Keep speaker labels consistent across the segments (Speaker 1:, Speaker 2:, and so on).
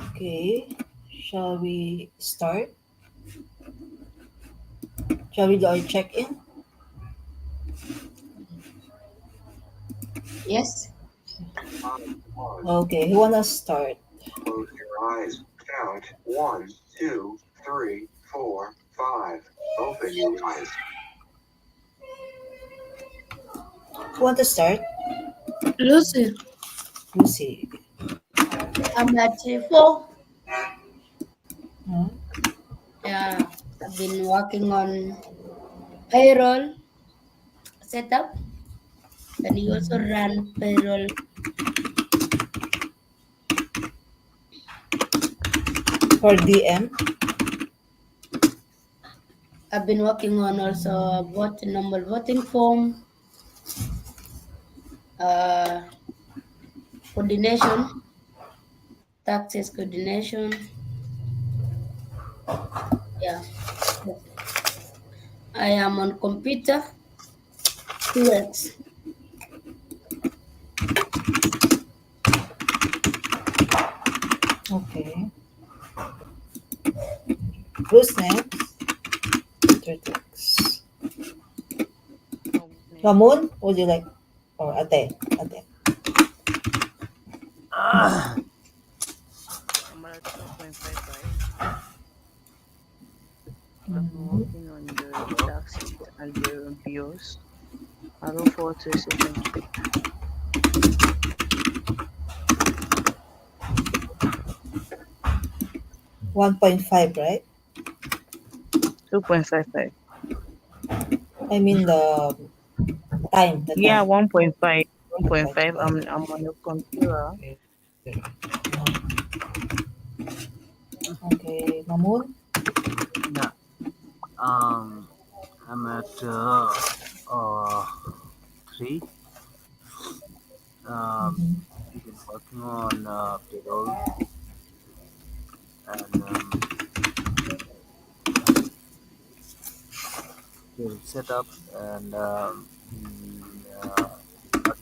Speaker 1: Okay, shall we start? Shall we do our check-in?
Speaker 2: Yes.
Speaker 3: Pause.
Speaker 1: Okay, who wanna start?
Speaker 3: Close your eyes. Count 1, 2, 3, 4, 5. Open your eyes.
Speaker 1: Who want to start?
Speaker 2: Lucy,
Speaker 1: Lucy.
Speaker 2: I'm at four.
Speaker 1: Huh?
Speaker 2: Yeah, I've been working on payroll setup, and you also run payroll.
Speaker 1: For DM.
Speaker 2: I've been working on also voting normal voting form, uh, coordination, taxes coordination. Yeah, that's it. I am on computer 2x.
Speaker 1: Okay. Who's next? Turtles.
Speaker 4: Okay.
Speaker 1: Mamoon, would you like? Or Ate? Ate.
Speaker 4: I'm at 2.55. I've been
Speaker 1: Mhm.
Speaker 4: working on the taxes and the bills. I look forward to session 3.
Speaker 1: 1.5, right?
Speaker 4: 2.55.
Speaker 1: I mean the time. The
Speaker 4: Yeah,
Speaker 1: time.
Speaker 4: 1.5. 1.5.
Speaker 1: 1.5.
Speaker 4: I'm on the computer.
Speaker 1: Okay. Okay. Mamoon.
Speaker 5: Yeah, um, I'm at uh, 3. Um,
Speaker 1: Mhm.
Speaker 5: we've been working on payroll and payroll setup, and not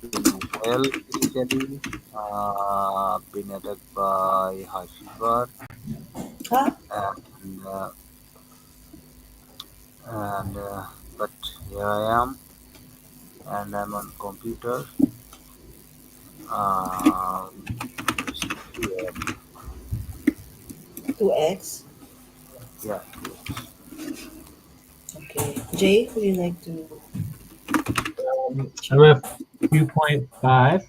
Speaker 5: doing well initially. Been attacked by high fever,
Speaker 1: Huh?
Speaker 5: and and but here I am, and I'm on computer. Um, it's 2 a.m.
Speaker 1: 2x.
Speaker 5: Yeah, 2x.
Speaker 1: Okay. Jay, would you like to
Speaker 6: I'm
Speaker 1: check?
Speaker 6: at 2.5.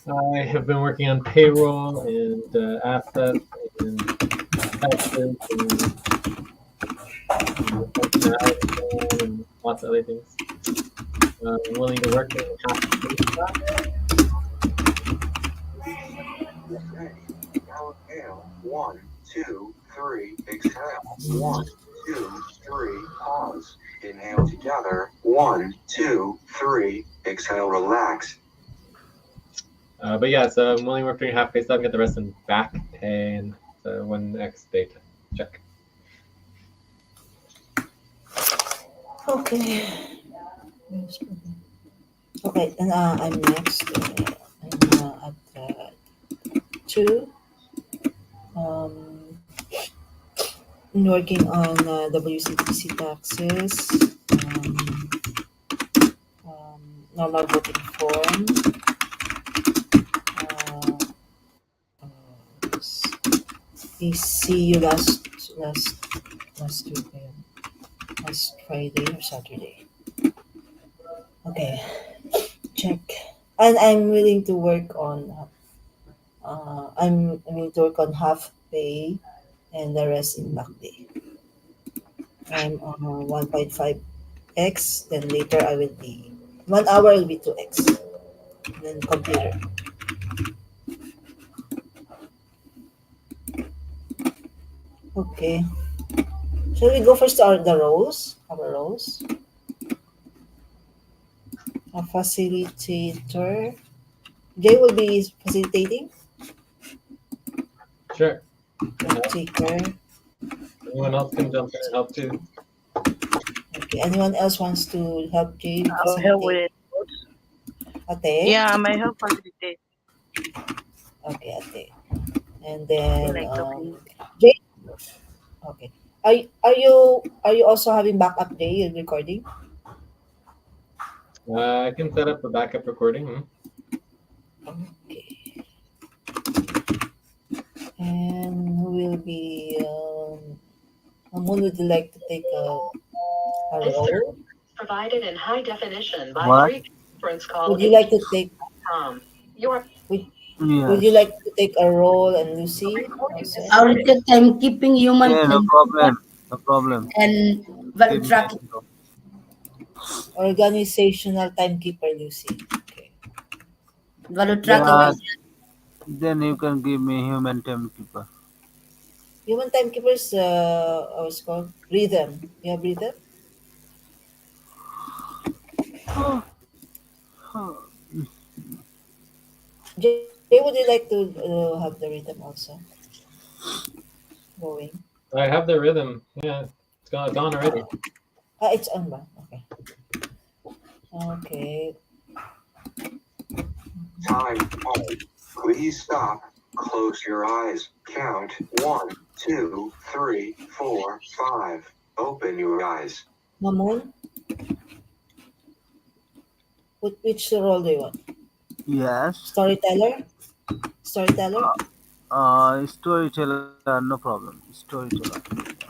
Speaker 6: I have been working on payroll and assets and taxes and functionality plan and lots of other things. I'm willing to work in half the pay stop.
Speaker 3: Say, now inhale. 1, 2, 3. Exhale. 1, 2, 3. Pause. Inhale together. 1, 2, 3. Exhale. Relax.
Speaker 6: But yeah, so I'm willing to work during half pay stop and get the rest in back pay and so 1x data. Check.
Speaker 1: Okay. Okay, and I'm next. I'm at 2. Um, working on WCTC taxes, normal voting form, uh, we see you last week, last Friday or Saturday. Okay, check. And I'm willing to work on. I'm willing to work on half pay and the rest in back day. I'm on 1.5x. Then later I will be 1 hour will be 2x. Then computer. Okay. Shall we go first to the roles? Our roles. A facilitator. Jay will be facilitating.
Speaker 6: Sure.
Speaker 1: Note taker.
Speaker 6: Anyone else can jump in and help too.
Speaker 1: Okay. Anyone else wants to help Jay
Speaker 4: I'll help with
Speaker 1: facilitate?
Speaker 4: it.
Speaker 1: Ate?
Speaker 4: Yeah, I might help facilitate.
Speaker 1: Okay, Ate. And
Speaker 4: I
Speaker 1: then
Speaker 4: like talking.
Speaker 1: Jay, okay. Are you also having backup day in recording?
Speaker 6: I can set up a backup recording.
Speaker 1: Okay. And who will be Amun, would you like to take a
Speaker 7: This
Speaker 1: role?
Speaker 7: provided in high definition by
Speaker 5: What?
Speaker 7: three conference call
Speaker 1: Would you like to take
Speaker 7: Your
Speaker 1: would, would you
Speaker 5: Yes.
Speaker 1: like to take a role and Lucy also?
Speaker 2: I will take timekeeping, human
Speaker 5: Yeah, no
Speaker 2: timekeeper,
Speaker 5: problem. No problem.
Speaker 2: and value
Speaker 5: Give me
Speaker 2: tracking.
Speaker 1: Organizational timekeeper Lucy. Okay.
Speaker 2: Value tracking.
Speaker 5: Yeah, then you can give me human timekeeper.
Speaker 1: Human timekeepers what's called rhythm. You have rhythm? Jay, would you like to have the rhythm also going?
Speaker 6: I have the rhythm. Yeah, it's on already.
Speaker 1: It's on ba? Okay. Okay.
Speaker 3: Time. Pause. Please stop. Close your eyes. Count 1, 2, 3, 4, 5. Open your eyes.
Speaker 1: Mamoon, which role do you want?
Speaker 5: Yes.
Speaker 1: Storyteller? Storyteller?
Speaker 5: Storyteller, no problem. Storyteller.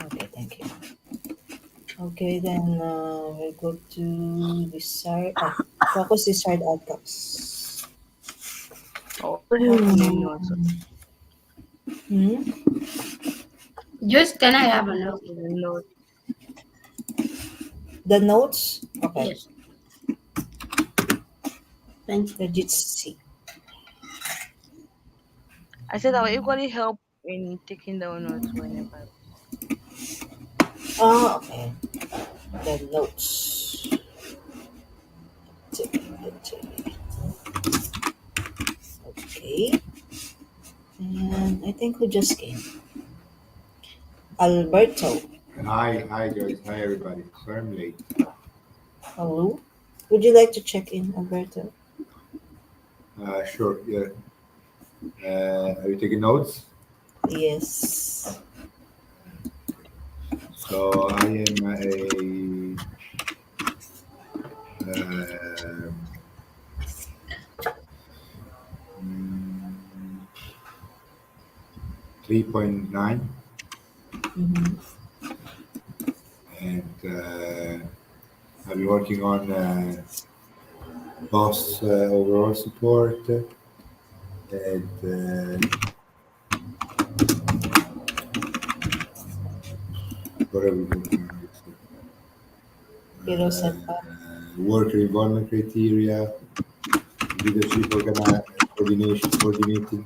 Speaker 1: Okay, thank you. Okay, then we'll go to desired. Focus desired outcomes.
Speaker 4: Also helping me also.
Speaker 1: Hmm?
Speaker 2: Just can I have a note?
Speaker 4: Note.
Speaker 1: The notes? Okay.
Speaker 2: Yes. Thank you.
Speaker 1: Legit C.
Speaker 4: I said I will equally help in taking down notes whenever.
Speaker 1: Okay. The notes. Okay. And I think who just came? Alberto.
Speaker 8: Hi guys, hi everybody. Sorry I'm late.
Speaker 1: Hello. Would you like to check in, Alberto?
Speaker 8: Sure, yeah. Are you taking notes?
Speaker 1: Yes.
Speaker 8: So I am a 3.9,
Speaker 1: Mm-hmm.
Speaker 8: and I've been working on boss overall support and what have we been working on?
Speaker 1: Hero setup.
Speaker 8: Worker involvement criteria, leadership coordinating.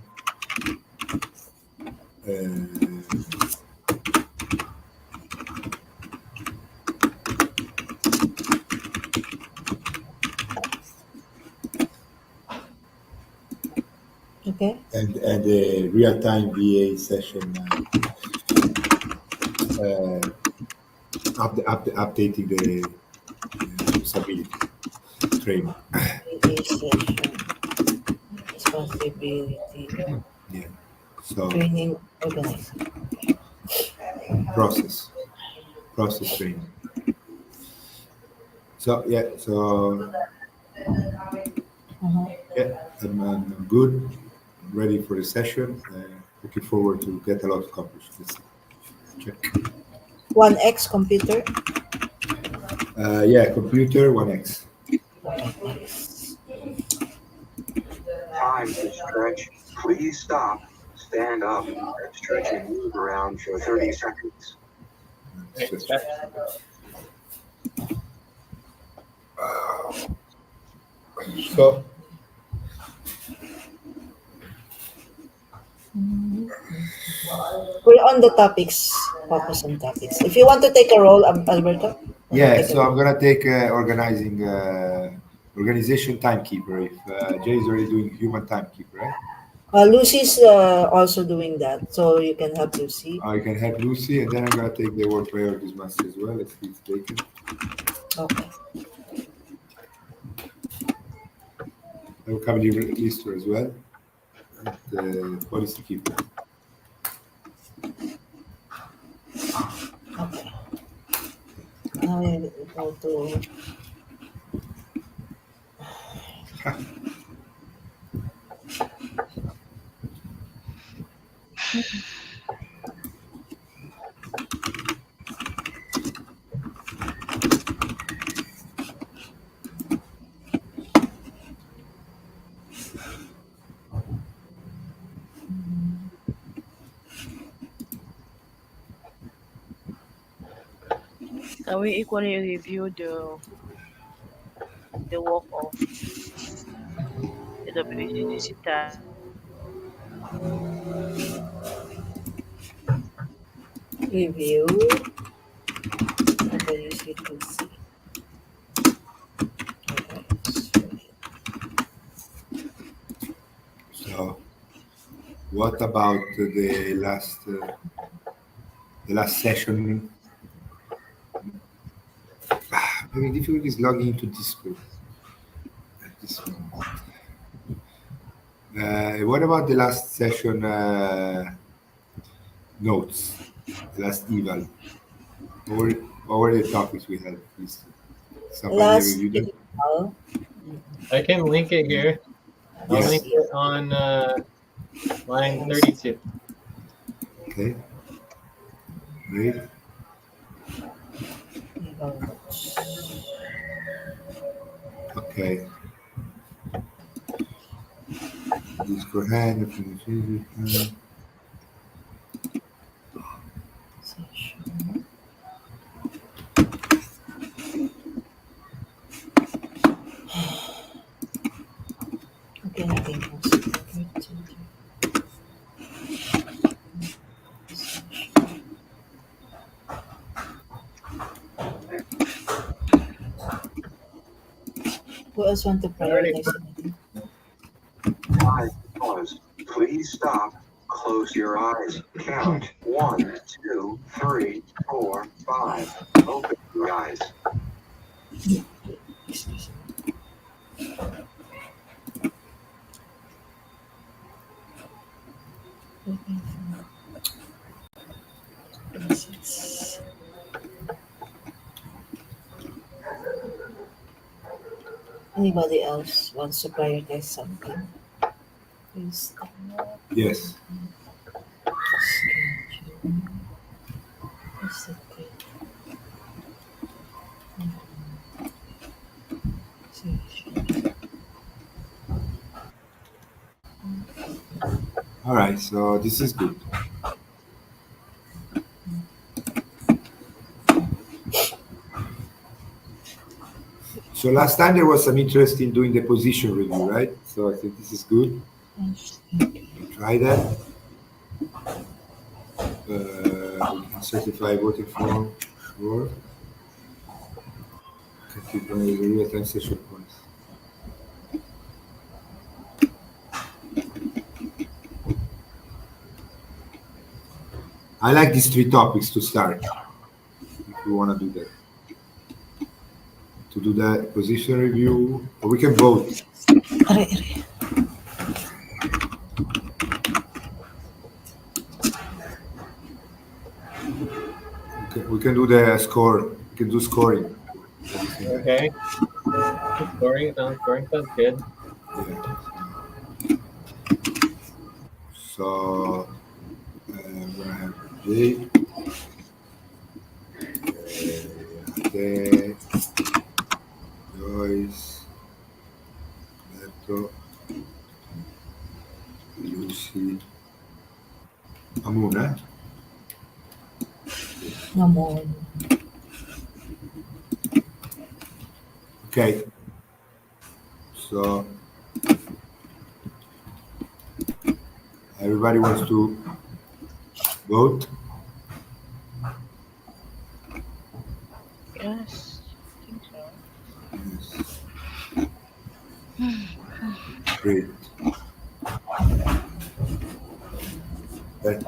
Speaker 1: Okay.
Speaker 8: And a real-time VA session updating the usability training.
Speaker 1: VA session. Responsibility.
Speaker 8: Yeah. So
Speaker 1: Training organizing.
Speaker 8: process training. So yeah. So
Speaker 1: Uh-huh.
Speaker 8: yeah, I'm good. I'm ready for the session. Looking forward to get a lot accomplished. Let's see. Check.
Speaker 1: 1X computer.
Speaker 8: Yeah, computer 1X.
Speaker 3: Time to stretch. Please stop. Stand up and stretch and move around for 30 seconds.
Speaker 8: So
Speaker 1: We're on the topics. Focus on topics. If you want to take a role, Alberto.
Speaker 8: yeah, so I'm gonna take organizing organization timekeeper. If Jay is already doing human timekeeper, right?
Speaker 1: Lucy's also doing that, so you can help Lucy.
Speaker 8: I can help Lucy, and then I'm gonna take the work priorities master as well. Let's see if it's taken.
Speaker 1: Okay.
Speaker 8: I will cover the lister as well, and the policy keeper.
Speaker 1: Go to
Speaker 4: Can we equally review the work of the WGGC
Speaker 1: review WCTC.
Speaker 8: So, what about the last session? Having difficulties logging into Discord at this moment. What about the last session notes? The last eval. What were the topics we had? Please, somebody
Speaker 1: Last
Speaker 8: review them.
Speaker 1: eval.
Speaker 6: I can link it here. I'll
Speaker 8: Yes.
Speaker 6: link it on line 32.
Speaker 8: Okay. Great.
Speaker 1: Eval notes.
Speaker 8: Okay. Discord hand.
Speaker 1: Session. Okay, nothing else. Who else want to
Speaker 6: Alrighty.
Speaker 1: prioritize anything?
Speaker 3: 5. Pause. Please stop. Close your eyes. Count 1, 2, 3, 4, 5. Open your eyes.
Speaker 1: Excuse me. Looking for presets. Anybody else wants to prioritize something? Please
Speaker 8: Yes.
Speaker 1: schedule. What's the date? Session.
Speaker 8: All right. So this is good. So last time there was some interest in doing the position review, right? So I think this is good. We'll try that. We can certify voting form, sure. Can keep running the real-time session points. I like these 3 topics to start. If you want to do that. To do the position review, or we can vote.
Speaker 1: Aray, aray.
Speaker 8: We can do the score. We can do scoring.
Speaker 6: Okay. Scoring sounds good.
Speaker 8: Yeah. So I'm gonna have J. Okay. Joyce. Beto. Lucy. Amuna.
Speaker 1: Namon.
Speaker 8: Okay. So everybody wants to vote.
Speaker 4: Yes, I think so.
Speaker 8: Yes. Great. Okay.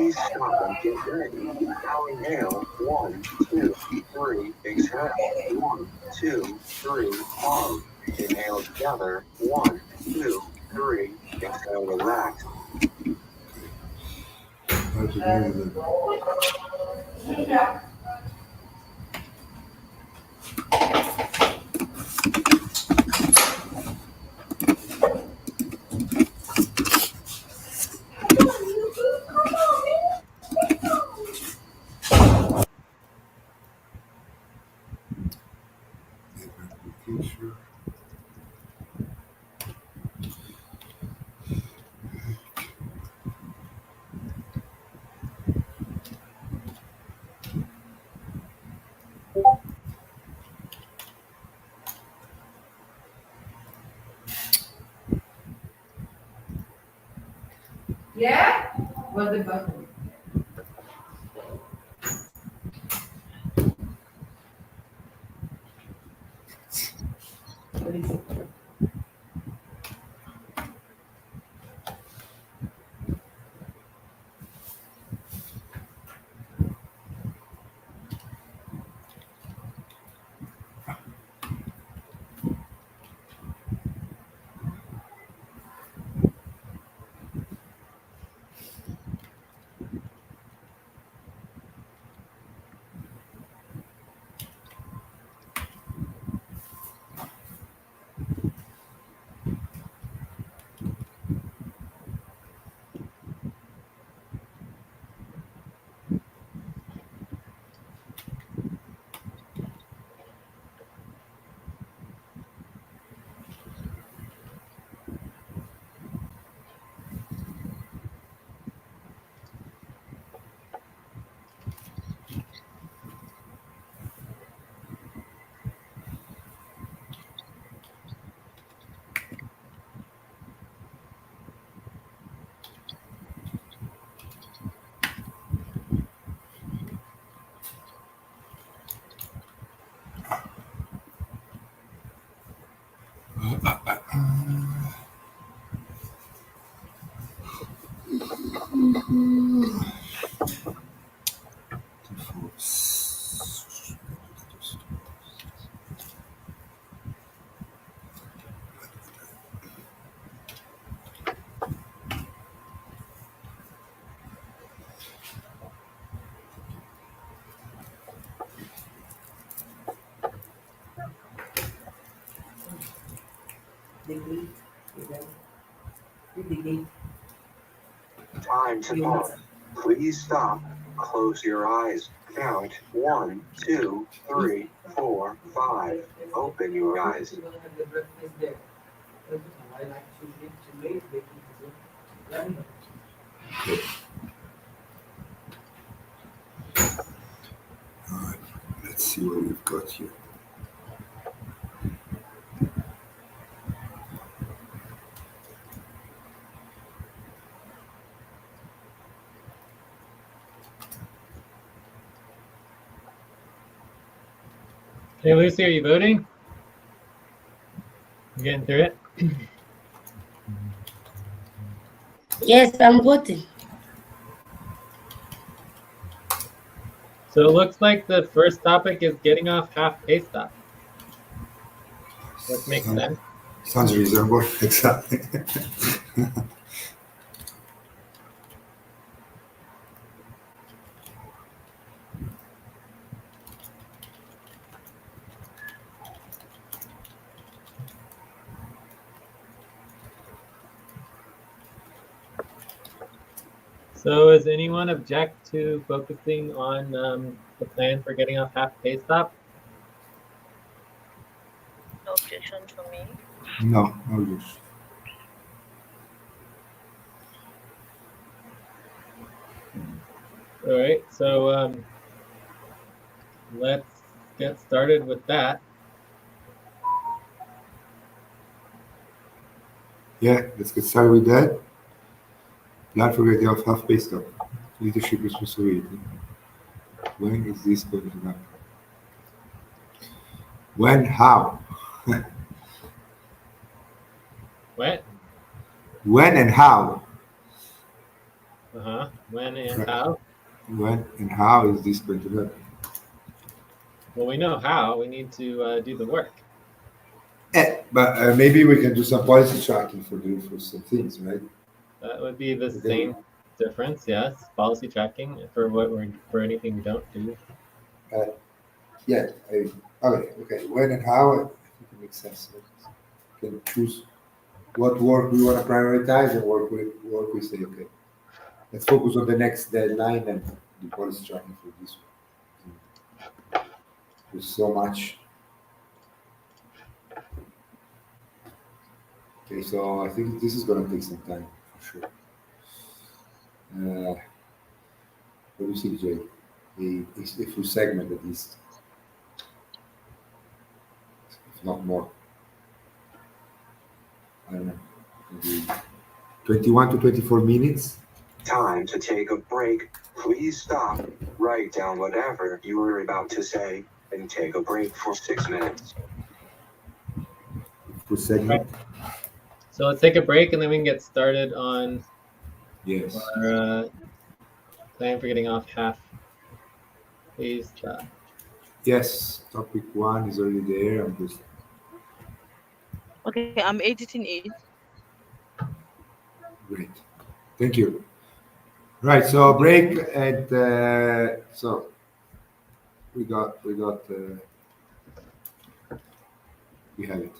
Speaker 3: Please stop and get ready. Now inhale. 1, 2, 3. Exhale. 1, 2, 3. Pause. Inhale together. 1, 2, 3. Exhale. Relax.
Speaker 8: How to do the application.
Speaker 9: Yeah? What's the button? What is it? The gate. The gate.
Speaker 3: Time to pause. Please stop. Close your eyes. Count 1, 2, 3, 4, 5. Open your eyes.
Speaker 9: You're gonna have the breakfast there. I like to make the kids.
Speaker 8: All right, let's see what we've got here.
Speaker 6: Hey, Lucy, are you voting? You getting through it?
Speaker 2: Yes, I'm voting.
Speaker 6: So it looks like the first topic is getting off half pay stop. Which makes sense.
Speaker 8: Sounds reasonable. Exactly.
Speaker 6: So does anyone object to focusing on the plan for getting off half pay stop?
Speaker 4: No objection for me.
Speaker 8: No, no use.
Speaker 6: All right, so let's get started with that.
Speaker 8: Yeah, let's get started with that. Plan for getting off half pay stop. Leadership responsibility. When is this going to happen? When? How?
Speaker 6: What?
Speaker 8: When and how?
Speaker 6: When and
Speaker 8: Right.
Speaker 6: how?
Speaker 8: When and how is this going to happen?
Speaker 6: Well, we know how. We need to do the work.
Speaker 8: But maybe we can do some policy tracking for some things, right?
Speaker 6: That would be the
Speaker 8: Okay.
Speaker 6: same difference, yes. Policy tracking for what we're for anything we don't do.
Speaker 8: Uh, yeah. Okay. When and how? I think it makes sense. We can choose what work we want to prioritize and work we say, okay, let's focus on the next deadline and do policy tracking for this one. There's so much. Okay, so I think this is going to take some time for sure. What do you see, Jay? A full segment at least, if not more. I don't know, maybe 21 to 24 minutes.
Speaker 3: Time to take a break. Please stop, write down whatever you were about to say, and take a break for 6 minutes.
Speaker 8: Full segment.
Speaker 6: So let's take a break and then we can get started on
Speaker 8: Yes.
Speaker 6: our plan for getting off half phase.
Speaker 8: Yes. Topic one is already there. I'm just
Speaker 4: Okay, I'm editing it.
Speaker 8: great. Thank you. Right. So break and so we have it. We have it.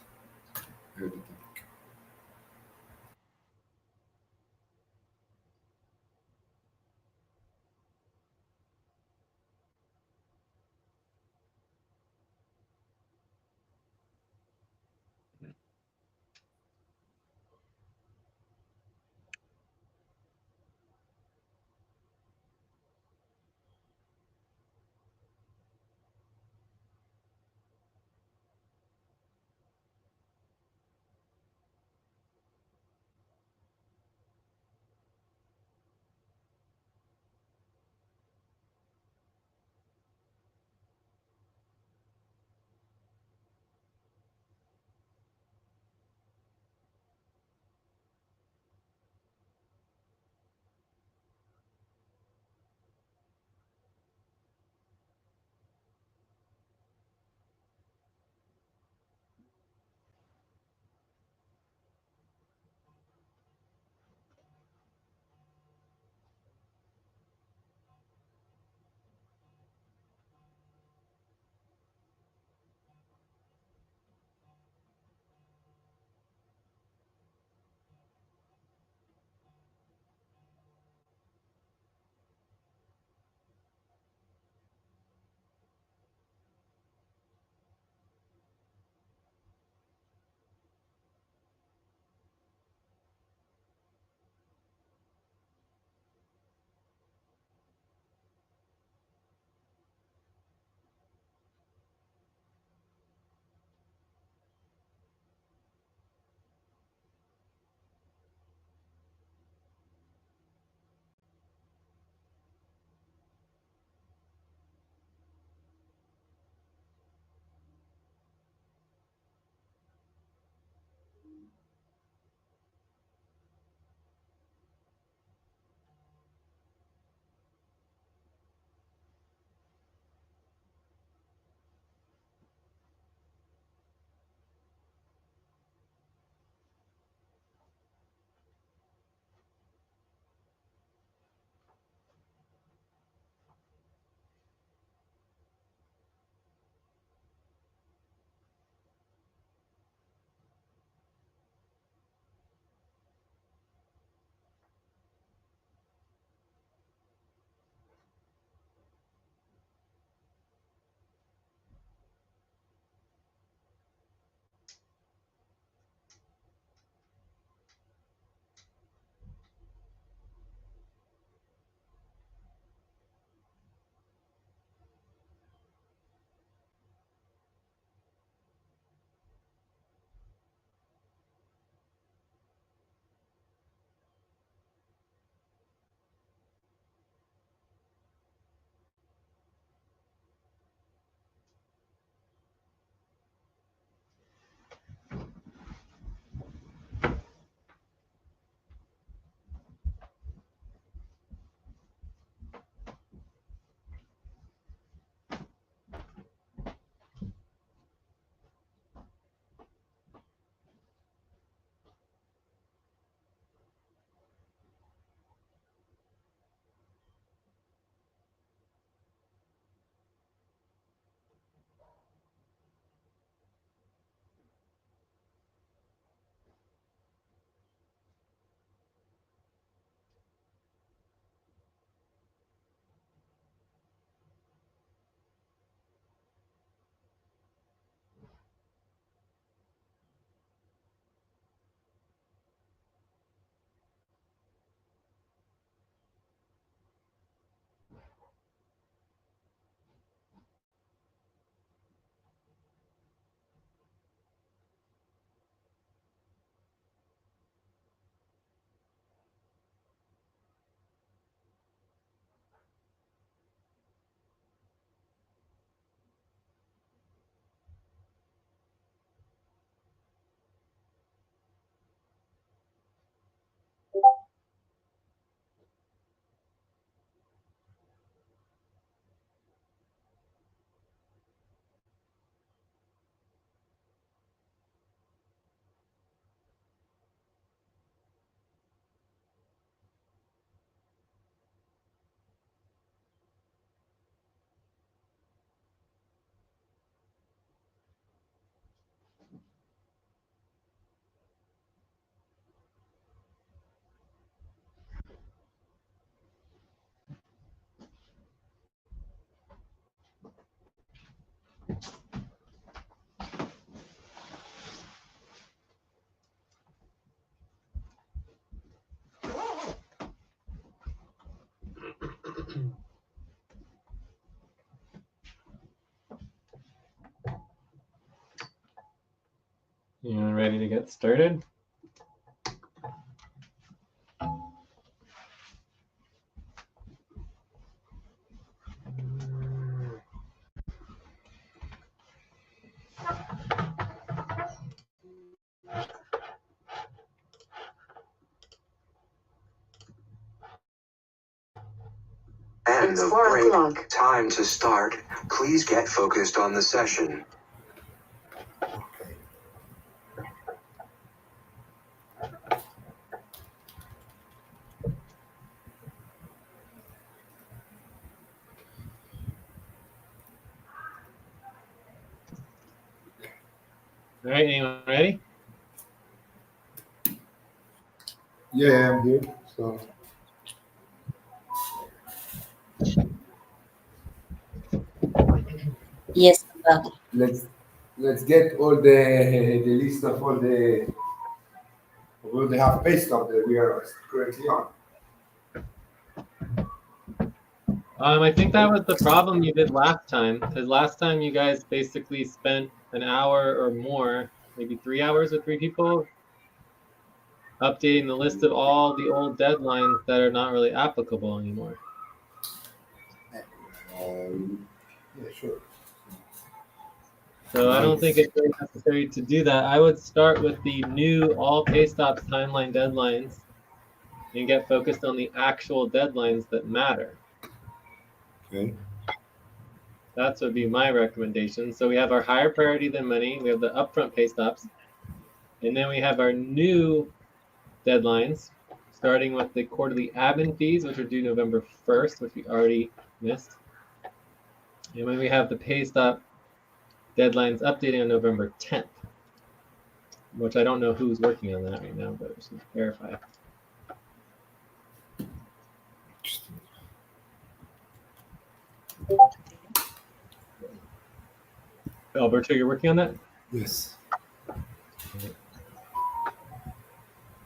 Speaker 6: ready to get started.
Speaker 3: And
Speaker 7: It's
Speaker 3: the
Speaker 7: 4
Speaker 3: break.
Speaker 7: o'clock.
Speaker 3: Time to start. Please get focused on the session.
Speaker 6: All right, anyone ready?
Speaker 8: Yeah, I'm here. So
Speaker 2: Yes, I'm back.
Speaker 8: let's get all the list of all the half pay stuff that we are currently on.
Speaker 6: I think that was the problem you did last time, because last time you guys basically spent an hour or more, maybe 3 hours with 3 people, updating the list of all the old deadlines that are not really applicable anymore.
Speaker 8: Yeah, sure.
Speaker 6: So I don't think it's very necessary to do that. I would start with the new all pay stops timeline deadlines and get focused on the actual deadlines that matter.
Speaker 8: Okay.
Speaker 6: That would be my recommendation. So we have our higher priority than money, we have the upfront pay stops, and then we have our new deadlines, starting with the quarterly admin fees, which are due November 1st, which we already missed. And then we have the pay stop deadlines updating on November 10th, which I don't know who's working on that right now, but just verify. Alberto, you're working on that?
Speaker 8: Yes.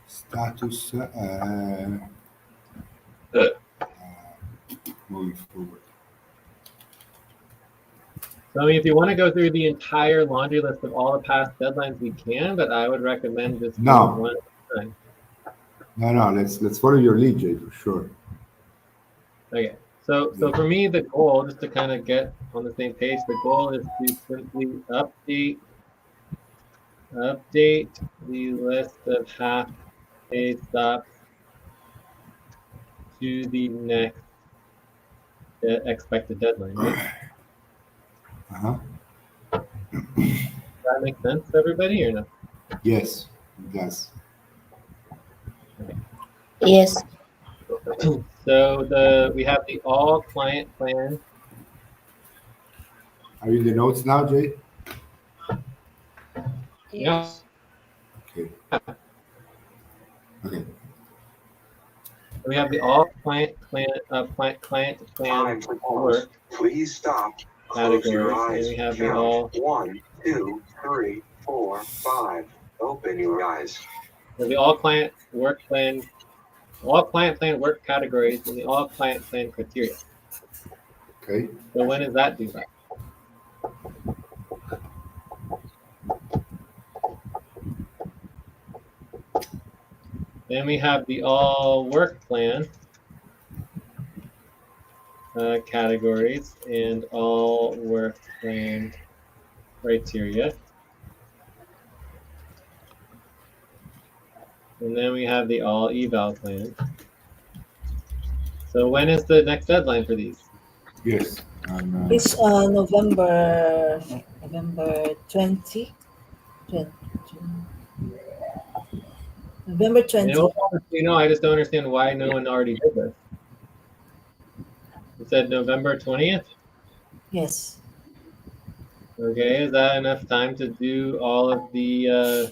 Speaker 8: Status moving forward.
Speaker 6: So I mean, if you want to go through the entire laundry list of all the past deadlines, we can, but I would recommend just
Speaker 8: No.
Speaker 6: doing one at a time.
Speaker 8: No, let's follow your lead, Jay, for sure.
Speaker 6: Okay. So for me, the goal, just to kind of get on the same page, the goal is to simply update the list of half pay stops to the next expected deadline, right?
Speaker 8: Uh-huh.
Speaker 6: Does that make sense to everybody or no?
Speaker 8: Yes, it does.
Speaker 2: Yes.
Speaker 6: So we have the all client plan.
Speaker 8: Are you in the notes now, Jay?
Speaker 2: Yes.
Speaker 8: Okay. Okay.
Speaker 6: We have the all client plan
Speaker 3: Time to pause.
Speaker 6: work
Speaker 3: Please stop. Close your
Speaker 6: categories,
Speaker 3: eyes.
Speaker 6: and we have the all.
Speaker 3: Count 1, 2, 3, 4, 5. Open your eyes.
Speaker 6: So the all client work plan, all client plan work categories, and the all client plan criteria.
Speaker 8: Okay.
Speaker 6: So when is that due by? Then we have the all work plan categories and all work plan criteria. And then we have the all eval plan. So when is the next deadline for these?
Speaker 8: Yes.
Speaker 1: It's November 20. November 20.
Speaker 6: I just don't understand why no one already did this. It said November 20th.
Speaker 1: Yes.
Speaker 6: Okay, is that enough time to do all of the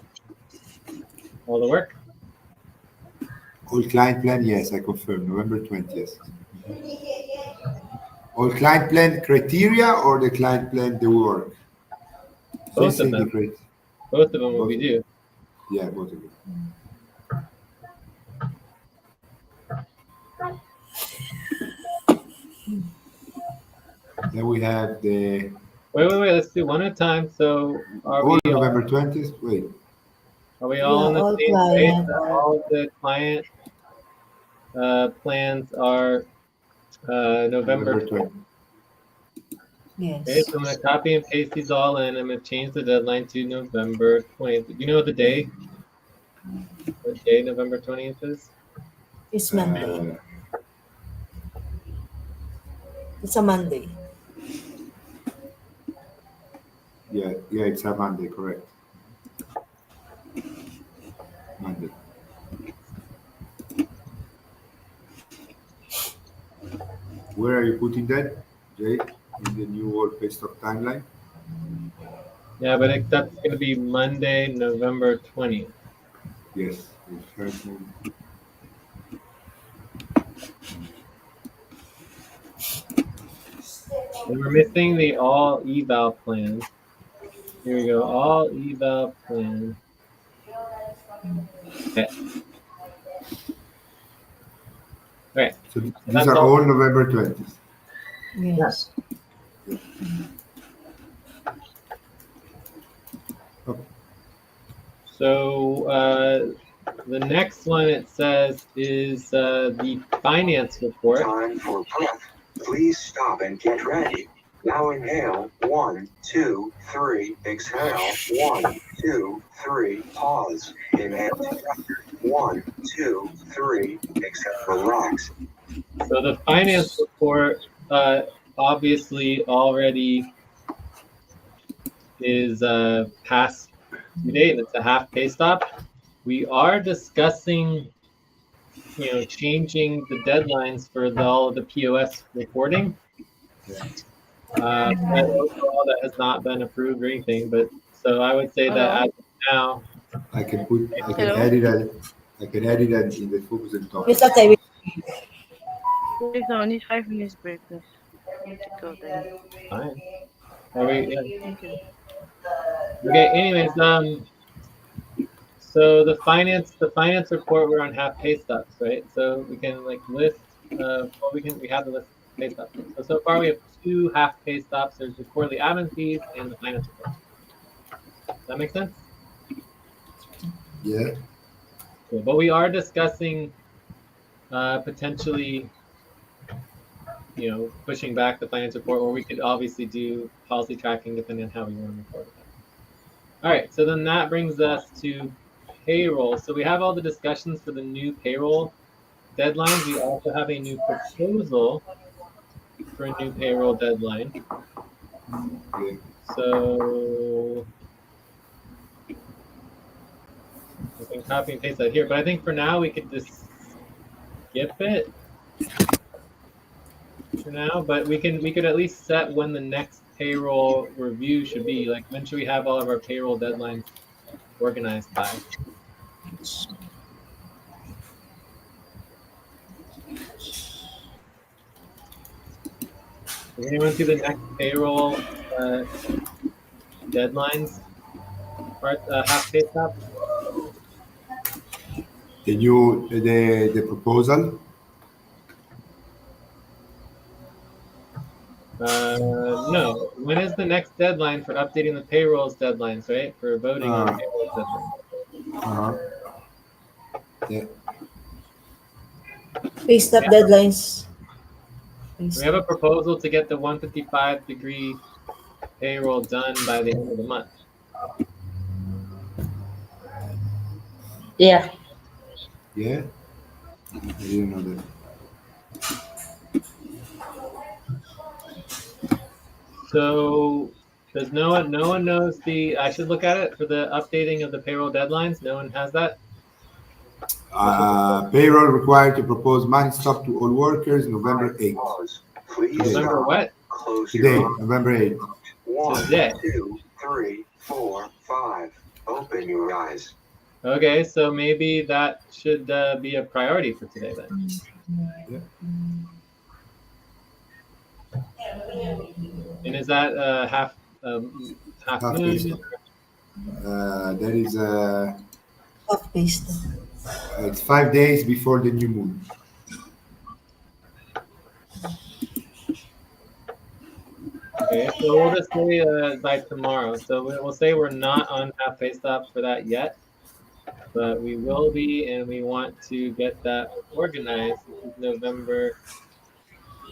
Speaker 6: work?
Speaker 8: All client plan, yes, I confirm. November 20th. All client plan criteria or the client plan the work?
Speaker 6: Both of them. Both of them will be due.
Speaker 8: Yeah, both of them. Then we have the
Speaker 6: Wait. Let's do one at a time. So are
Speaker 8: all
Speaker 6: we
Speaker 8: November 20th. Wait.
Speaker 6: Are we all on the
Speaker 1: all
Speaker 6: same page
Speaker 1: client
Speaker 6: that
Speaker 1: are,
Speaker 6: all of the client plans are November
Speaker 8: November
Speaker 6: 20th?
Speaker 8: 20.
Speaker 6: Okay,
Speaker 1: yes.
Speaker 6: so I'm going to copy and paste these all in. I'm going to change the deadline to November 20th. Do you know the day? What day November 20th is?
Speaker 1: It's Monday.
Speaker 8: Uh,
Speaker 1: It's a Monday.
Speaker 8: yeah, it's a Monday, correct. Monday. Where are you putting that, Jay? In the new world based of timeline?
Speaker 6: Yeah, but that's going to be Monday, November 20th.
Speaker 8: Yes. The first one.
Speaker 6: And we're missing the all eval plan. Here we go, all eval plan. Okay. Okay.
Speaker 8: So
Speaker 6: So
Speaker 8: these
Speaker 6: that's
Speaker 8: are
Speaker 6: all.
Speaker 8: all November 20th.
Speaker 1: Yes.
Speaker 8: Okay.
Speaker 6: So the next one it says is the finance report.
Speaker 3: Time for breath. Please stop and get ready. Now inhale. 1, 2, 3. Exhale. 1, 2, 3. Pause. Inhale together. 1, 2, 3. Exhale. Relax.
Speaker 6: So the finance report obviously already is past due date. It's a half pay stop. We are discussing, changing the deadlines for all of the POS reporting. But overall, that has not been approved or anything. But so I would say that
Speaker 4: Hello?
Speaker 6: as of now,
Speaker 8: I can
Speaker 4: Hello?
Speaker 8: add it in the focus and topic.
Speaker 1: Miss Atay,
Speaker 4: Please, no, I need 5 minutes break, please. I need to go then.
Speaker 6: fine. Are we? Yeah.
Speaker 4: Thank you.
Speaker 6: Okay. Anyways, so the finance report, we're on half pay stubs, right? So we can list. We have the list of pay stubs. So far we have 2 half pay stubs. There's the quarterly admin fees and the finance report. Does that make sense?
Speaker 8: Yeah.
Speaker 6: Cool. But we are discussing potentially, pushing back the finance report, or we could obviously do policy tracking depending on how we want to report it. All right. So then that brings us to payroll. So we have all the discussions for the new payroll deadlines. We also have a new proposal for a new payroll deadline.
Speaker 8: Yeah.
Speaker 6: So we can copy and paste that here. But I think for now we could just skip it for now. But we could at least set when the next payroll review should be. Like, when should we have all of our payroll deadlines organized by? Does anyone see the next payroll deadlines part half pay stop?
Speaker 8: The proposal.
Speaker 6: No. When is the next deadline for updating the payrolls deadlines, right? For voting on payroll deadlines.
Speaker 8: Uh-huh. Yeah.
Speaker 1: pay stub deadlines.
Speaker 6: We have a proposal to get the 155-degree payroll done by the end of the month.
Speaker 2: Yeah.
Speaker 8: Yeah. I didn't know that.
Speaker 6: So does no one knows I should look at it for the updating of the payroll deadlines? No one has that?
Speaker 8: Payroll required to propose money stop to all workers November 8th.
Speaker 3: Pause. Please
Speaker 6: November
Speaker 3: stop.
Speaker 6: what?
Speaker 3: Close
Speaker 8: Today,
Speaker 3: your eyes.
Speaker 8: November 8th.
Speaker 3: 1,
Speaker 6: Today.
Speaker 3: 2, 3, 4, 5. Open your eyes.
Speaker 6: Okay, so maybe that should be a priority for today then.
Speaker 8: Yeah.
Speaker 6: And is that half
Speaker 8: Half
Speaker 6: moon?
Speaker 8: pay stub. That is
Speaker 1: Half pay stub.
Speaker 8: it's 5 days before the new moon.
Speaker 6: Okay, so we'll just say by tomorrow. So we'll say we're not on half pay stop for that yet. but we will be, and we want to get that organized. This is November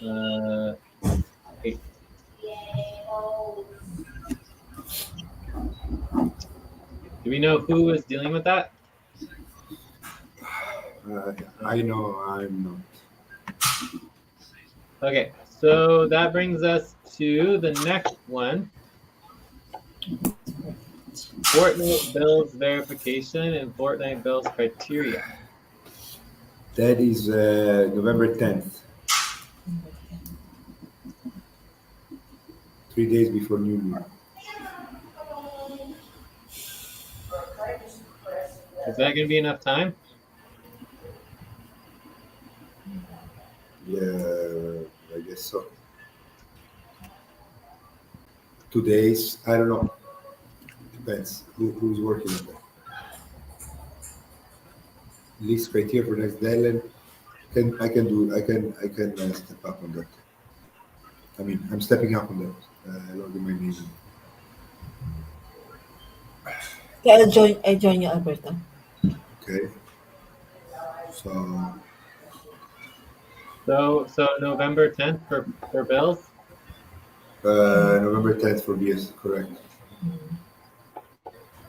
Speaker 6: 8th. Do we know who is dealing with that?
Speaker 8: I know I'm not.
Speaker 6: Okay, so that brings us to the next one. Fortnite bills verification and Fortnite bills criteria.
Speaker 8: That is November 10th. 3 days before New Year.
Speaker 6: Is that going to be enough time?
Speaker 8: Yeah, I guess so. 2 days. I don't know. Depends. Who's working on that? List criteria for next deadline. I can step up on that. I mean, I'm stepping up on that. I don't do my name.
Speaker 1: Okay, I join you, Alberta.
Speaker 8: Okay. So
Speaker 6: So November 10th for bills.
Speaker 8: November 10th for BS, correct.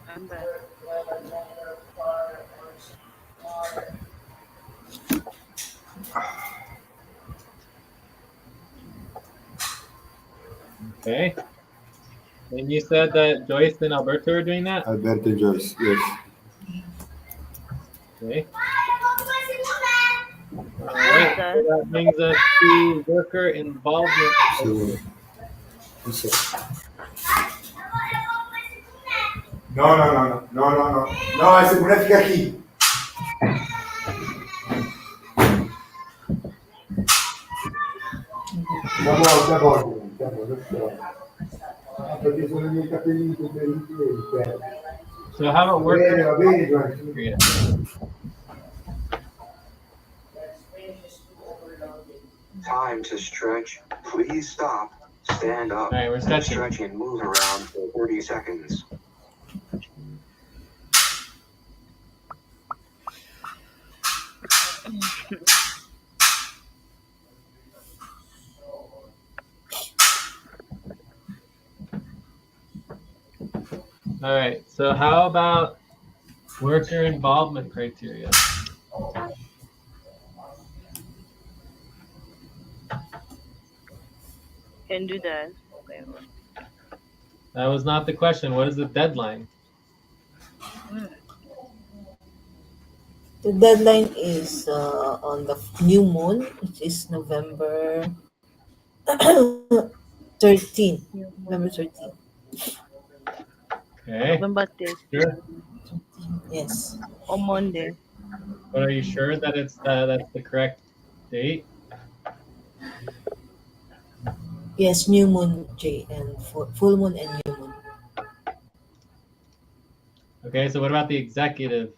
Speaker 4: I'm back.
Speaker 6: Okay. And you said that Joyce and Alberto are doing that?
Speaker 8: Alberto Joyce, yes.
Speaker 6: Okay. All right. So that brings us to worker involvement.
Speaker 8: Segundo. Un segundo. No. No, a segurar fica aqui. Tá bom. Perché sono i miei capelli per
Speaker 6: So how about worker?
Speaker 8: Va bene, Giovanni.
Speaker 6: criteria?
Speaker 3: Time to stretch. Please stop. Stand up.
Speaker 6: All right, we're stretching.
Speaker 3: Stretch and move around for 30 seconds.
Speaker 6: All right. So how about worker involvement criteria?
Speaker 4: Can do that. Okay.
Speaker 6: That was not the question. What is the deadline?
Speaker 1: The deadline is on the new moon, which is November 13. November 13.
Speaker 6: Okay.
Speaker 4: November 10th.
Speaker 6: Sure.
Speaker 1: Yes.
Speaker 4: On Monday.
Speaker 6: But are you sure that that's the correct date?
Speaker 1: Yes, new moon, J, and full moon and new moon.
Speaker 6: Okay. So what about the executive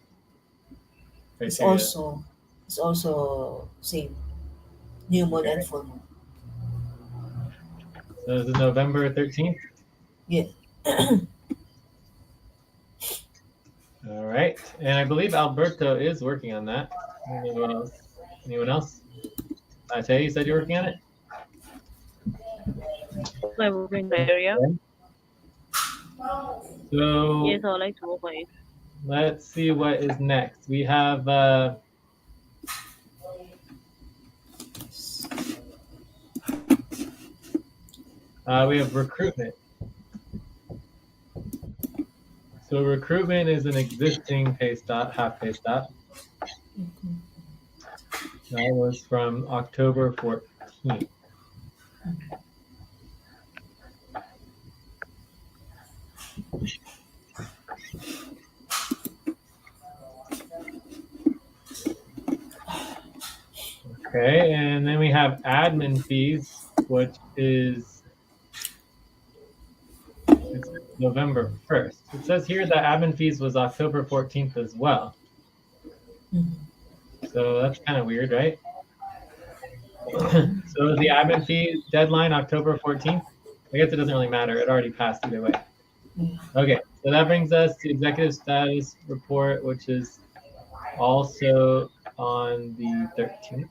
Speaker 1: It's
Speaker 6: criteria?
Speaker 1: also same. New moon and full moon.
Speaker 6: So is it November 13th?
Speaker 1: Yeah.
Speaker 6: All right. And I believe Alberto is working on that. Anyone else? Anyone else? Ate, you said you're working on it?
Speaker 4: My working area.
Speaker 6: So
Speaker 4: Yes, I would like to work on it.
Speaker 6: let's see what is next. We have recruitment. So recruitment is an existing pay stop, half pay stop. That was from October 14th. Okay, and then we have admin fees, which is it's November 1st. It says here that admin fees was October 14th as well. So that's kind of weird, right? So is the admin fee deadline October 14th? I guess it doesn't really matter. It already passed either way. Okay, so that brings us to executive status report, which is also on the 13th.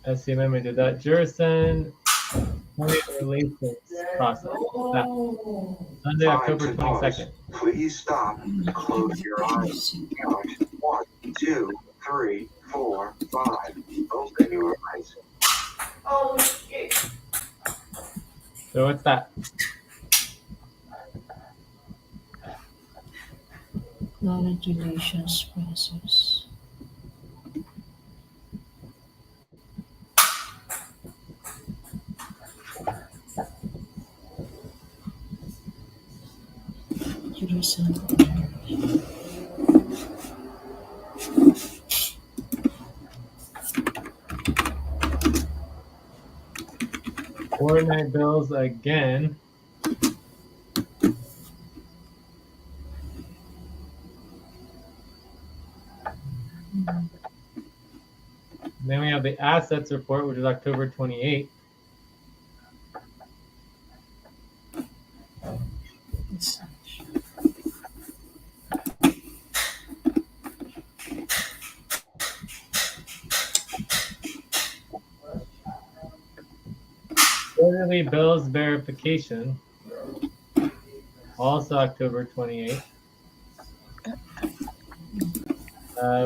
Speaker 6: SCMM, we did that. Jurison Client Relations Process. That Sunday,
Speaker 3: Time
Speaker 6: October
Speaker 3: to pause.
Speaker 6: 22nd.
Speaker 3: Please stop. Close your eyes. Count 1, 2, 3, 4, 5. Open your eyes.
Speaker 6: So what's that?
Speaker 1: Knowledge relations process. Jurison.
Speaker 6: Coordinate bills again. Then we have the assets report, which is October 28th. Quarterly bills verification, also October 28th.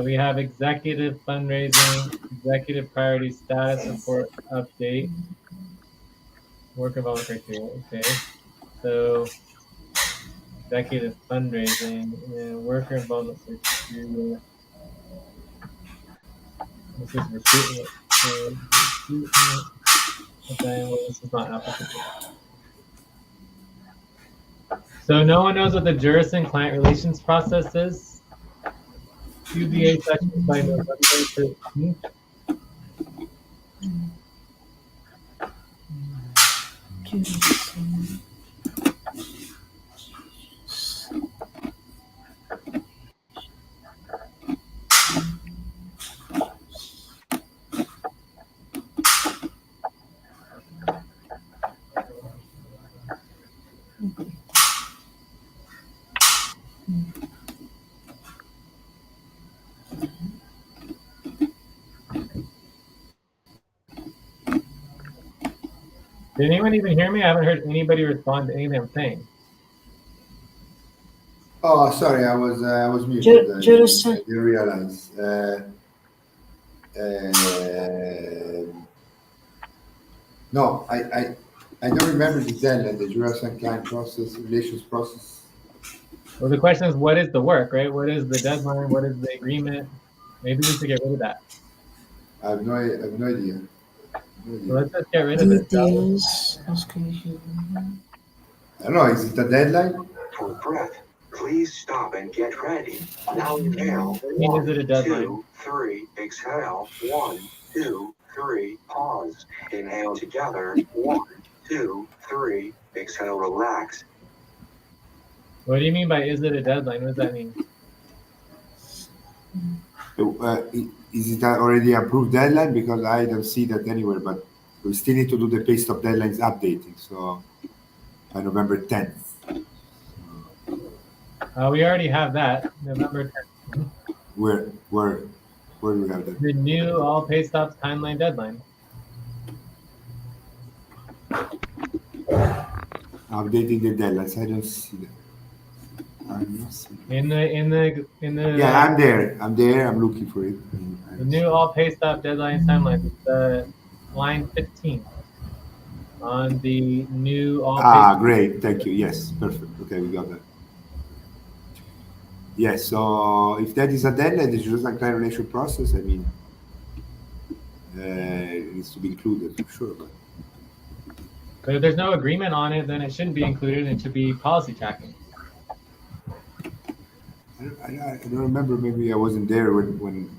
Speaker 6: We have executive fundraising, executive priority status report update, work involvement criteria. Okay, so executive fundraising and worker involvement criteria. This is recruitment. Okay, well, this is not applicable. So no one knows what the Jurison client relations process is. QBA sessions by November 13th.
Speaker 1: Jurison.
Speaker 6: Did anyone even hear me? I haven't heard anybody respond to anything I'm saying.
Speaker 8: Oh, sorry, I was muted. I
Speaker 1: Jurison.
Speaker 8: didn't realize. No, I don't remember the deadline, the Jurison client process, relations process.
Speaker 6: Well, the question is, what is the work, right? What is the deadline? What is the agreement? Maybe we should get rid of that.
Speaker 8: I have no idea. No idea.
Speaker 6: So let's just get rid of it.
Speaker 1: Details.
Speaker 8: I don't know, is it a deadline?
Speaker 3: For breath, please stop and get ready. Now inhale.
Speaker 6: When is it a deadline?
Speaker 3: 2, 3. Exhale. 1, 2, 3. Pause. Inhale together. 1, 2, 3. Exhale. Relax.
Speaker 6: What do you mean by is it a deadline? What does that mean?
Speaker 8: Is it already approved deadline? Because I don't see that anywhere, but we still need to do the pay stop deadlines updating. So by November 10th.
Speaker 6: We already have that, November 10th.
Speaker 8: Where do we have that?
Speaker 6: The new all pay stops timeline deadline.
Speaker 8: Updating the deadlines. I don't see that. I'm not seeing it.
Speaker 6: In the
Speaker 8: Yeah, I'm there. I'm looking for it.
Speaker 6: the new all pay stop deadline timeline. It's line 15 on the new all pay.
Speaker 8: Great. Thank you. Yes, perfect. Okay, we got that. Yes, so if that is a deadline, it's just a client relation process. I mean, it needs to be included for sure.
Speaker 6: But if there's no agreement on it, then it shouldn't be included. It should be policy tracking.
Speaker 8: I don't remember. Maybe I wasn't there when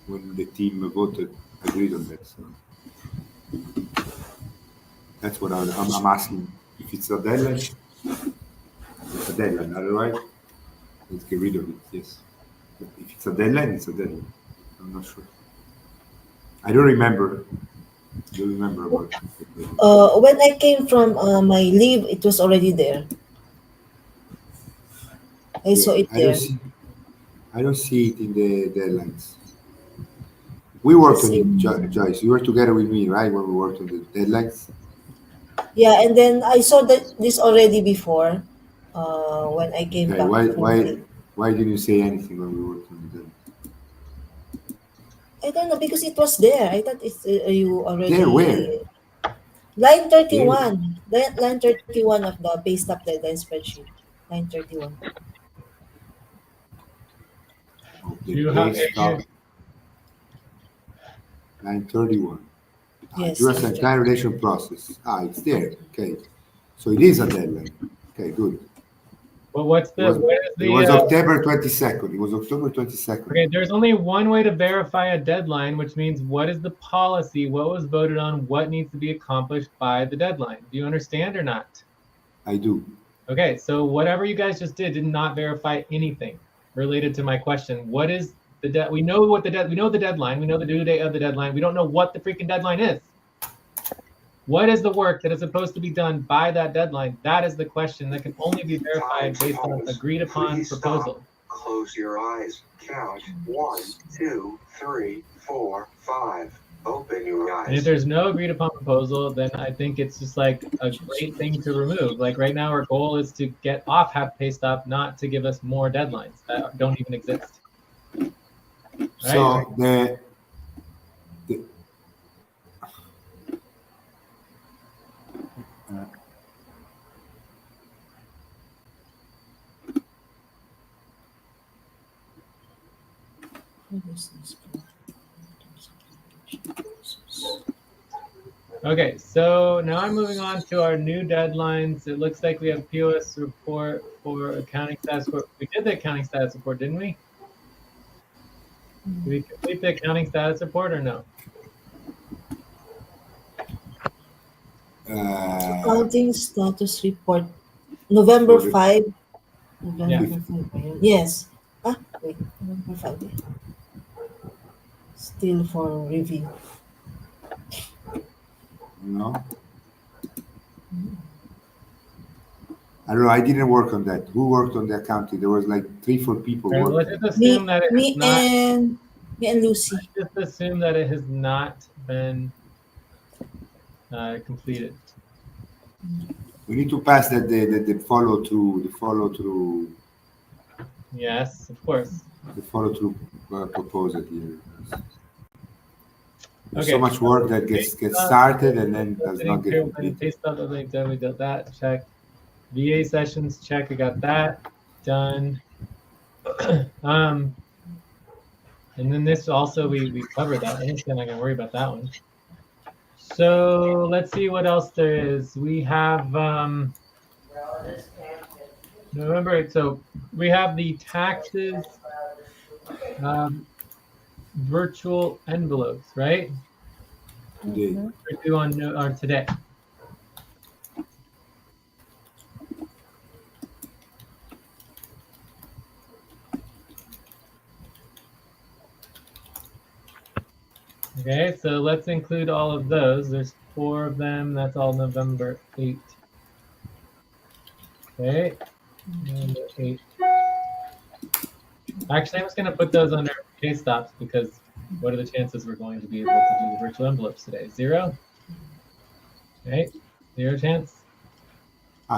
Speaker 8: the team agreed on that. So that's what I'm asking. If it's a deadline, it's a deadline. Otherwise, let's get rid of it. Yes. But if it's a deadline, it's a deadline. I'm not sure. I don't remember. I don't remember about it.
Speaker 1: When I came from my leave, it was already there. I saw
Speaker 8: Yeah,
Speaker 1: it there.
Speaker 8: I don't see it in the deadlines. We worked
Speaker 1: It's
Speaker 8: on it,
Speaker 1: in,
Speaker 8: Joyce. You were together with me, right, when we worked on the deadlines?
Speaker 1: yeah, and then I saw that this already before. When I came
Speaker 8: Okay,
Speaker 1: back from leave.
Speaker 8: why didn't you say anything when we worked on the deadlines?
Speaker 1: I don't know because it was there. I thought it's you
Speaker 8: There, where?
Speaker 1: already line
Speaker 8: There.
Speaker 1: 31. Line 31 of the pay stop deadline spreadsheet. Line 31.
Speaker 8: Of
Speaker 6: Do
Speaker 8: the
Speaker 6: you
Speaker 8: pay
Speaker 6: have
Speaker 8: stop, line 31.
Speaker 1: Yes,
Speaker 8: Duras
Speaker 1: line
Speaker 8: and time
Speaker 1: 31.
Speaker 8: relation process. It's there. Okay. So it is a deadline. Okay, good.
Speaker 6: But what's
Speaker 8: It
Speaker 6: the
Speaker 8: was
Speaker 6: what is
Speaker 8: it
Speaker 6: the
Speaker 8: was October 22nd. It was October 22nd.
Speaker 6: okay? There's only one way to verify a deadline, which means what is the policy, what was voted on, what needs to be accomplished by the deadline. Do you understand or not?
Speaker 8: I do.
Speaker 6: Okay, so whatever you guys just did not verify anything related to my question. What is the we know what we know the deadline, we know the due date of the deadline. We don't know what the freaking deadline is. What is the work that is supposed to be done by that deadline? That is the question that can only be verified based on agreed upon
Speaker 3: Please
Speaker 6: proposal.
Speaker 3: stop. Close your eyes. Count 1, 2, 3, 4, 5. Open your
Speaker 6: And if
Speaker 3: eyes.
Speaker 6: there's no agreed upon proposal, then I think it's just like a great thing to remove. Like right now, our goal is to get off half pay stop, not to give us more deadlines that don't even exist. Right?
Speaker 8: So the uh,
Speaker 6: Okay, so now I'm moving on to our new deadlines. It looks like we have POS report for accounting status report. We did the accounting status report, didn't we? Did we complete the accounting status report or no?
Speaker 1: Accounting status report. November
Speaker 8: for the
Speaker 1: 5.
Speaker 6: Yeah.
Speaker 1: November 5. Yes. Wait. November 5. Still for review.
Speaker 8: no, I don't know. I didn't work on that. Who worked on the accounting? There was like 3, 4 people
Speaker 6: All right, well, let's
Speaker 8: working.
Speaker 6: just assume that it has not.
Speaker 1: Me and Lucy.
Speaker 6: Just assume that it has not been completed.
Speaker 8: We need to pass that the follow through,
Speaker 6: Yes, of course.
Speaker 8: proposal here. There's so
Speaker 6: Okay.
Speaker 8: much work that gets started and then does not get completed.
Speaker 6: Paste up the link. Then we did that. Check. VA sessions. Check. I got that done. And then this also we covered that. I'm just not gonna worry about that one. So let's see what else there is. We have November. So we have the taxes virtual envelopes, right?
Speaker 8: Today.
Speaker 6: We're due on today. Okay, so let's include all of those. There's 4 of them. That's all November 8. Okay, November 8. Actually, I'm just going to put those under pay stops because what are the chances we're going to be able to do the virtual envelopes today? 0? Okay, 0 chance.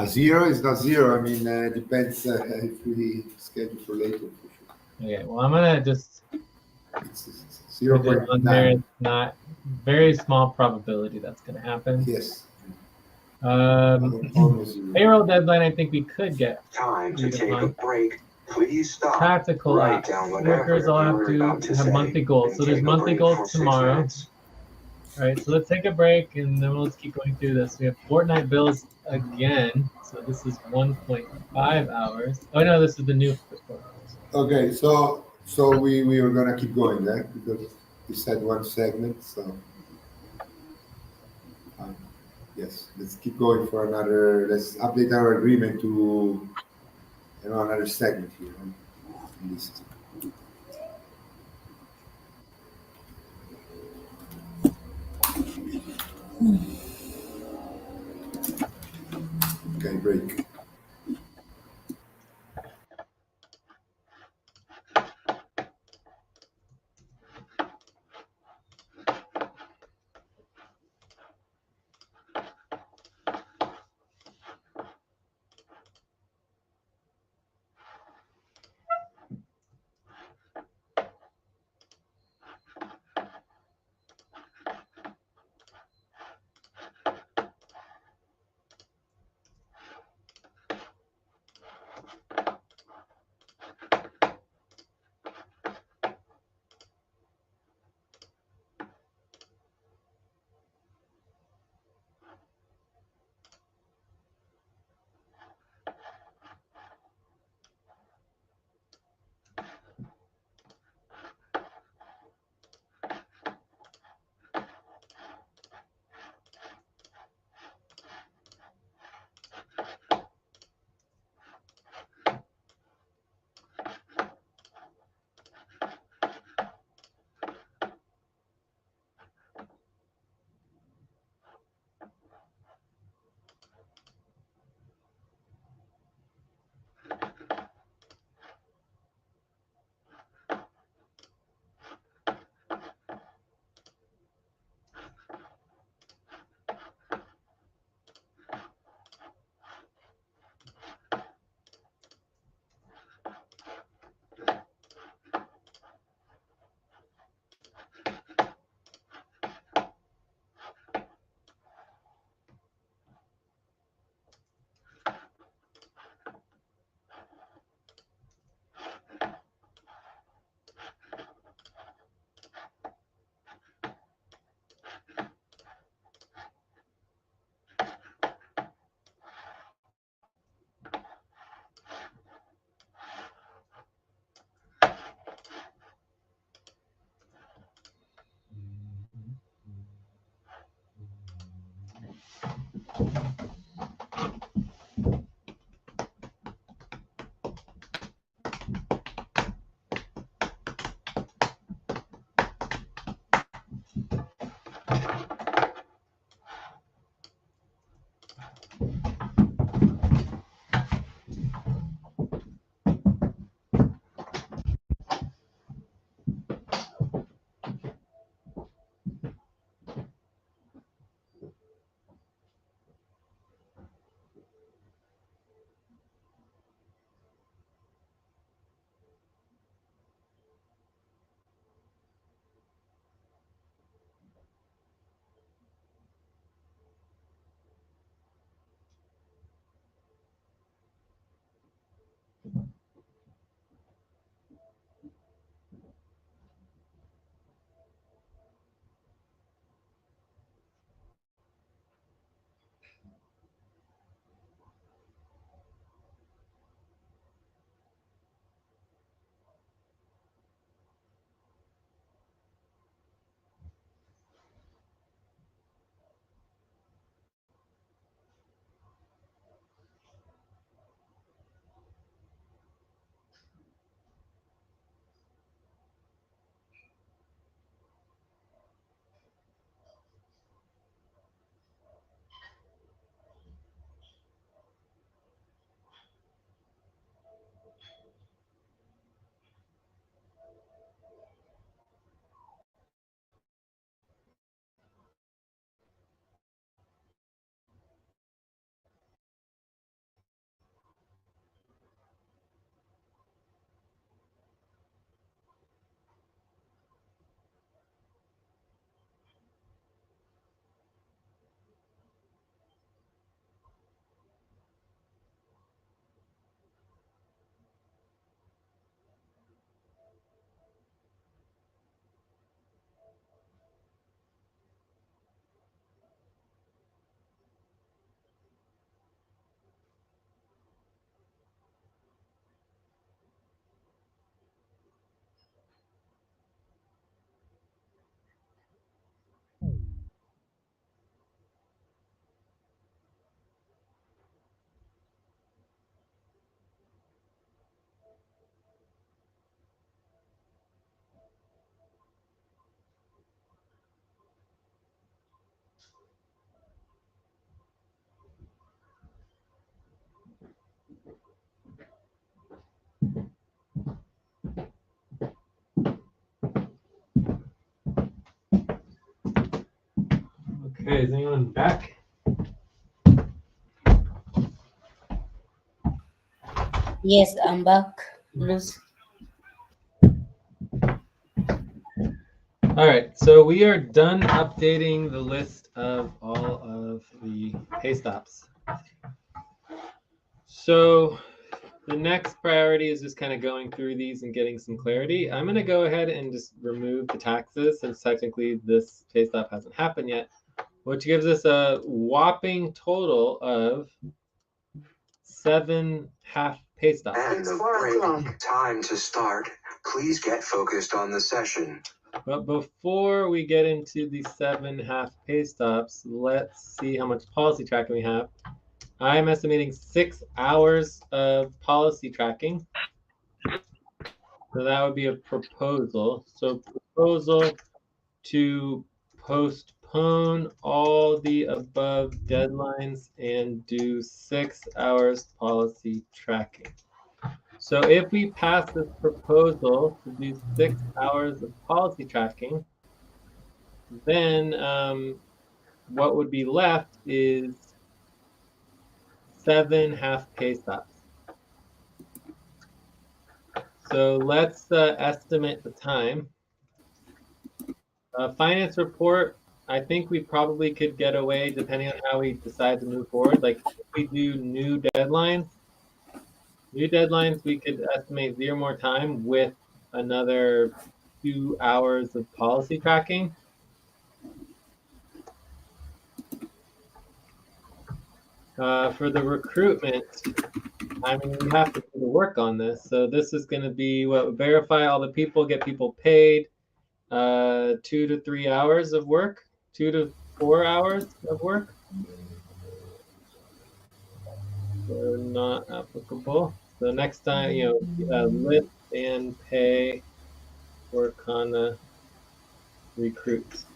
Speaker 8: 0 is not 0. I mean, depends if we schedule for later. For sure.
Speaker 6: Okay, well, I'm going to just
Speaker 8: It's
Speaker 6: put it on there.
Speaker 8: 0.9.
Speaker 6: It's not very small probability that's going to happen.
Speaker 8: Yes.
Speaker 6: Um,
Speaker 8: 0.
Speaker 6: Payroll deadline, I think we could get.
Speaker 3: Time to
Speaker 6: agreed
Speaker 3: take a
Speaker 6: upon.
Speaker 3: break. Please stop.
Speaker 6: Tactical
Speaker 3: Write
Speaker 6: apps.
Speaker 3: down whatever
Speaker 6: Workers all
Speaker 3: you were
Speaker 6: have
Speaker 3: about
Speaker 6: to
Speaker 3: to
Speaker 6: have
Speaker 3: say
Speaker 6: monthly goals.
Speaker 3: and
Speaker 6: So there's
Speaker 3: take a
Speaker 6: monthly
Speaker 3: break for
Speaker 6: goals
Speaker 3: 6
Speaker 6: tomorrow.
Speaker 3: minutes.
Speaker 6: All right, so let's take a break and then we'll keep going through this. We have fortnight bills again. So this is 1.5 hours. Oh no, this is the new.
Speaker 8: Okay, so we were gonna keep going there because we said one segment. So yes, let's keep going for another. Let's update our agreement to another segment here. This. break.
Speaker 6: Okay, is anyone back?
Speaker 2: Yes, I'm back. Luz.
Speaker 6: All right, so we are done updating the list of all of the pay stops. So the next priority is just kind of going through these and getting some clarity. I'm going to go ahead and just remove the taxes since technically this pay stop hasn't happened yet, which gives us a whopping total of 7 half pay stops.
Speaker 3: And the break. Time to start. Please get focused on the session.
Speaker 6: But before we get into the 7 half pay stops, let's see how much policy tracking we have. I'm estimating 6 hours of policy tracking. So that would be a proposal. So proposal to postpone all the above deadlines and do 6 hours policy tracking. So if we pass this proposal to do 6 hours of policy tracking, then what would be left is 7 half pay stops. So let's estimate the time. Finance report, I think we probably could get away depending on how we decide to move forward. Like if we do new deadlines, we could estimate 0 more time with another 2 hours of policy tracking. For the recruitment, I mean, we have to do the work on this. So this is going to be what, verify all the people, get people paid, 2 to 3 hours of work, 2 to 4 hours of work. So not applicable. So next time, list and pay for Kana recruits.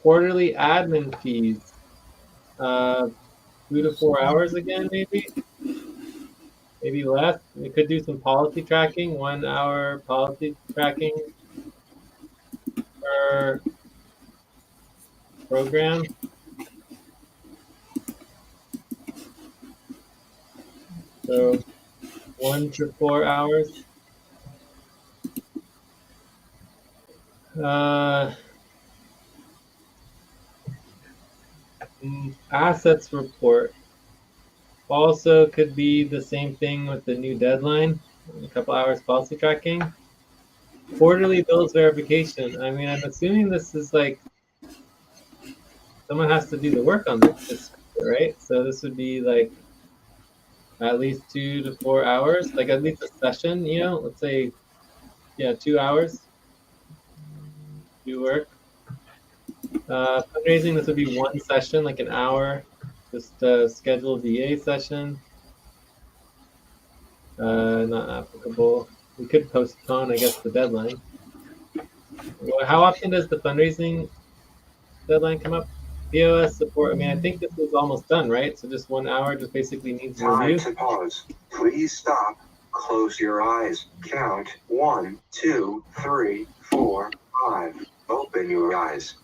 Speaker 6: Quarterly admin fees, 2 to 4 hours again, maybe less. We could do some policy tracking, 1 hour policy tracking per program. So 1 to 4 hours. Assets report also could be the same thing with the new deadline, a couple hours policy tracking. Quarterly bills verification. I mean, I'm assuming this is like someone has to do the work on this, right? So this would be like at least 2 to 4 hours, like at least a session, let's say, 2 hours do work. Fundraising, this would be 1 session, like an hour, just a scheduled VA session. Not applicable. We could postpone, I guess, the deadline. How often does the fundraising deadline come up? POS support, I mean, I think this is almost done, right? So just 1 hour just basically needs
Speaker 3: Time
Speaker 6: review.
Speaker 3: to pause. Please stop. Close your eyes. Count 1, 2, 3, 4, 5. Open your eyes.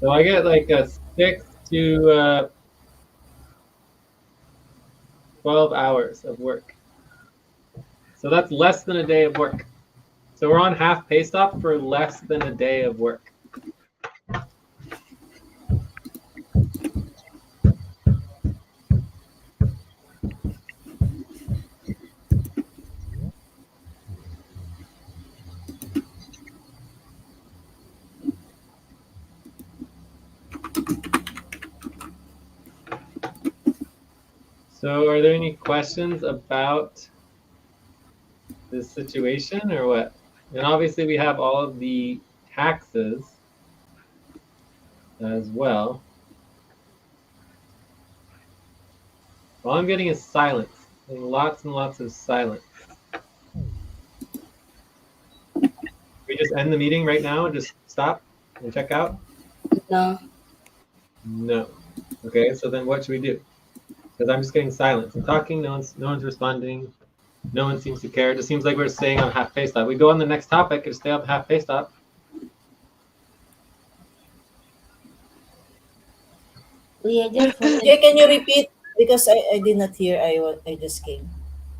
Speaker 6: So I get like a 6 to 12 hours of work. So that's less than a day of work. So we're on half pay stop for less than a day of work. So are there any questions about this situation or what? And obviously we have all of the taxes as well. All I'm getting is silence, and lots of silence. We just end the meeting right now and just stop and check out?
Speaker 2: No.
Speaker 6: No. Okay, so then what should we do? Because I'm just getting silence. I'm talking, no one's responding. No one seems to care. It just seems like we're staying on half pay stop. We go on the next topic and stay on half pay stop.
Speaker 2: We just
Speaker 1: Jay, can you repeat? Because I did not hear. I just came.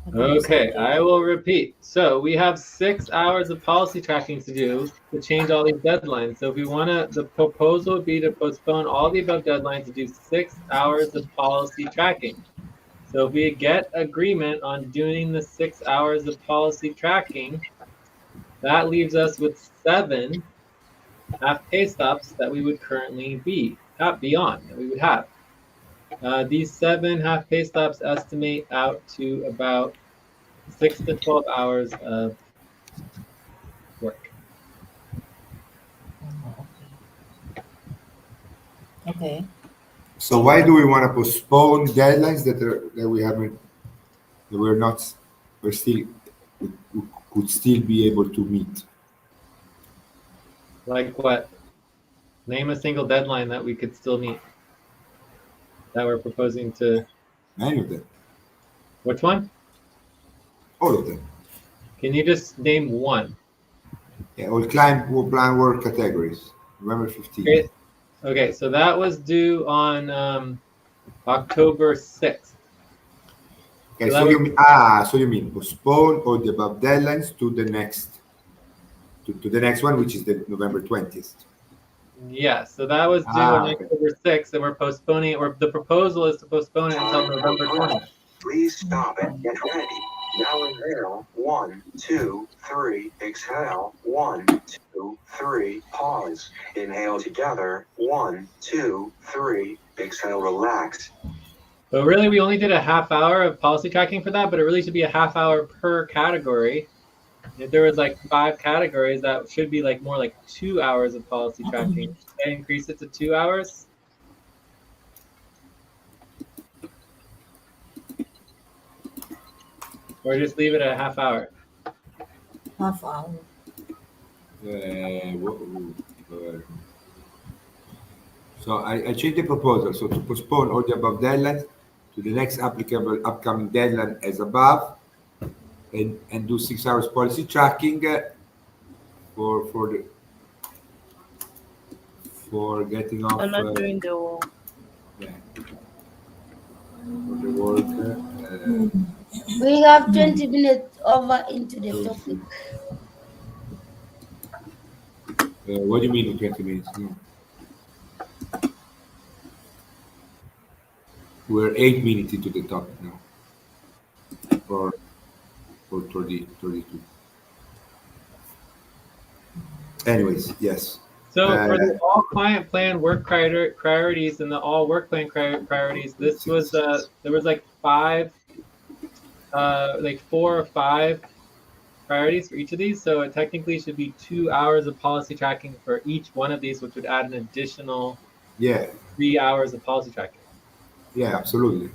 Speaker 1: What did you say,
Speaker 6: Okay,
Speaker 1: Jay?
Speaker 6: I will repeat. So we have 6 hours of policy tracking to do to change all these deadlines. So if we want to, the proposal would be to postpone all the above deadlines to do 6 hours of policy tracking. So if we get agreement on doing the 6 hours of policy tracking, that leaves us with 7 half pay stops that we would currently be beyond that we would have. These 7 half pay stops estimate out to about 6 to 12 hours of work.
Speaker 1: Oh, okay.
Speaker 8: So why do we want to postpone deadlines that we haven't, that we're still, we could still be able to meet?
Speaker 6: Like what? Name a single deadline that we could still meet that we're proposing to.
Speaker 8: Many of them,
Speaker 6: Which one?
Speaker 8: all of them.
Speaker 6: Can you just name one?
Speaker 8: Yeah, all client will plan work categories. November 15th.
Speaker 6: Okay, so that was due on October 6th.
Speaker 8: Okay,
Speaker 6: So
Speaker 8: so
Speaker 6: that
Speaker 8: you
Speaker 6: was,
Speaker 8: mean so you mean postpone all the above deadlines to the next to the next one, which is the November 20th.
Speaker 6: yeah, so that was due on
Speaker 8: Okay.
Speaker 6: October 6th, and we're postponing it, or the proposal is to postpone it until November 20th.
Speaker 3: Please stop and get ready. Now inhale. 1, 2, 3. Exhale. 1, 2, 3. Pause. Inhale together. 1, 2, 3. Exhale. Relax.
Speaker 6: But really, we only did a half hour of policy tracking for that, but it really should be a half hour per category. If there was like 5 categories, that should be like more like 2 hours of policy tracking. Should I increase it to 2 hours? Or just leave it at a half hour?
Speaker 1: Half hour.
Speaker 8: So I changed the proposal. So to postpone all the above deadlines to the next applicable upcoming deadline as above, and do 6 hours policy tracking for getting off
Speaker 4: I'm not doing the
Speaker 8: yeah, for the work.
Speaker 2: we have 20 minutes over into the topic.
Speaker 8: What do you mean in 20 minutes? No. We're 8 minutes into the topic now. For 32. Anyways, yes.
Speaker 6: So for the all client plan work priorities and the all work plan priorities, this was there was like 4 or 5 priorities for each of these. So it technically should be 2 hours of policy tracking for each one of these, which would add an additional
Speaker 8: Yeah,
Speaker 6: 3 hours of policy tracking.
Speaker 8: yeah, absolutely.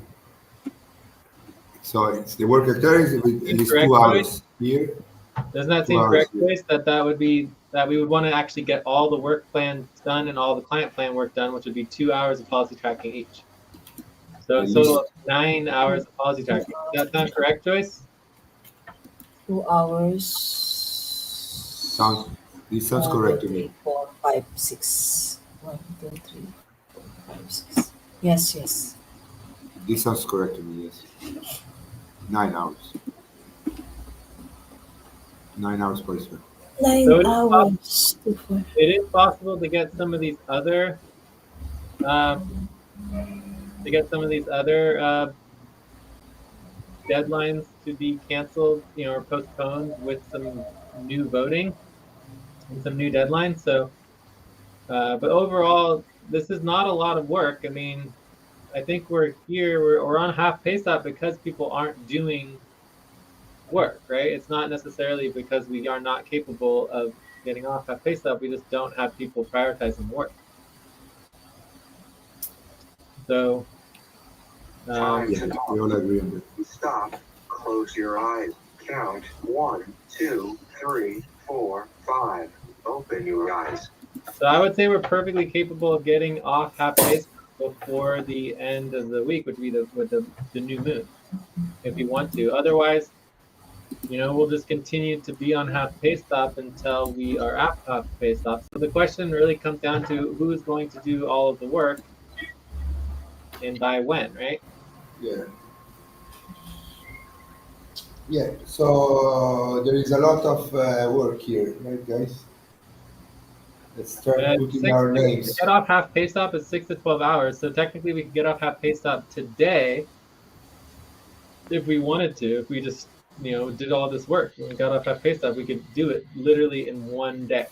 Speaker 8: So it's the work activities with at least
Speaker 6: Correct
Speaker 8: 2 hours
Speaker 6: choice?
Speaker 8: here.
Speaker 6: Doesn't that
Speaker 8: 2
Speaker 6: seem
Speaker 8: hours
Speaker 6: correct,
Speaker 8: here.
Speaker 6: Joyce? That would be that we would want to actually get all the work plans done and all the client plan work done, which would be 2 hours of policy tracking each. So
Speaker 8: At
Speaker 6: a total
Speaker 8: least.
Speaker 6: of 9 hours of policy tracking. Does that sound correct, Joyce?
Speaker 1: 2 hours.
Speaker 8: This sounds correct to me.
Speaker 1: 4, 5, 6. 1, 2, 3, 4, 5, 6. Yes, yes.
Speaker 8: This sounds correct to me, yes. 9 hours. 9 hours policy tracking.
Speaker 1: 9
Speaker 6: So it is
Speaker 1: hours.
Speaker 6: It is possible to get some of these other deadlines to be canceled, or postponed with some new voting and some new deadlines. So, but overall, this is not a lot of work. I mean, I think we're on half pay stop because people aren't doing work, right? It's not necessarily because we are not capable of getting off half pay stop. We just don't have people prioritizing work. So,
Speaker 3: Time
Speaker 8: Yeah,
Speaker 3: to
Speaker 8: we all agree on that.
Speaker 3: stop. Close your eyes. Count 1, 2, 3, 4, 5. Open your eyes.
Speaker 6: so I would say we're perfectly capable of getting off half pay stop before the end of the week, which would be with the new moon, if we want to. Otherwise, we'll just continue to be on half pay stop until we are at half pay stop. So the question really comes down to who's going to do all of the work. and by when, right?
Speaker 8: Yeah. Yeah. So there is a lot of work here, right, guys? Let's start putting our
Speaker 6: To
Speaker 8: names.
Speaker 6: get off half pay stop is 6 to 12 hours. So technically, we could get off half pay stop today if we wanted to. If we just did all this work and we got off half pay stop, we could do it literally in one day.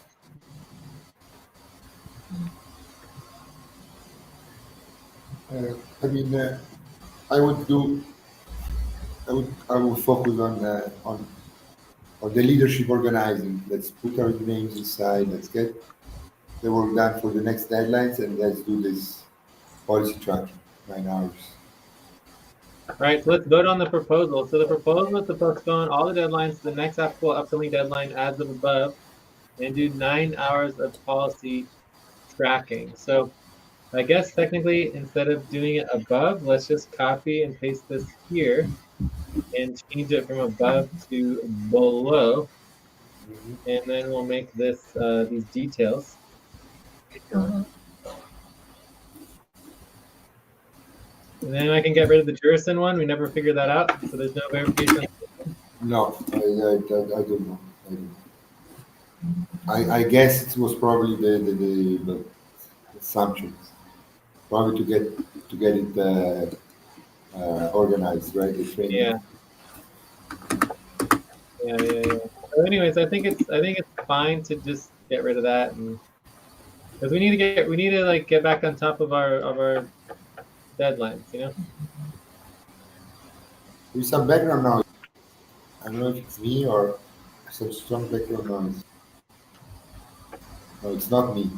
Speaker 8: I mean, I would do. I would focus on the leadership organizing. Let's put our names inside. Let's get the work done for the next deadlines, and let's do this policy tracking 9 hours.
Speaker 6: All right, so let's vote on the proposal. So the proposal is to postpone all the deadlines to the next applicable upcoming deadline as of above, and do 9 hours of policy tracking. So I guess technically, instead of doing it above, let's just copy and paste this here and change it from above to below, and then we'll make this these details. And then I can get rid of the Jurison one. We never figured that out, so there's no verification.
Speaker 8: No, I don't know. I guess it was probably the assumptions, probably to get it organized, right? The training.
Speaker 6: Yeah. So anyways, I think it's fine to just get rid of that, and because we need to like get back on top of our deadlines,
Speaker 8: There's some background noise. I don't know if it's me or some strong background noise. No, it's not me.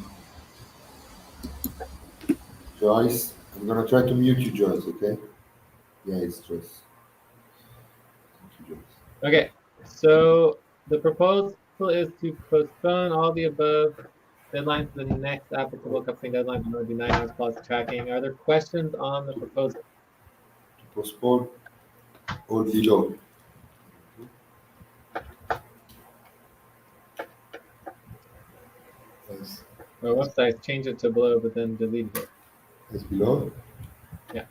Speaker 8: Joyce, I'm gonna try to mute you, Joyce. Okay? Yeah, it's Joyce. Thank you, Joyce.
Speaker 6: Okay, so the proposal is to postpone all the above deadlines to the next applicable upcoming deadline, and it would be 9 hours plus tracking. Are there questions on the proposal?
Speaker 8: To postpone or below. Yes.
Speaker 6: Our website change it to below, but then delete it.
Speaker 8: It's below?
Speaker 6: Yeah.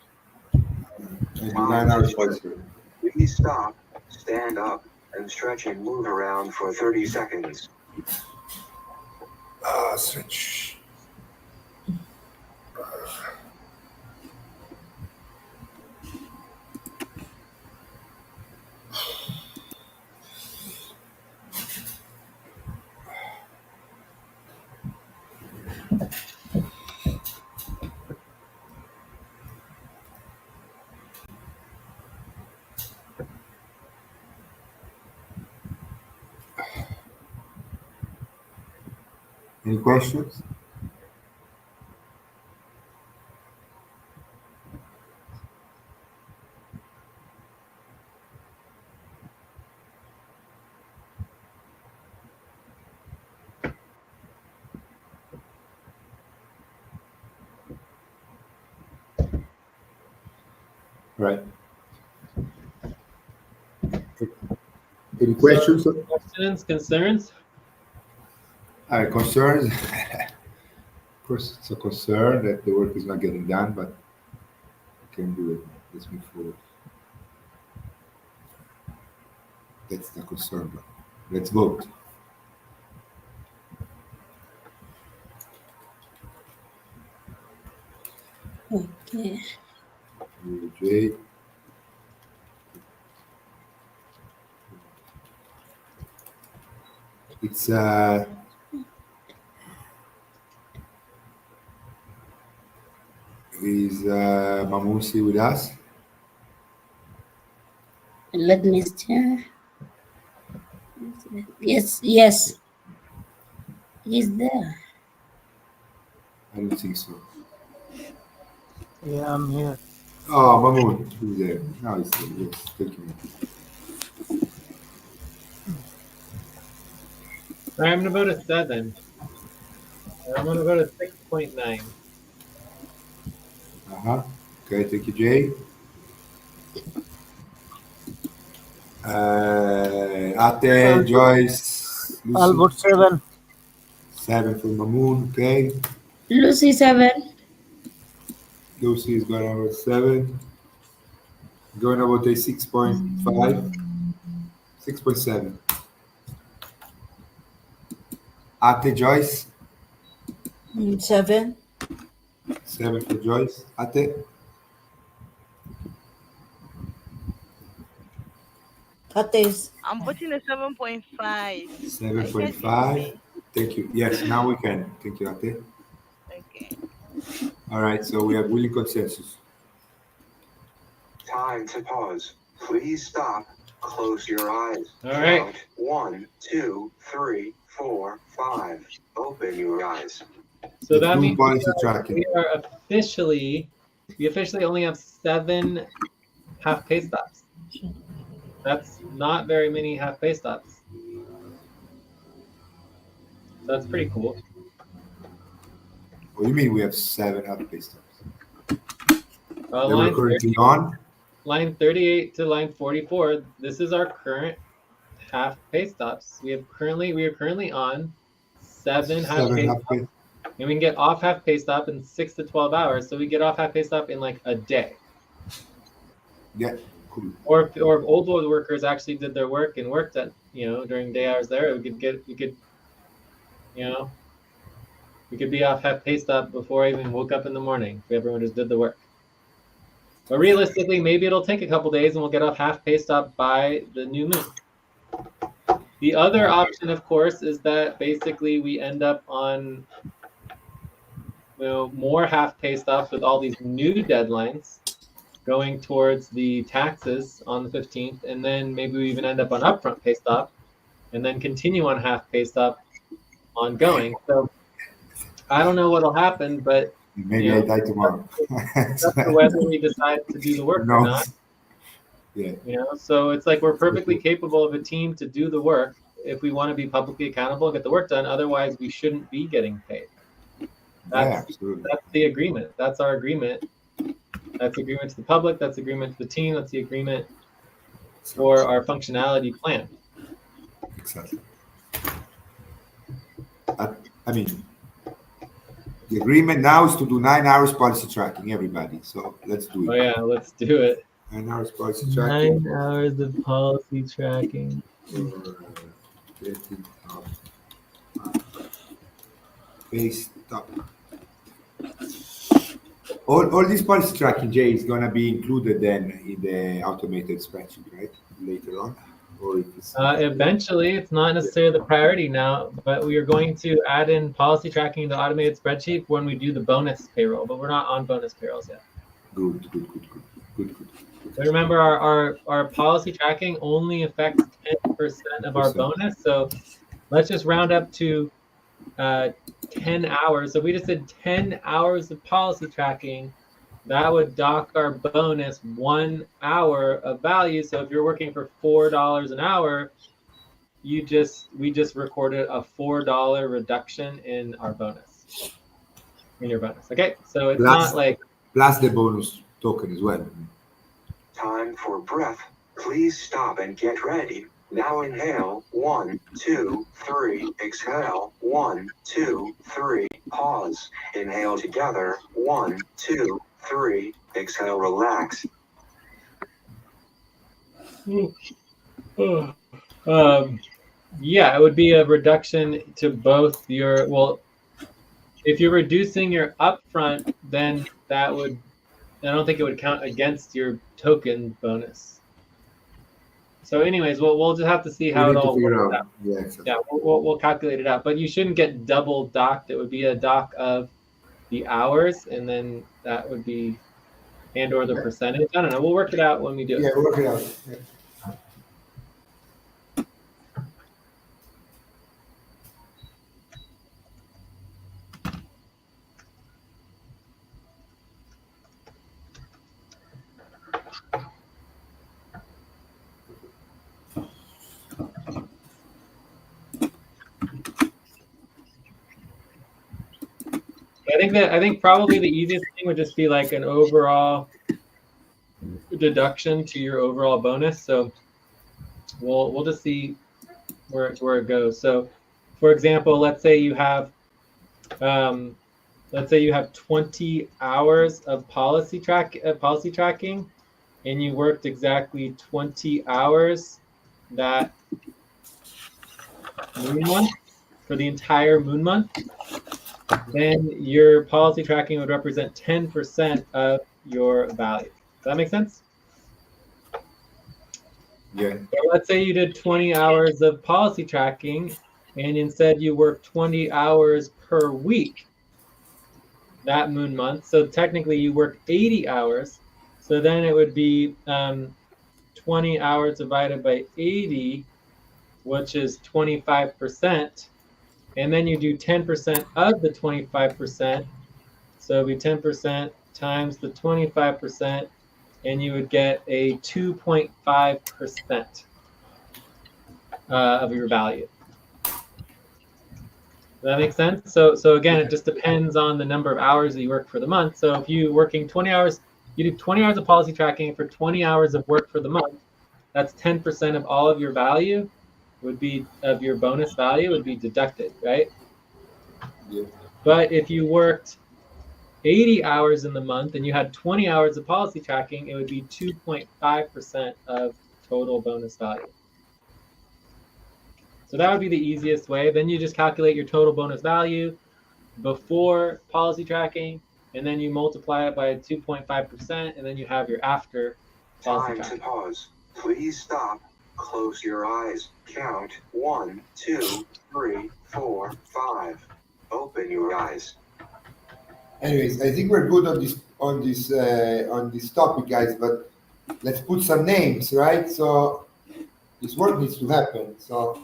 Speaker 8: Maybe 9 hours faster.
Speaker 3: Please stop, stand up, and stretch and move around for 30 seconds.
Speaker 8: Stretch. Any questions? Right. Any questions?
Speaker 6: Questions, concerns?
Speaker 8: Concerns? Of course, it's a concern that the work is not getting done, but we can do it. Let's move forward. That's the concern. Let's vote.
Speaker 2: Okay.
Speaker 8: J. It's is Mamusi with us?
Speaker 2: Let me check. Yes. He's there.
Speaker 8: I don't think so.
Speaker 5: Yeah, I'm here.
Speaker 8: Oh, Mamoon, who's there? Now he's there. Yes, thank you.
Speaker 6: All right, I'm gonna vote a 7. I'm gonna vote a 6.9.
Speaker 8: Okay, thank you, Jay. Ate, Joyce,
Speaker 5: I'll
Speaker 8: Lucy.
Speaker 5: vote 7.
Speaker 8: 7 for Mamoon, okay.
Speaker 2: Lucy 7.
Speaker 8: Lucy is going over 7. Going about a 6.5. 6.7. Ate Joyce.
Speaker 1: 7.
Speaker 8: 7 for Joyce. Ate.
Speaker 1: Ates.
Speaker 4: I'm putting a 7.5. I can't
Speaker 8: 7.5.
Speaker 4: see.
Speaker 8: Thank you. Yes, now we can. Thank you, Ate.
Speaker 4: Okay.
Speaker 8: All right, so we have willing consensus.
Speaker 3: Time to pause. Please stop. Close your eyes.
Speaker 6: All right.
Speaker 3: Count 1, 2, 3, 4, 5. Open your eyes.
Speaker 6: So
Speaker 8: Let's
Speaker 6: that
Speaker 8: do
Speaker 6: means
Speaker 8: policy tracking.
Speaker 6: we officially only have 7 half pay stops. That's not very many half pay stops. So that's pretty cool.
Speaker 8: What do you mean we have 7 half-pay stops?
Speaker 6: Uh,
Speaker 8: They were
Speaker 6: line,
Speaker 8: currently on?
Speaker 6: line 38 to line 44. This is our current half pay stops. We are currently on 7 half
Speaker 8: 7
Speaker 6: pay
Speaker 8: half-pay.
Speaker 6: stops, and we can get off half pay stop in 6 to 12 hours. So we get off half pay stop in like a day.
Speaker 8: Yeah, cool.
Speaker 6: Or if old workers actually did their work and worked at during day hours there, we could be off half pay stop before I even woke up in the morning if everyone just did the work. But realistically, maybe it'll take a couple days and we'll get off half pay stop by the new moon. The other option, of course, is that basically we end up on more half pay stops with all these new deadlines going towards the taxes on the 15th, and then maybe we even end up on upfront pay stop and then continue on half pay stop ongoing. So I don't know what'll happen, but
Speaker 8: Maybe I die tomorrow.
Speaker 6: that's whether we decide to do the work or not.
Speaker 8: Yeah.
Speaker 6: So it's like we're perfectly capable of a team to do the work if we want to be publicly accountable and get the work done. Otherwise, we shouldn't be getting paid. That's the agreement. That's our agreement. That's agreement to the public. That's agreement to the team. That's the agreement for our functionality plan.
Speaker 8: Exactly. I mean, the agreement now is to do 9 hours policy tracking, everybody. So let's do it.
Speaker 6: Oh yeah, let's do it.
Speaker 8: 9 hours policy tracking.
Speaker 6: 9 hours of policy tracking.
Speaker 8: Paste up. All this policy tracking, Jay, is going to be included then in the automated spreadsheet, right? Later on. Or if it's
Speaker 6: eventually, it's not necessarily the priority now, but we are going to add in policy tracking in the automated spreadsheet when we do the bonus payroll, but we're not on bonus payrolls yet.
Speaker 8: Good.
Speaker 6: But remember, our policy tracking only affects 10% of our bonus, so let's just round up to 10 hours. So if we just did 10 hours of policy tracking, that would dock our bonus 1 hour of value. So if you're working for $4 an hour, we just recorded a $4 reduction in our bonus, in your bonus. Okay, so it's not like
Speaker 8: plus the bonus token as well.
Speaker 3: Time for breath. Please stop and get ready. Now inhale. 1, 2, 3. Exhale. 1, 2, 3. Pause. Inhale together. 1, 2, 3. Exhale. Relax.
Speaker 6: Yeah, it would be a reduction to both your, if you're reducing your upfront, then I don't think it would count against your token bonus. So anyways, we'll just have to see how it all works out.
Speaker 8: Yeah, exactly.
Speaker 6: Yeah, we'll calculate it out. But you shouldn't get double docked. It would be a dock of the hours, and then that would be, or the percentage. I don't know. We'll work it out when we do it.
Speaker 8: Yeah, we'll work it out. Yeah.
Speaker 6: I think probably the easiest thing would just be like an overall deduction to your overall bonus. So we'll just see where it goes. So for example, let's say you have let's say you have 20 hours of policy tracking, and you worked exactly 20 hours that moon month for the entire moon month, then your policy tracking would represent 10% of your value. Does that make sense?
Speaker 8: Yeah.
Speaker 6: So let's say you did 20 hours of policy tracking, and instead you work 20 hours per week that moon month. So technically you work 80 hours. So then it would be 20 hours divided by 80, which is 25%. And then you do 10% of the 25%. So it'd be 10% times the 25%, and you would get a 2.5% of your value. Does that make sense? So again, it just depends on the number of hours that you work for the month. So if you're working 20 hours, you do 20 hours of policy tracking for 20 hours of work for the month, that's 10% of all of your value would be, of your bonus value would be deducted, right?
Speaker 8: Yeah.
Speaker 6: But if you worked 80 hours in the month and you had 20 hours of policy tracking, it would be 2.5% of total bonus value. So that would be the easiest way. Then you just calculate your total bonus value before policy tracking, and then you multiply it by 2.5%, and then you have your after policy
Speaker 3: Time
Speaker 6: tracking.
Speaker 3: to pause. Please stop. Close your eyes. Count 1, 2, 3, 4, 5. Open your eyes.
Speaker 8: Anyways, I think we're good on this topic, guys. But let's put some names, right? So this work needs to happen. So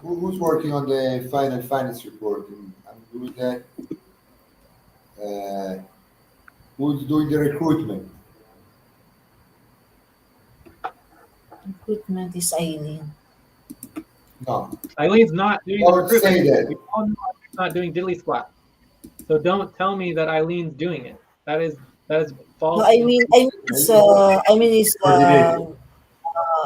Speaker 8: who's working on the final finance report? I'm doing that. Uh, who's doing the recruitment?
Speaker 1: Recruitment is Eileen.
Speaker 8: No,
Speaker 6: Eileen's not doing the
Speaker 8: don't say
Speaker 6: recruitment.
Speaker 8: that.
Speaker 6: We all know Eileen's not doing diddly squat. So don't tell me that Eileen's doing it. That is false.
Speaker 1: No, I mean is
Speaker 8: Coordinator.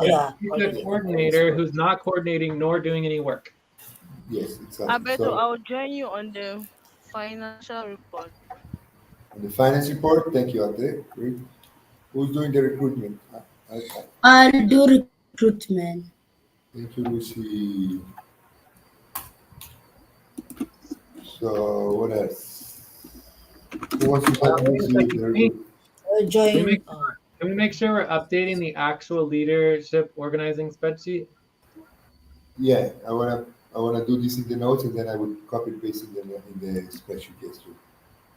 Speaker 1: yeah,
Speaker 6: She's a
Speaker 1: coordinator.
Speaker 6: coordinator who's not coordinating nor doing any work.
Speaker 8: Yes, exactly.
Speaker 4: Alberto,
Speaker 8: So
Speaker 4: I'll join you on the financial report.
Speaker 8: on the finance report, thank you, Ate. Great. Who's doing the recruitment?
Speaker 2: I'll do recruitment.
Speaker 8: Thank you, Lucy. So what else? Who wants to help Lucy with the recruitment?
Speaker 1: Join.
Speaker 6: Can we make sure we're updating the actual leadership organizing spreadsheet?
Speaker 8: Yeah, I wanna do this in the notes, and then I would copy and paste in the spreadsheet. Yes, too.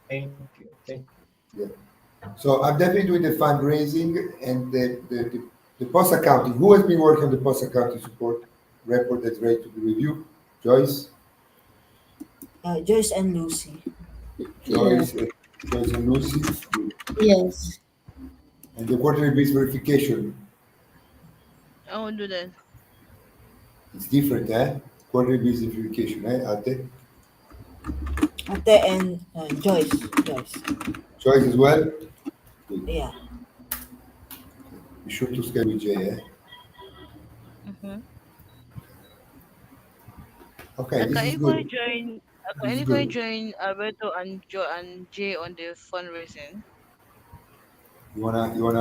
Speaker 6: Thank you. Thank you.
Speaker 8: So I'm definitely doing the fundraising and the post accounting. Who has been working on the post accounting support report that's ready to be reviewed? Joyce,
Speaker 1: Joyce and Lucy.
Speaker 8: Joyce, Joyce and Lucy,
Speaker 2: Yes.
Speaker 8: and the quarterly base verification.
Speaker 4: I won't do that.
Speaker 8: It's different, eh? Quarterly base verification, eh? Ate?
Speaker 1: Ate and Joyce.
Speaker 8: Joyce as well. Good.
Speaker 1: Yeah.
Speaker 8: Be sure to scale with Jay, eh?
Speaker 4: Mm-hmm.
Speaker 8: Okay, this
Speaker 4: Can
Speaker 8: is
Speaker 4: anybody
Speaker 8: good.
Speaker 4: join? Can
Speaker 8: This is
Speaker 4: anybody
Speaker 8: good.
Speaker 4: join Alberto and Jay on the fundraising?
Speaker 8: You wanna join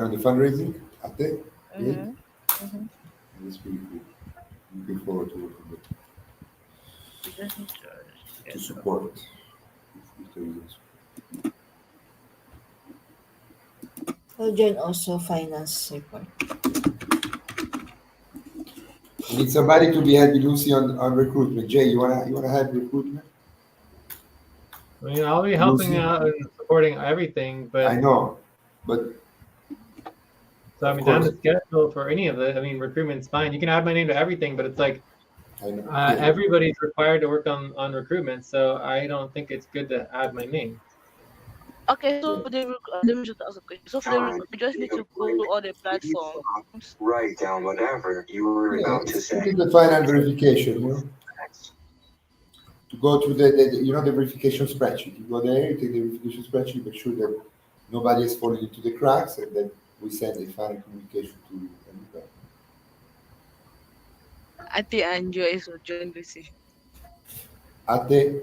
Speaker 8: on the fundraising? Ate? Great.
Speaker 4: Mm-hmm. Mm-hmm.
Speaker 8: That's pretty cool. Looking forward to working with
Speaker 4: We just need
Speaker 8: to support. If there is.
Speaker 1: I'll join also finance report.
Speaker 8: We need somebody to be helping Lucy on recruitment. Jay, you wanna help recruitment?
Speaker 6: I mean, I'll be helping
Speaker 8: Lucy?
Speaker 6: out and supporting everything,
Speaker 8: I
Speaker 6: but
Speaker 8: know, but
Speaker 6: so I
Speaker 8: of
Speaker 6: mean, down
Speaker 8: course,
Speaker 6: the schedule for any of it. I mean, recruitment's fine. You can add my name to everything, but it's like
Speaker 8: I know. Yeah.
Speaker 6: everybody's required to work on recruitment, so I don't think it's good to add my name.
Speaker 4: Okay, so let me just ask a question. So for the
Speaker 3: Time.
Speaker 4: we just need to go
Speaker 3: Break.
Speaker 4: to all the
Speaker 3: Please
Speaker 4: platforms.
Speaker 3: stop. Write down whatever you were about to
Speaker 8: Put
Speaker 3: say.
Speaker 8: in the final verification,
Speaker 3: Next.
Speaker 8: to go through the the verification spreadsheet. You go there, you take the verification spreadsheet, make sure that nobody has fallen into the cracks, and then we send the final communication to everybody.
Speaker 4: Ate and Joyce will join Lucy.
Speaker 8: Ate,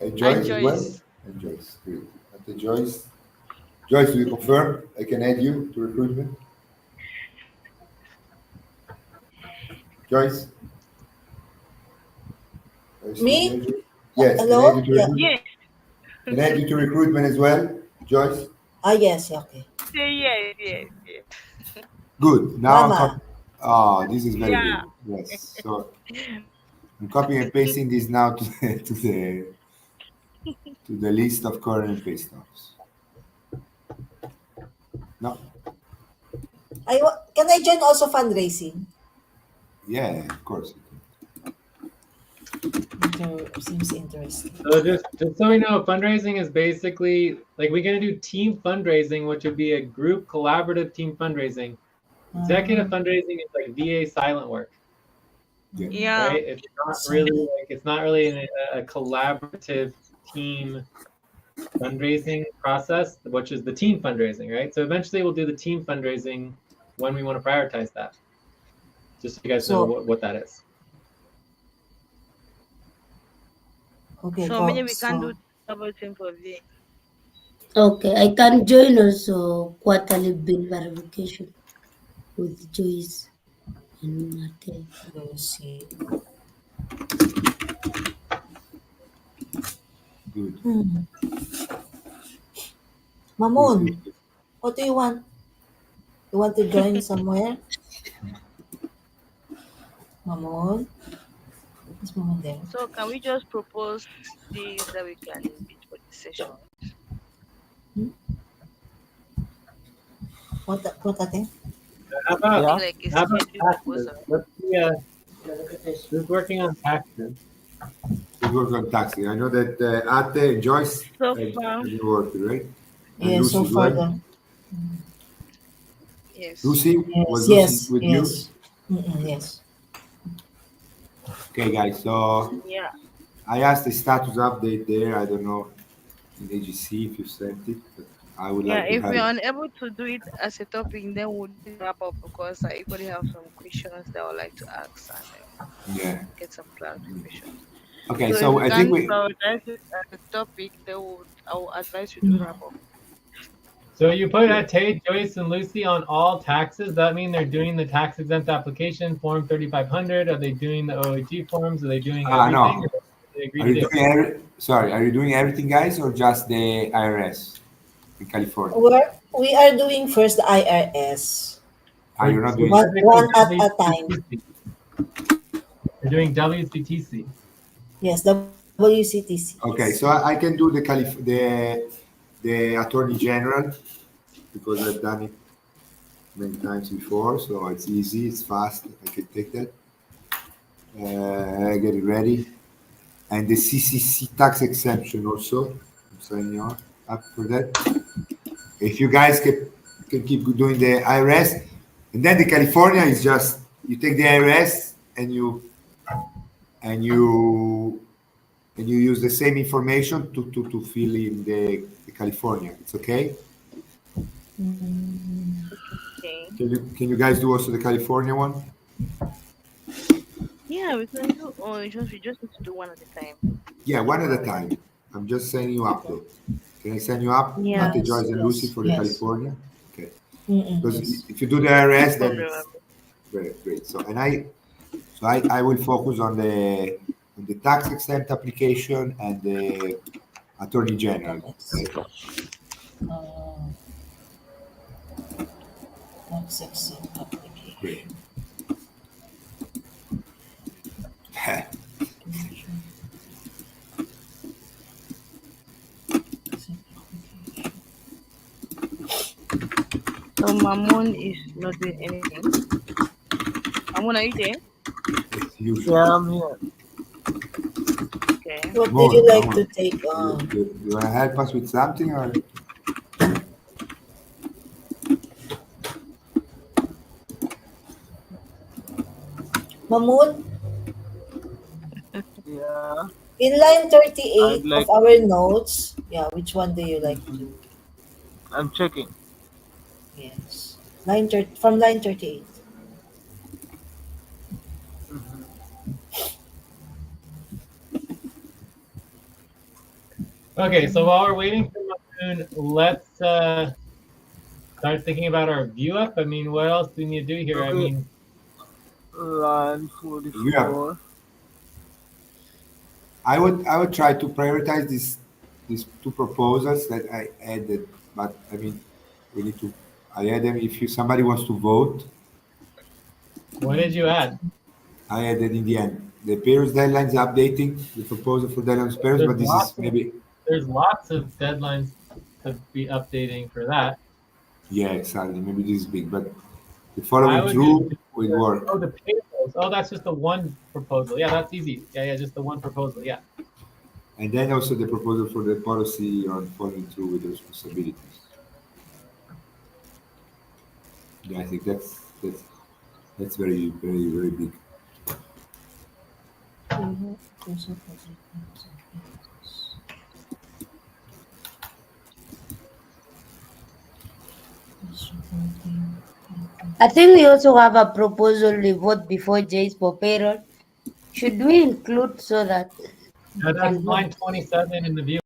Speaker 8: And
Speaker 4: And
Speaker 8: Joyce as well?
Speaker 4: Joyce.
Speaker 8: And Joyce, great. After Joyce. Joyce, do you confirm I can add you to recruitment? Joyce? Are you still
Speaker 1: Me?
Speaker 8: there, Joyce? Yes, can I add
Speaker 1: Hello?
Speaker 8: you to
Speaker 1: Yeah.
Speaker 8: recruitment?
Speaker 4: Yes.
Speaker 8: Can I add you to recruitment as well, Joyce?
Speaker 1: Yes, yeah, okay.
Speaker 4: Say yes, yes, yes.
Speaker 8: Good. Now
Speaker 1: Mama.
Speaker 8: this is very
Speaker 4: Yeah.
Speaker 8: good. Yes. So I'm copying and pasting this now to the, to the list of current and pay stubs. No?
Speaker 1: Can I join also fundraising?
Speaker 8: Yeah, of course.
Speaker 1: Seems interesting.
Speaker 6: So just so we know, fundraising is basically like we're gonna do team fundraising, which would be a group collaborative team fundraising. Executive fundraising is like VA silent work,
Speaker 8: Yeah.
Speaker 4: Yeah.
Speaker 6: right? It's not really a collaborative team fundraising process, which is the team fundraising, right? So eventually we'll do the team fundraising when we want to prioritize that. Just so you guys know
Speaker 1: So,
Speaker 6: what that is.
Speaker 1: okay,
Speaker 4: So
Speaker 1: go.
Speaker 4: meaning we can't do
Speaker 1: So,
Speaker 4: double team for V.
Speaker 2: Okay, I can join also quarterly bill verification with Joyce and Mate.
Speaker 1: let's see.
Speaker 8: Good.
Speaker 1: Mamoon, what do you want? You want to join somewhere? Mamoon? Is Mamoon there?
Speaker 4: So can we just propose things that we can bid for this session?
Speaker 1: What ate?
Speaker 6: How about
Speaker 5: Yeah.
Speaker 4: Like a
Speaker 6: how about
Speaker 4: schedule
Speaker 6: taxes?
Speaker 4: proposal.
Speaker 6: Let's see. Who's working on taxes?
Speaker 8: We work on taxi. I know that Ate and Joyce
Speaker 4: So
Speaker 8: have
Speaker 4: far,
Speaker 8: been working, right? And
Speaker 1: Yeah, so
Speaker 8: Lucy as
Speaker 1: far
Speaker 8: well.
Speaker 1: the
Speaker 4: yes.
Speaker 8: Lucy, was
Speaker 1: yes,
Speaker 8: Lucy
Speaker 1: yes,
Speaker 8: with you?
Speaker 1: yes. Yes.
Speaker 8: Okay, guys. So
Speaker 4: Yeah.
Speaker 8: I asked the status update there. I don't know in AGC if you sent it, but I would
Speaker 4: Yeah,
Speaker 8: like to
Speaker 4: if we
Speaker 8: have
Speaker 4: are
Speaker 8: it.
Speaker 4: unable to do it as a topic, then we'll do it wrap up because I equally have some questions that I would like to ask and
Speaker 8: Yeah.
Speaker 4: get some clarification.
Speaker 8: Okay,
Speaker 4: So if
Speaker 8: so
Speaker 4: we
Speaker 8: I think
Speaker 4: can
Speaker 8: we.
Speaker 4: prioritize it as a topic, then I will advise you do wrap up.
Speaker 6: So you put
Speaker 8: Yeah.
Speaker 6: Tate, Joyce, and Lucy on all taxes. That mean they're doing the tax exempt application form 3500. Are they doing the OAG forms? Are they doing everything?
Speaker 8: No.
Speaker 6: Or what do they agree
Speaker 8: Are
Speaker 6: to
Speaker 8: you
Speaker 6: do?
Speaker 8: doing Sorry, are you doing everything, guys, or just the IRS in California?
Speaker 1: We are doing first the IRS.
Speaker 8: Are you not doing?
Speaker 6: Specifically
Speaker 1: One at a time.
Speaker 6: WCTC. They're doing WCTC.
Speaker 1: Yes, WCTC.
Speaker 8: Okay,
Speaker 1: Yes.
Speaker 8: so I can do the Attorney General because I've done it many times before, so it's easy, it's fast. I can take that. Get it ready, and the CCC tax exemption also. I'm signing up for that. If you guys can keep doing the IRS, and then the California is just you take the IRS and and you you use the same information to fill in the California. It's okay.
Speaker 4: Okay.
Speaker 8: Can you guys do also the California one?
Speaker 4: Yeah, we can do. Oh, we just need to do one at a time.
Speaker 8: Yeah, one at a time. I'm just signing you up though. Can I sign you up,
Speaker 4: Yeah.
Speaker 8: Ate, Joyce, and Lucy
Speaker 1: Yes,
Speaker 8: for the
Speaker 1: yes.
Speaker 8: California? Okay. Because
Speaker 1: Yes.
Speaker 8: if you do the IRS,
Speaker 4: No
Speaker 8: then
Speaker 4: problem.
Speaker 8: it's very great. So I will focus on the tax exempt application and the Attorney General.
Speaker 1: Tax exempt application.
Speaker 8: Great.
Speaker 4: So Mamun is not doing anything. Mamun, are you there?
Speaker 8: It's usual.
Speaker 5: Yeah, I'm here.
Speaker 4: Okay.
Speaker 1: What do
Speaker 8: More,
Speaker 1: you like
Speaker 8: more.
Speaker 1: to take
Speaker 8: You want to help us with something or?
Speaker 1: Mamoon?
Speaker 5: Yeah,
Speaker 1: In line
Speaker 5: I'd
Speaker 1: 38
Speaker 5: like.
Speaker 1: of our notes, yeah, which one do you like to?
Speaker 5: I'm checking.
Speaker 1: Yes. From line 38.
Speaker 6: Okay, so while we're waiting for Moon, let's start thinking about our view up. I mean, what else do we need to do here? I
Speaker 5: Okay,
Speaker 6: mean,
Speaker 5: line
Speaker 8: Yeah,
Speaker 5: 44.
Speaker 8: I would try to prioritize these two proposals that I added, but I mean, we need to. I add them if somebody wants to vote.
Speaker 6: what did you add?
Speaker 8: I added in the end the Paris deadlines updating the proposal for deadlines Paris,
Speaker 6: There's
Speaker 8: but this is
Speaker 6: lots of
Speaker 8: maybe
Speaker 6: there's lots of deadlines to be updating for that.
Speaker 8: yeah exactly maybe this is big, but the
Speaker 6: I
Speaker 8: following
Speaker 6: would just
Speaker 8: through will work,
Speaker 6: the payrolls. Oh, that's just the one proposal. Yeah, that's easy. Yeah, just the one proposal. Yeah.
Speaker 8: and then also the proposal for the policy on following through with the responsibilities. Yeah, I think that's very big.
Speaker 2: I think we also have a proposal we vote before Jay's for payroll. Should we include so that
Speaker 6: Yeah,
Speaker 2: we
Speaker 6: that's
Speaker 2: can
Speaker 6: line
Speaker 2: vote?
Speaker 6: 27 in the view.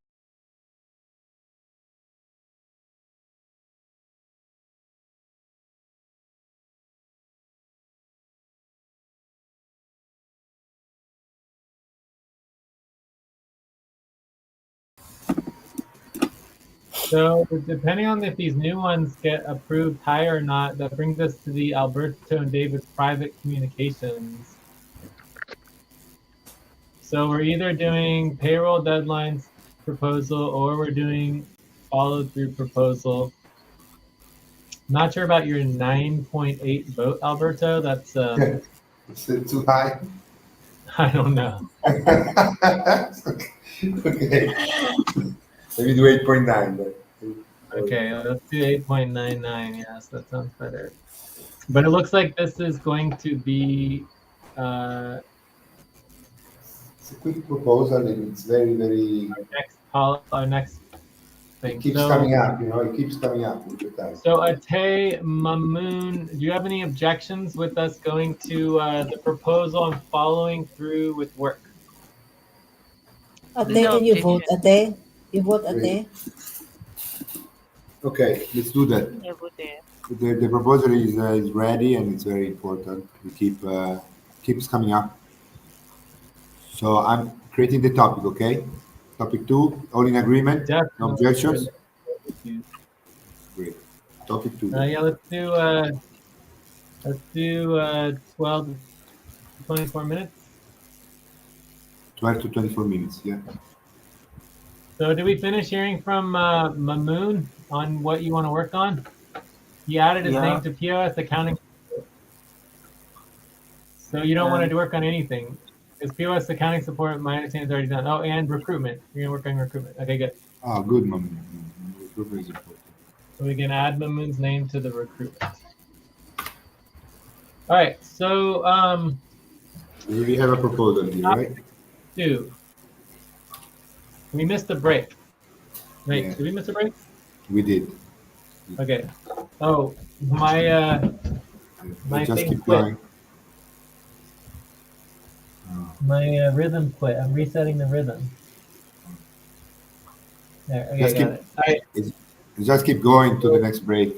Speaker 6: So depending on if these new ones get approved higher or not, that brings us to the Alberto and David private communications. So we're either doing payroll deadlines proposal or we're doing follow through proposal. Not sure about your 9.8 vote, Alberto. That's
Speaker 8: It's too high.
Speaker 6: I don't know.
Speaker 8: Okay, maybe do 8.9, but
Speaker 6: Okay, let's do 8.99. Yes, that sounds better. But it looks like this is going to be
Speaker 8: it's a quick proposal and it's very.
Speaker 6: our next
Speaker 8: It
Speaker 6: thing.
Speaker 8: keeps coming up, it keeps coming up with the time.
Speaker 6: So Ate Mamoon, do you have any objections with us going to the proposal and following through with work?
Speaker 1: Ate,
Speaker 4: No
Speaker 1: can you vote,
Speaker 4: objection.
Speaker 1: Ate? You vote,
Speaker 8: Wait.
Speaker 1: Ate?
Speaker 8: Okay, let's do that.
Speaker 4: Yeah, but there.
Speaker 8: The proposal is ready and it's very important. We keeps coming up. So I'm creating the topic. Okay, topic two. All in agreement. No
Speaker 6: Definitely.
Speaker 8: objections. Great. Topic two. Then.
Speaker 6: Yeah, let's do 12 to 24 minutes.
Speaker 8: 12 to 24 minutes. Yeah.
Speaker 6: So did we finish hearing from Mamoon on what you want to work on? He added his
Speaker 5: Yeah,
Speaker 6: name to POS accounting. So you don't want
Speaker 5: and
Speaker 6: to work on anything. Because POS accounting support, my understanding is already done. Oh, and recruitment. You're going to work on recruitment. Okay, good.
Speaker 8: Oh, good, mom. Recruitment is important.
Speaker 6: So we can add Mamoon's name to the recruitment. All right, so
Speaker 8: We have a proposal here, right?
Speaker 6: two. We missed a break. Wait,
Speaker 8: Yeah.
Speaker 6: did we miss a break?
Speaker 8: We did.
Speaker 6: Okay. Oh, my
Speaker 8: Let's just
Speaker 6: thing
Speaker 8: keep
Speaker 6: quit.
Speaker 8: going.
Speaker 6: My rhythm quit. I'm resetting the rhythm. There, okay,
Speaker 8: Just
Speaker 6: got
Speaker 8: keep
Speaker 6: it. All right,
Speaker 8: just keep going to the next break.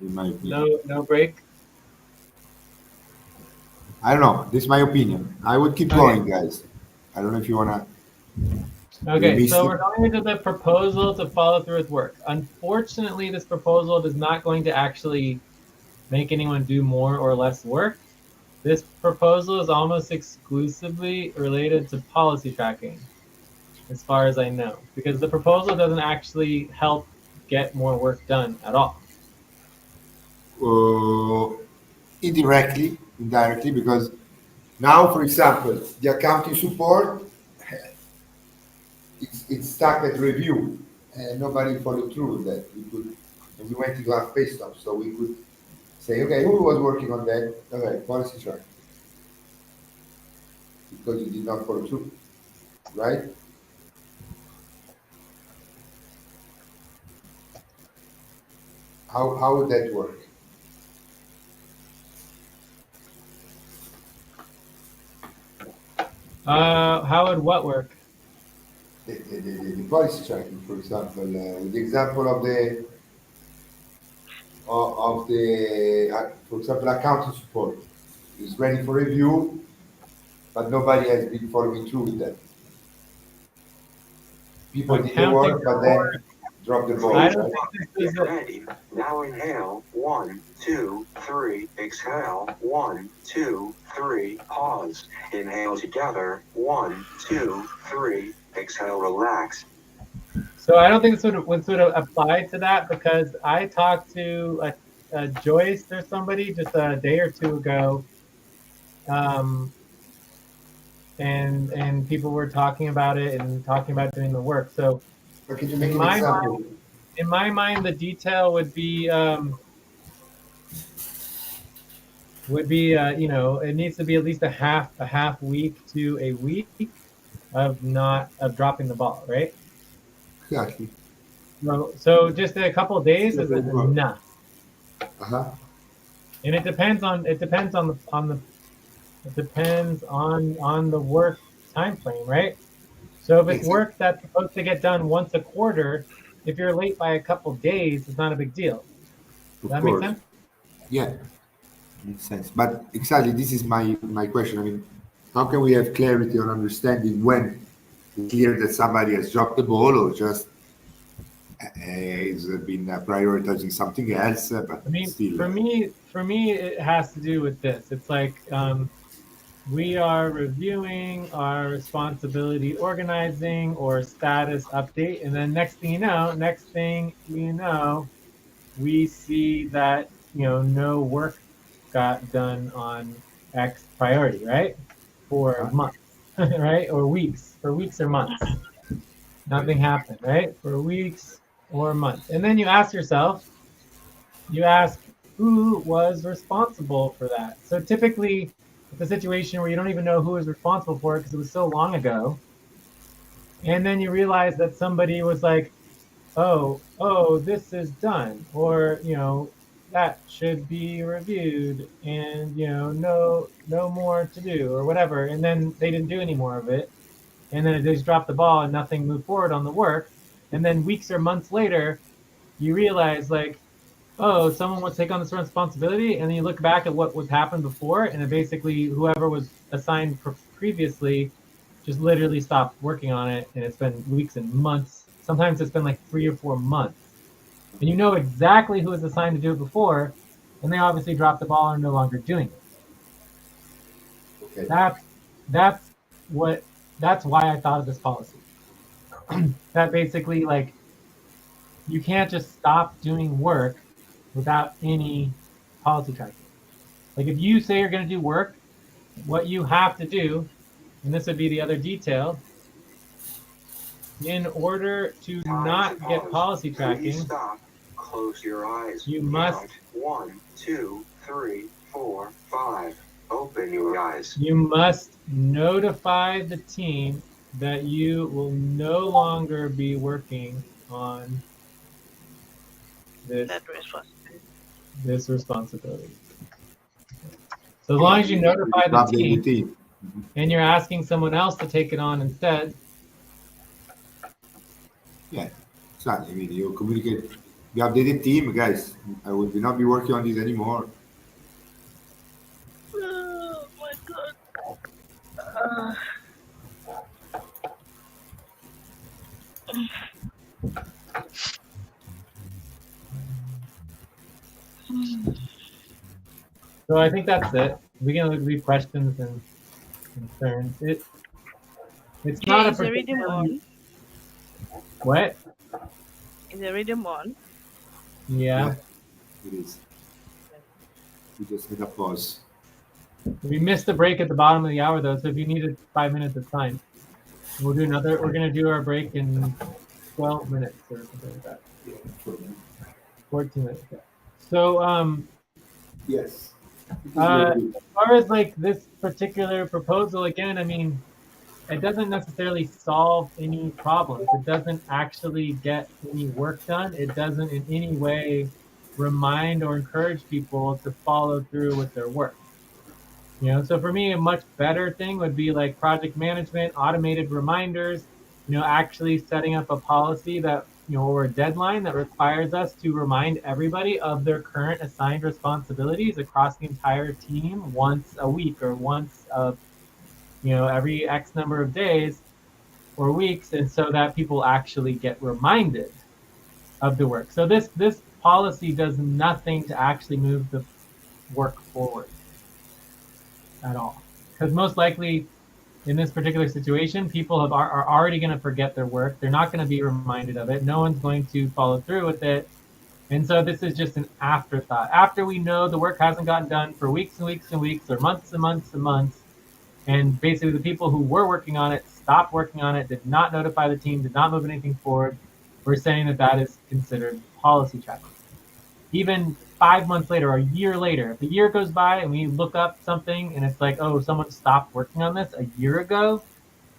Speaker 8: In my opinion.
Speaker 6: no break.
Speaker 8: I don't know. This is my opinion. I would keep
Speaker 6: Okay.
Speaker 8: going, guys. I don't know if you wanna.
Speaker 6: Okay,
Speaker 8: missed
Speaker 6: so
Speaker 8: it.
Speaker 6: we're going into the proposal to follow through with work. Unfortunately, this proposal is not going to actually make anyone do more or less work. This proposal is almost exclusively related to policy tracking, as far as I know, because the proposal doesn't actually help get more work done at all.
Speaker 8: Indirectly, because now, for example, the accounting support it's stuck at review, and nobody followed through with that. And we went to have pay stop, so we could say, okay, who was working on that? Okay, policy track, because you did not follow through, right? How would that work?
Speaker 6: How would what work?
Speaker 8: The the policy tracking, for example, the example of the for example, accounting support is ready for review, but nobody has been following through with that. People did the
Speaker 6: Accounting
Speaker 8: work, but then dropped the ball,
Speaker 6: I
Speaker 8: right?
Speaker 6: don't think this is
Speaker 3: Get ready. Now inhale. 1, 2, 3. Exhale. 1, 2, 3. Pause. Inhale together. 1, 2, 3. Exhale. Relax.
Speaker 6: so. I don't think this would sort of apply to that because I talked to a Joyce or somebody just a day or two ago, um, and people were talking about it and talking about doing the work. So
Speaker 8: But can you
Speaker 6: in
Speaker 8: make an
Speaker 6: my
Speaker 8: example?
Speaker 6: mind, the detail would be you know, it needs to be at least a half week to a week of not of dropping the ball, right?
Speaker 8: Exactly.
Speaker 6: So just a couple of days
Speaker 8: Still
Speaker 6: isn't
Speaker 8: doing work.
Speaker 6: enough,
Speaker 8: Uh-huh.
Speaker 6: and it depends on it depends on the work time frame, right? So if it's
Speaker 8: Yes,
Speaker 6: work that's supposed to get done once a quarter, if you're late by a couple of days, it's not a big deal. Does
Speaker 8: of
Speaker 6: that make
Speaker 8: course.
Speaker 6: sense?
Speaker 8: Yeah, makes sense. But exactly, this is my question. I mean, how can we have clarity on understanding when it's clear that somebody has dropped the ball or just has been prioritizing something else, but
Speaker 6: I mean,
Speaker 8: still.
Speaker 6: for me, it has to do with this. It's like we are reviewing our responsibility organizing or status update, and then next thing you know, we see that no work got done on X priority, right? For
Speaker 8: Uh-huh.
Speaker 6: months, right? For weeks or months. Nothing happened, right? For weeks or months. And then you ask who was responsible for that. So typically, it's a situation where you don't even know who was responsible for it because it was so long ago. And then you realize that somebody was like, oh, this is done, or that should be reviewed, and no more to do, or whatever. And then they didn't do any more of it, and then they just dropped the ball and nothing moved forward on the work. And then weeks or months later, you realize like, oh, someone wants to take on this responsibility, and then you look back at what was happened before, and it basically whoever was assigned previously just literally stopped working on it, and it's been weeks and months. Sometimes it's been like 3 or 4 months, and you know exactly who was assigned to do it before, and they obviously dropped the ball and are no longer doing it.
Speaker 8: Okay.
Speaker 6: That's what that's why I thought of this policy. That basically like you can't just stop doing work without any policy tracking. Like if you say you're going to do work, what you have to do, and this would be the other detail, in order to
Speaker 3: Time to
Speaker 6: not get
Speaker 3: pause.
Speaker 6: policy
Speaker 3: Please
Speaker 6: tracking,
Speaker 3: stop. Close your eyes.
Speaker 6: you must
Speaker 3: Count. 1, 2, 3, 4, 5. Open your eyes.
Speaker 6: notify the team that you will no longer be working on this
Speaker 4: That responsibility.
Speaker 6: responsibility. So as long as you notify the
Speaker 8: Update the
Speaker 6: team
Speaker 8: team.
Speaker 6: and you're asking someone else to take it on instead,
Speaker 8: Yeah, exactly. I mean, you communicate. You update the team, guys. I will not be working on this anymore.
Speaker 4: Oh my god.
Speaker 6: so I think that's it. We can leave questions and concerns. It's not
Speaker 4: Jay,
Speaker 6: a
Speaker 4: is the rhythm
Speaker 6: particularly
Speaker 4: on?
Speaker 6: what?
Speaker 4: Is the rhythm on?
Speaker 6: Yeah.
Speaker 8: Yeah, it is. We just had a pause.
Speaker 6: We missed the break at the bottom of the hour though, so if you needed 5 minutes, it's fine. We'll do another. We're gonna do our break in 12 minutes or something like that.
Speaker 8: Yeah, for me.
Speaker 6: 14 minutes. Yeah. So
Speaker 8: Yes. This is very good.
Speaker 6: as far as like this particular proposal, again, I mean, it doesn't necessarily solve any problems. It doesn't actually get any work done. It doesn't in any way remind or encourage people to follow through with their work. So for me, a much better thing would be like project management, automated reminders, actually setting up a policy that, or a deadline that requires us to remind everybody of their current assigned responsibilities across the entire team once a week or once every X number of days or weeks, and so that people actually get reminded of the work. So this policy does nothing to actually move the work forward at all, because most likely in this particular situation, people are already going to forget their work. They're not going to be reminded of it. No one's going to follow through with it. And so this is just an afterthought. After we know the work hasn't gotten done for weeks and weeks and weeks, or months and months and months, and basically the people who were working on it stopped working on it, did not notify the team, did not move anything forward, we're saying that that is considered policy tracking. Even 5 months later or a year later, if a year goes by and we look up something and it's like, oh, someone stopped working on this a year ago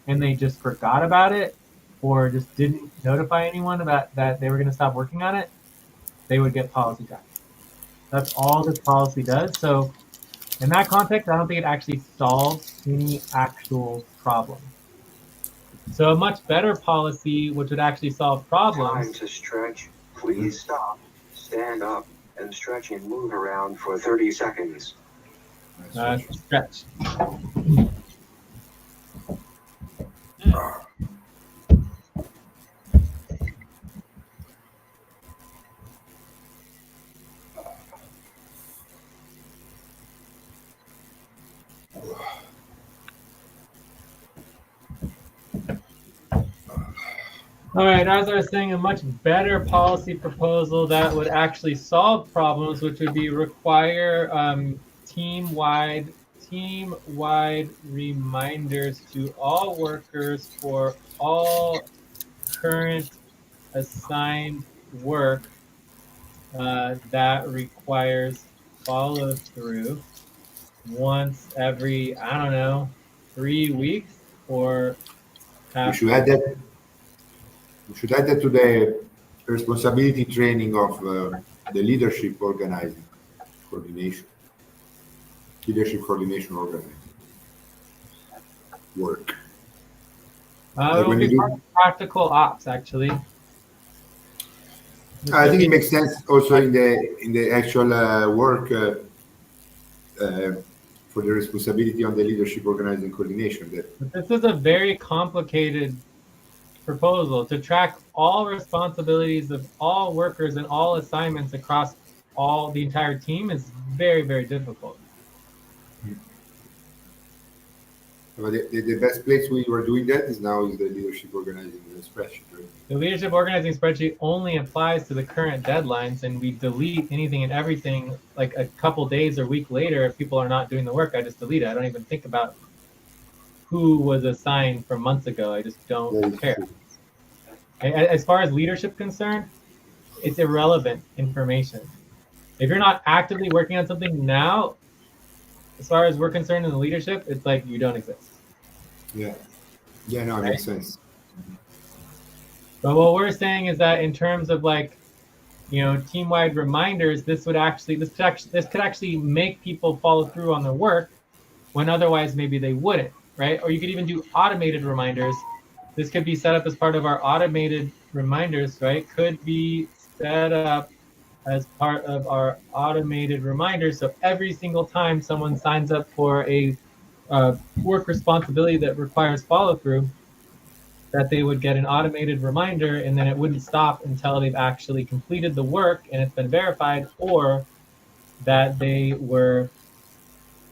Speaker 6: and they just forgot about it or just didn't notify anyone about that they were going to stop working on it, they would get policy tracking. That's all this policy does. So in that context, I don't think it actually solves any actual problem. So a much better policy, which would actually solve problems.
Speaker 3: Time to stretch. Please stop, stand up, and stretch and move around for 30 seconds.
Speaker 6: Stretch. All right, as I was saying, a much better policy proposal that would actually solve problems, which would be require team-wide reminders to all workers for all current assigned work that requires follow through once every, I don't know, 3 weeks or
Speaker 8: We
Speaker 6: half.
Speaker 8: should add that. We should add that to the responsibility training of the leadership organizing coordination. Leadership coordination organizing work.
Speaker 6: It will be part of practical ops, actually.
Speaker 8: I think it makes sense also in the actual work for the responsibility on the leadership organizing coordination.
Speaker 6: But this is a very complicated proposal to track all responsibilities of all workers and all assignments across all the entire team is very, very difficult.
Speaker 8: But the best place we were doing that is now is the leadership organizing spreadsheet, right?
Speaker 6: The leadership organizing spreadsheet only applies to the current deadlines, and we delete anything and everything like a couple days or week later. If people are not doing the work, I just delete it. I don't even think about who was assigned from months ago. I just don't care. As far as leadership concerned, it's irrelevant information. If you're not actively working on something now, as far as we're concerned in the leadership, it's like you don't exist.
Speaker 8: Yeah. Yeah, no, it makes sense.
Speaker 6: But what we're saying is that in terms of like, team-wide reminders, this could actually make people follow through on their work when otherwise maybe they wouldn't, right? Or you could even do automated reminders. This could be set up as part of our automated reminders, right? Could be set up as part of our automated reminders. So every single time someone signs up for a work responsibility that requires follow through, that they would get an automated reminder, and then it wouldn't stop until they've actually completed the work and it's been verified, or that they were,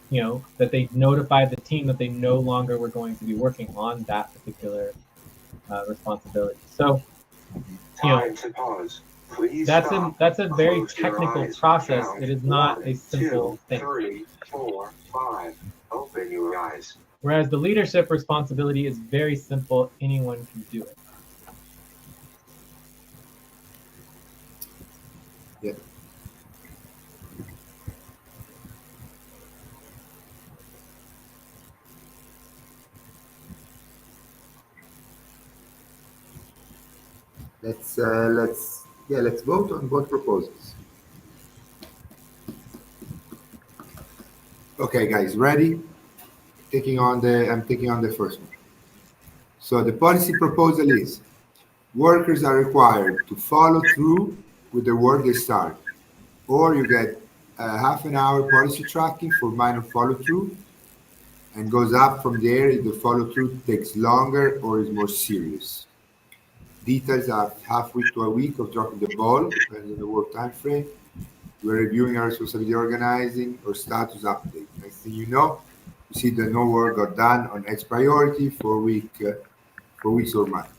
Speaker 6: that they notified the team that they no longer were going to be working on that particular responsibility. So,
Speaker 3: Time to pause. Please
Speaker 6: that's
Speaker 3: stop.
Speaker 6: a very
Speaker 3: Close your
Speaker 6: technical
Speaker 3: eyes.
Speaker 6: process.
Speaker 3: Count.
Speaker 6: It is not
Speaker 3: 1,
Speaker 6: a simple
Speaker 3: 2,
Speaker 6: thing.
Speaker 3: 3, 4, 5. Open your eyes.
Speaker 6: Whereas the leadership responsibility is very simple. Anyone can do it.
Speaker 8: Yeah. Let's vote on both proposals. Okay, guys, ready? I'm taking on the first one. So the policy proposal is workers are required to follow through with the work they start, or you get a half an hour policy tracking for minor follow through and goes up from there if the follow through takes longer or is more serious. Details are half week to a week of dropping the ball, depending on the work time frame. We're reviewing our responsibility organizing or status update. Next thing you know, you see that no work got done on X priority for weeks or months.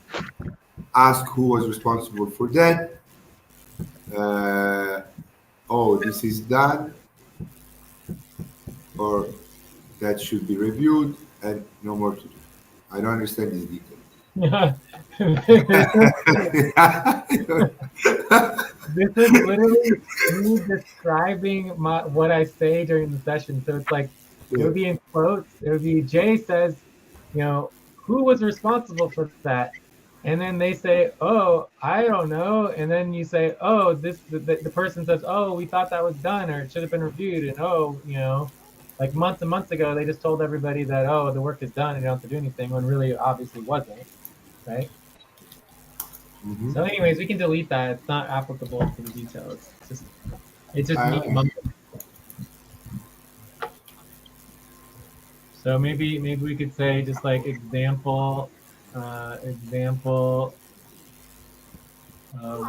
Speaker 8: Ask who was responsible for that. Oh, this is done, or that should be reviewed, and no more to do. I don't understand this detail.
Speaker 10: This is literally me describing what I say during the session. So it's like, it would be in quotes. It would be Jay says, who was responsible for that? And then they say, oh, I don't know. And then you say, oh, the person says, oh, we thought that was done or it should have been reviewed. And like months and months ago, they just told everybody that, oh, the work is done and you don't have to do anything, when really obviously wasn't, right?
Speaker 8: Mhm.
Speaker 10: So anyways, we can delete that. It's not applicable to the details. It's just me
Speaker 8: Okay.
Speaker 10: mumbling. So maybe we could say just like example of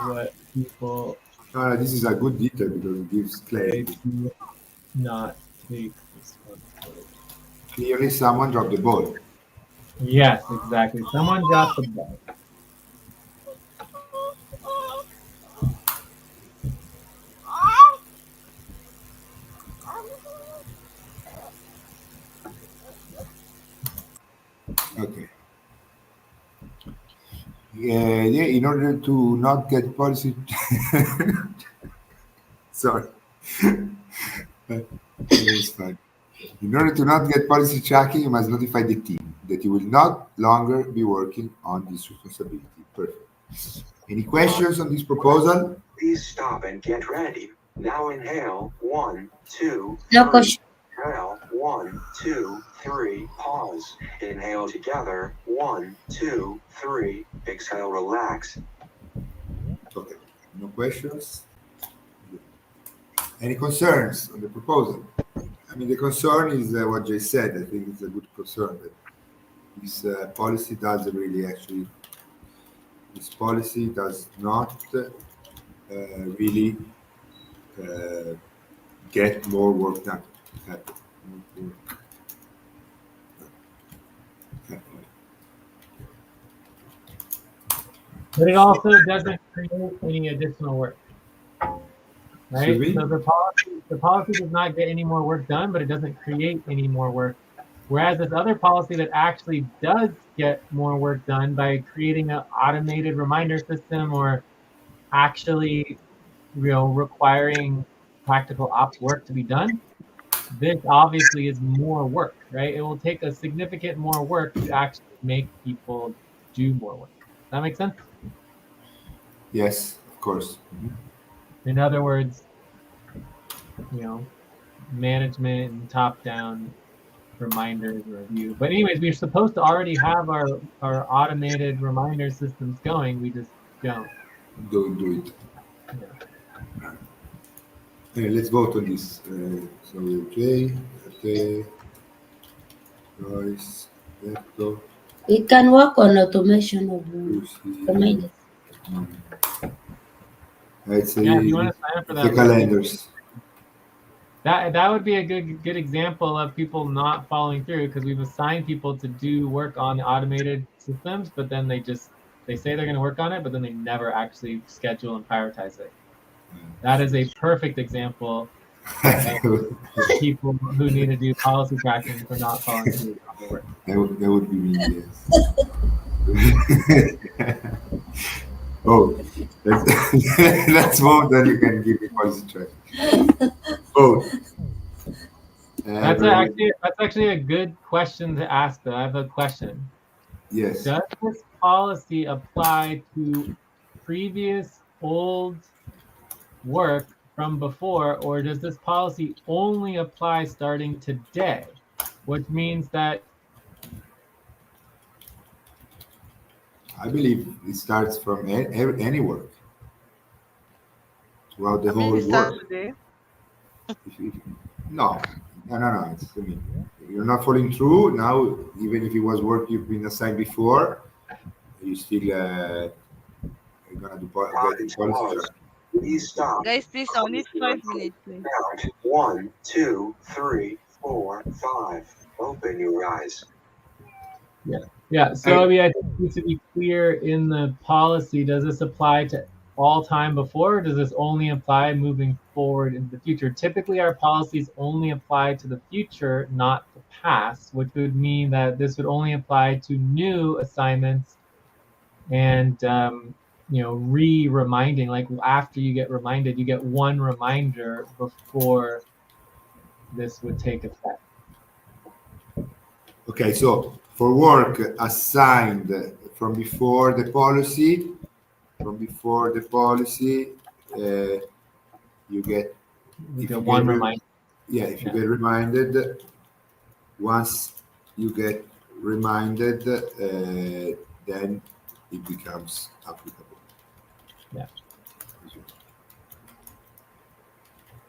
Speaker 10: what people
Speaker 8: This is a good detail because it gives
Speaker 10: say
Speaker 8: clarity.
Speaker 10: to not take responsibility.
Speaker 8: Clearly, someone dropped the ball.
Speaker 10: Yes, exactly. Someone dropped the ball.
Speaker 8: Okay. Yeah, in order to not get policy. Sorry. It's fine. In order to not get policy tracking, you must notify the team that you will not longer be working on this responsibility. Perfect. Any questions on this proposal?
Speaker 3: Please stop and get ready. Now inhale. 1, 2,
Speaker 2: No
Speaker 3: 3.
Speaker 2: question.
Speaker 3: Exhale. 1, 2, 3. Pause. Inhale together. 1, 2, 3. Exhale. Relax.
Speaker 8: Okay. No questions? Any concerns on the proposal? I mean, the concern is what Jay said. I think it's a good concern that this policy doesn't really actually, this policy does not really uh, get more work done.
Speaker 10: But it also doesn't create any additional work.
Speaker 8: Excuse
Speaker 10: Right?
Speaker 8: me?
Speaker 10: So the policy does not get any more work done, but it doesn't create any more work. Whereas this other policy that actually does get more work done by creating an automated reminder system, or actually, requiring practical ops work to be done, this obviously is more work, right? It will take a significant more work to actually make people do more work. Does that make sense?
Speaker 8: Yes, of course.
Speaker 10: In other words, management and top-down reminders review. But anyways, we're supposed to already have our automated reminder systems going. We just don't.
Speaker 8: Don't do it.
Speaker 10: Yeah.
Speaker 8: Let's vote on this. So, Jay, Royce, Berto,
Speaker 2: We can work on automation of
Speaker 8: Lucy.
Speaker 2: reminders.
Speaker 8: I'd say
Speaker 10: Yeah, if you want to sign up for
Speaker 8: the
Speaker 10: that, we can do
Speaker 8: calendars.
Speaker 10: that would be a good example of people not following through, because we've assigned people to do work on the automated systems, but then they say they're going to work on it, but then they never actually schedule and prioritize it. That is a perfect example of people who need to do policy tracking for not following through on their work.
Speaker 8: That would be me, yes. Oh, let's vote, then you can give me policy track. Vote.
Speaker 10: That's actually a good question to ask, though. I have a question.
Speaker 8: Yes.
Speaker 10: Does this policy apply to previous old work from before, or does this policy only apply starting today? Which means that
Speaker 8: I believe it starts from any work throughout the
Speaker 4: I mean,
Speaker 8: whole
Speaker 4: it starts
Speaker 8: work.
Speaker 4: today.
Speaker 8: If, no. I mean, you're not following through now. Even if it was work you've been assigned before, you still gonna do get
Speaker 3: Time
Speaker 8: policy
Speaker 3: pause.
Speaker 8: track.
Speaker 3: Please stop.
Speaker 4: Guys, please, I need 5 minutes, please.
Speaker 3: Count 1, 2, 3, 4, 5. Open your eyes.
Speaker 10: Yeah. So I mean, I think it needs to be clear in the policy. Does this apply to all time before, or does this only apply moving forward into the future? Typically, our policies only apply to the future, not the past, which would mean that this would only apply to new assignments and reminding. Like after you get reminded, you get one reminder before this would take effect.
Speaker 8: Okay, so for work assigned from before the policy, you get
Speaker 10: You
Speaker 8: if
Speaker 10: get
Speaker 8: you
Speaker 10: one
Speaker 8: get
Speaker 10: reminder.
Speaker 8: if you get reminded, once you get reminded, then it becomes applicable.
Speaker 10: Yeah.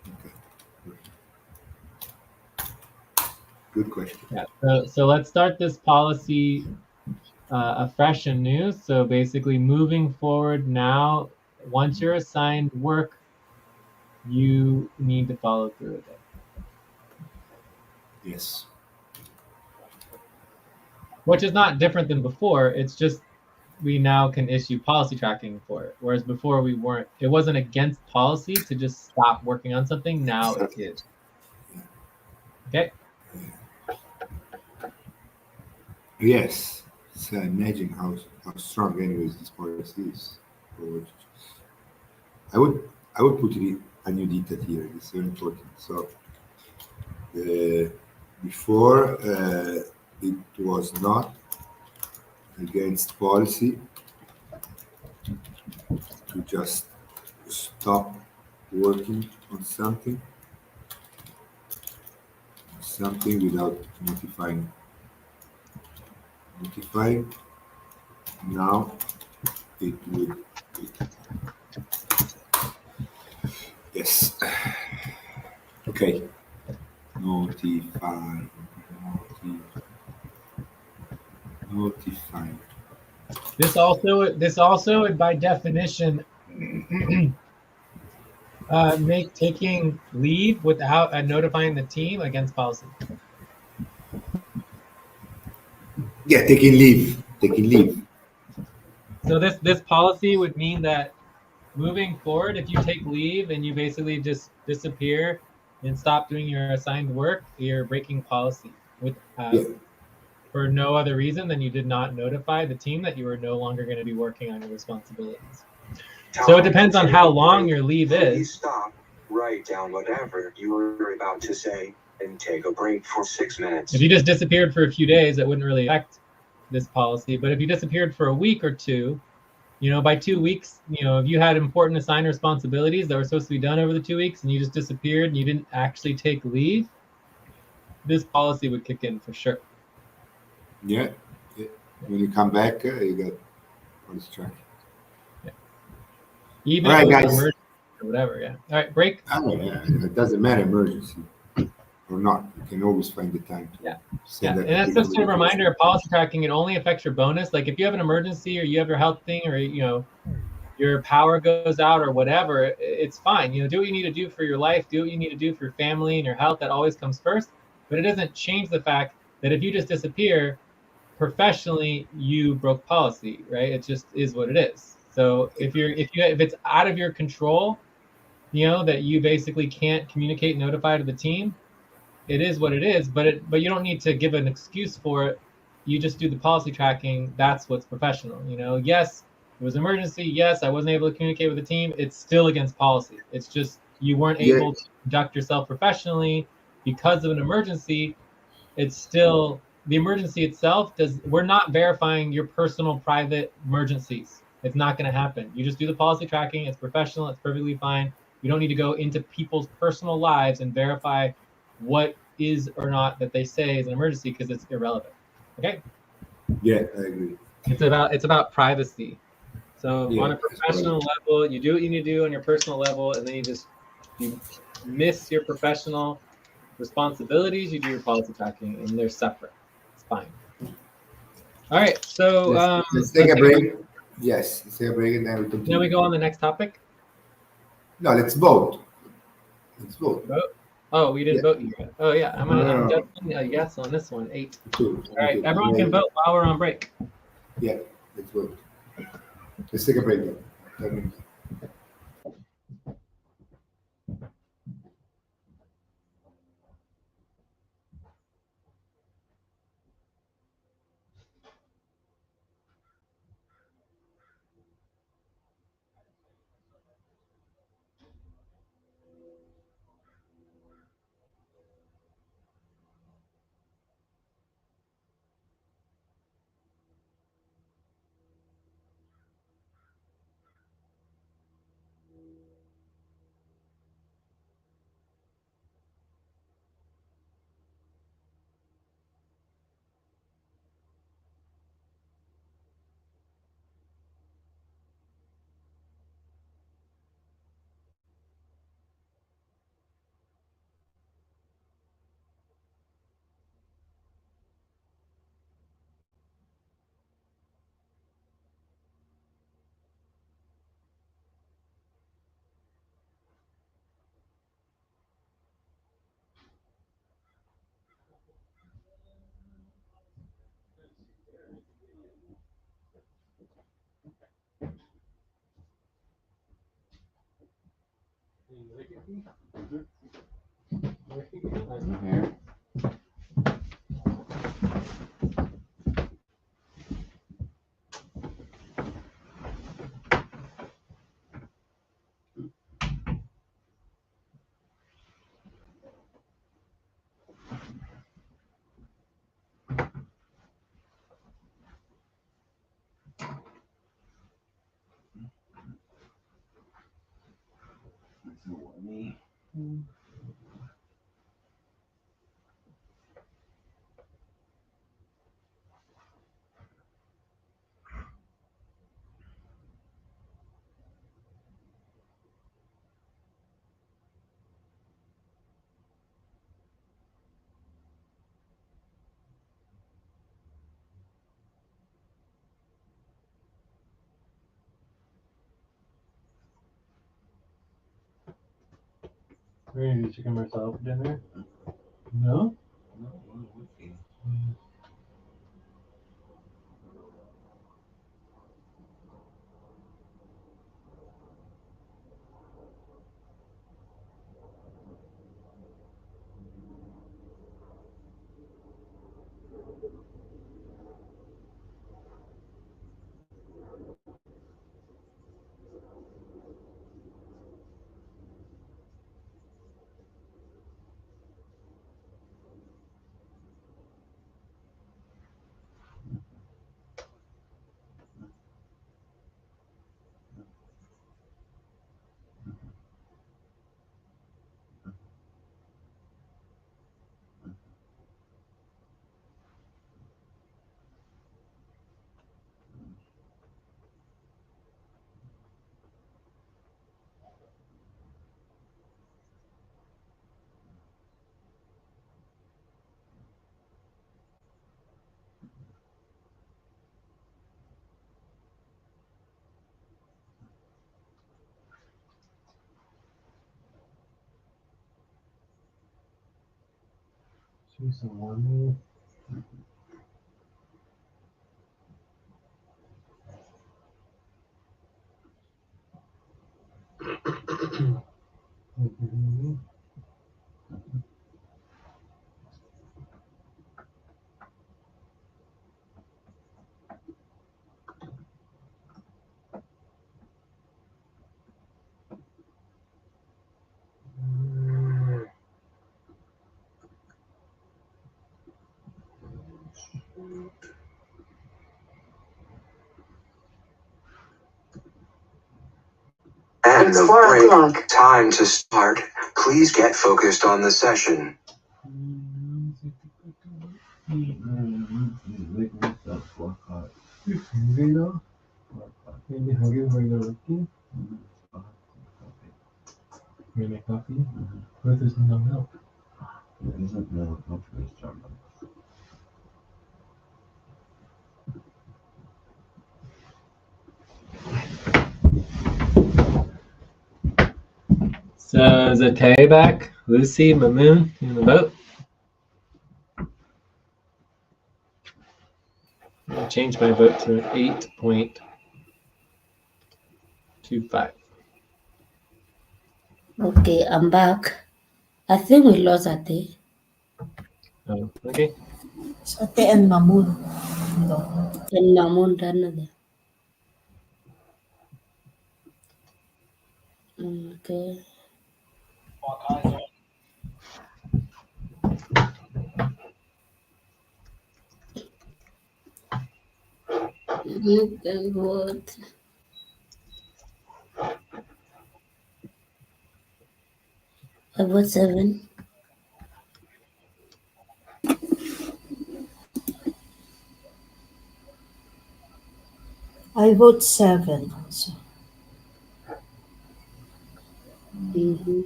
Speaker 8: Okay. Good question.
Speaker 10: Yeah. So let's start this policy afresh and new. So basically, moving forward now, once you're assigned work, you need to follow through with it.
Speaker 8: Yes.
Speaker 10: Which is not different than before. It's just we now can issue policy tracking for it. Whereas before we weren't. It wasn't against policy to just stop working on something. Now it is. Okay.
Speaker 8: Yes. So imagine how strong, anyways, this policy is. I would put a new detail here. It's very important. So before it was not against policy to just stop working on something without notifying. Now it would. Yes. Okay. Notify.
Speaker 10: This also by definition make taking leave without notifying the team against policy.
Speaker 8: Yeah, taking leave.
Speaker 10: So this policy would mean that moving forward, if you take leave and you basically just disappear and stop doing your assigned work, you're breaking policy with for no other reason than you did not notify the team that you were no longer going to be working on your responsibilities. So it depends on how long your leave is.
Speaker 3: Please stop, write down whatever you were about to say, and take a break for 6 minutes.
Speaker 10: If you just disappeared for a few days, that wouldn't really affect this policy. But if you disappeared for a week or two, by 2 weeks, if you had important assigned responsibilities that were supposed to be done over the 2 weeks and you just disappeared and you didn't actually take leave, this policy would kick in for sure.
Speaker 8: Yeah. When you come back, you got policy track.
Speaker 10: Yeah. Even
Speaker 8: all right,
Speaker 10: if it was
Speaker 8: guys.
Speaker 10: emergency or whatever, yeah. All right, break.
Speaker 8: Oh, yeah. It doesn't matter emergency or not. You can always find the time to send that.
Speaker 10: And that's just a reminder of policy tracking. It only affects your bonus. Like if you have an emergency or you have your health thing or, your power goes out or whatever, it's fine. Do what you need to do for your life. Do what you need to do for your family and your health. That always comes first. But it doesn't change the fact that if you just disappear, professionally, you broke policy, right? It just is what it is. So if it's out of your control, that you basically can't communicate, notify to the team, it is what it is. But you don't need to give an excuse for it. You just do the policy tracking. That's what's professional. Yes, it was an emergency. Yes, I wasn't able to communicate with the team. It's still against policy. It's just you weren't able to conduct yourself professionally because of an emergency. It's still the emergency itself. We're not verifying your personal private emergencies. It's not going to happen. You just do the policy tracking. It's professional. It's perfectly fine. You don't need to go into people's personal lives and verify what is or not that they say is an emergency because it's irrelevant. Okay?
Speaker 8: Yeah, I agree.
Speaker 6: It's about privacy. So
Speaker 8: Yeah,
Speaker 6: on a
Speaker 8: that's
Speaker 6: professional
Speaker 8: right.
Speaker 6: level, you do what you need to do on your personal level, and then you miss your professional responsibilities. You do your policy tracking, and they're separate. It's fine. All right, so
Speaker 8: Let's take a break. Yes, let's take a break and then we
Speaker 6: Then we
Speaker 8: continue.
Speaker 6: go on the next topic.
Speaker 8: No, let's vote. Let's vote.
Speaker 6: Vote. Oh, we didn't
Speaker 8: Yeah.
Speaker 6: vote yet. Oh yeah, I'm
Speaker 8: No.
Speaker 6: judging a yes on this one. 8.
Speaker 8: Two.
Speaker 6: All right,
Speaker 8: Two.
Speaker 6: everyone can
Speaker 8: Yeah,
Speaker 6: vote while we're on break.
Speaker 8: yeah, let's vote. Let's take a break then. 10 minutes.
Speaker 6: We're gonna do chicken marsala for dinner. No. She's so warm.
Speaker 3: And the break. Time to start. Please get focused on the session.
Speaker 5: Make myself work hard.
Speaker 10: Vino, maybe huggy for your Ricky. Maybe coffee. What if there's no milk?
Speaker 11: There isn't milk, no choice, John.
Speaker 6: So is it Tay back? Lucy, Mamoon in the boat? I'll change my vote to an 8.25.
Speaker 2: Okay, I'm back. I think we lost Ate.
Speaker 6: Oh, okay.
Speaker 1: Ate and Mamoon. No.
Speaker 2: And Mamun another. Okay. You can vote. I vote 7.
Speaker 1: I vote 7 also.
Speaker 2: Mm-hmm.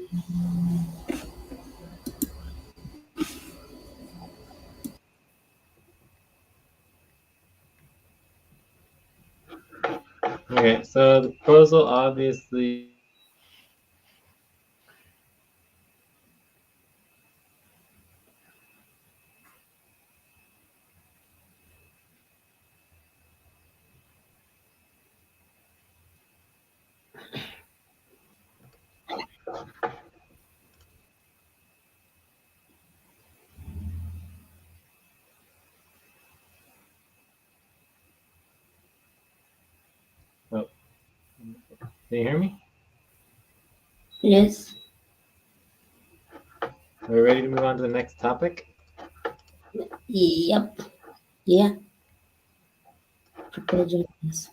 Speaker 6: Okay, so the proposal obviously oh. Can you hear me?
Speaker 2: Yes.
Speaker 6: Are we ready to move on to the next topic?
Speaker 2: Yep. Yeah. Proposal. Yes.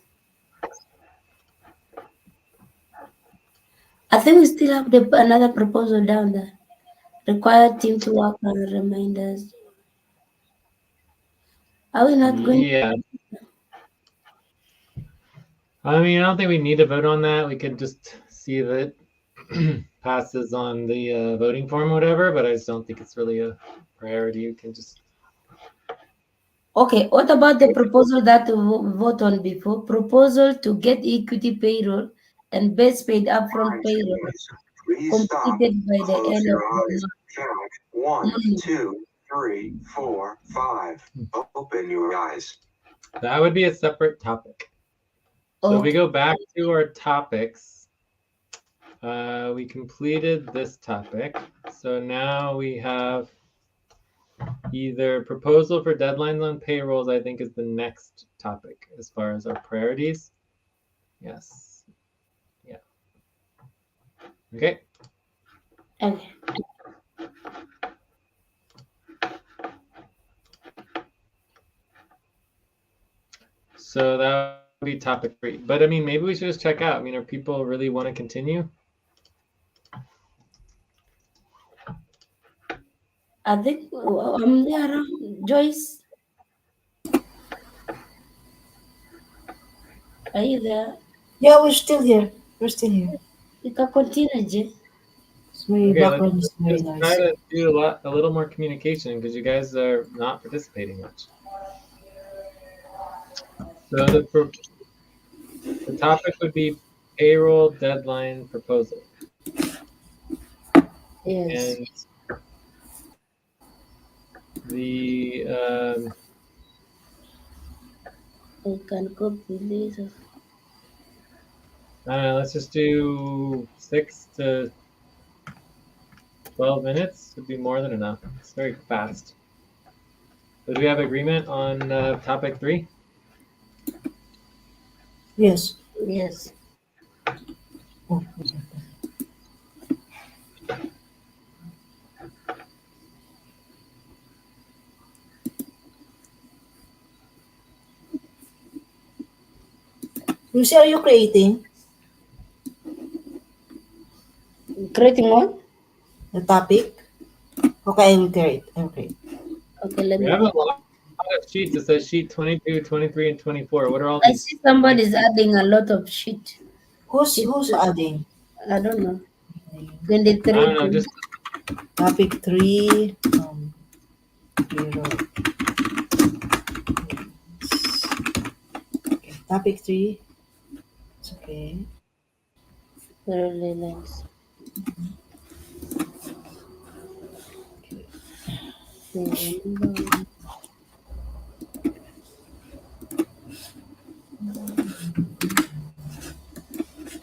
Speaker 2: I think we still have another proposal down there. Required team to work on reminders. Are we not going?
Speaker 6: Yeah. I mean, I don't think we need to vote on that. We could just see if it passes on the voting form or whatever, but I just don't think it's really a priority. You can just...
Speaker 2: Okay, what about the proposal that we vote on before? Proposal to get equity payroll and base paid upfront
Speaker 3: Alright,
Speaker 2: payroll
Speaker 3: guys, please stop.
Speaker 2: completed by the
Speaker 3: Close
Speaker 2: end of
Speaker 3: your
Speaker 2: the
Speaker 3: eyes.
Speaker 2: month.
Speaker 3: Count 1,
Speaker 2: Mm.
Speaker 3: 2, 3, 4, 5. Open your eyes.
Speaker 6: That would be a separate topic. So if we
Speaker 2: Okay.
Speaker 6: go back to our topics, we completed this topic. So now we have either proposal for deadlines on payrolls, I think is the next topic as far as our priorities. Yes. Yeah. Okay.
Speaker 2: Okay.
Speaker 6: So that would be topic 3. But I mean, maybe we should just check out. I mean, are people really want to continue?
Speaker 2: I think I'm there. Joyce, are you there?
Speaker 1: Yeah, we're still here. We're still here.
Speaker 2: You can continue, Jay.
Speaker 1: My
Speaker 6: Okay,
Speaker 1: background is very
Speaker 6: let's try
Speaker 1: noisy.
Speaker 6: to do a little more communication because you guys are not participating much. So the topic would be payroll deadline proposal.
Speaker 2: Yes.
Speaker 6: And the
Speaker 2: I can copy this.
Speaker 6: I don't know, let's just do 6 to 12 minutes would be more than enough. It's very fast. So do we have agreement on topic 3?
Speaker 1: Yes.
Speaker 2: Yes.
Speaker 1: Oh, Lucy, are you creating
Speaker 2: Creating one?
Speaker 1: the topic? Okay, I will create. I will create.
Speaker 2: Okay, let
Speaker 6: We
Speaker 2: me.
Speaker 6: have a lot lot of sheets. It says sheet 22, 23, and 24. What are all
Speaker 2: I
Speaker 6: these?
Speaker 2: see somebody's adding a lot of shit.
Speaker 1: Who's adding?
Speaker 2: I don't know.
Speaker 6: I
Speaker 2: 23.
Speaker 6: don't know. Just
Speaker 1: Topic 3. Zero. Okay. Topic 3. It's okay.
Speaker 2: Really nice.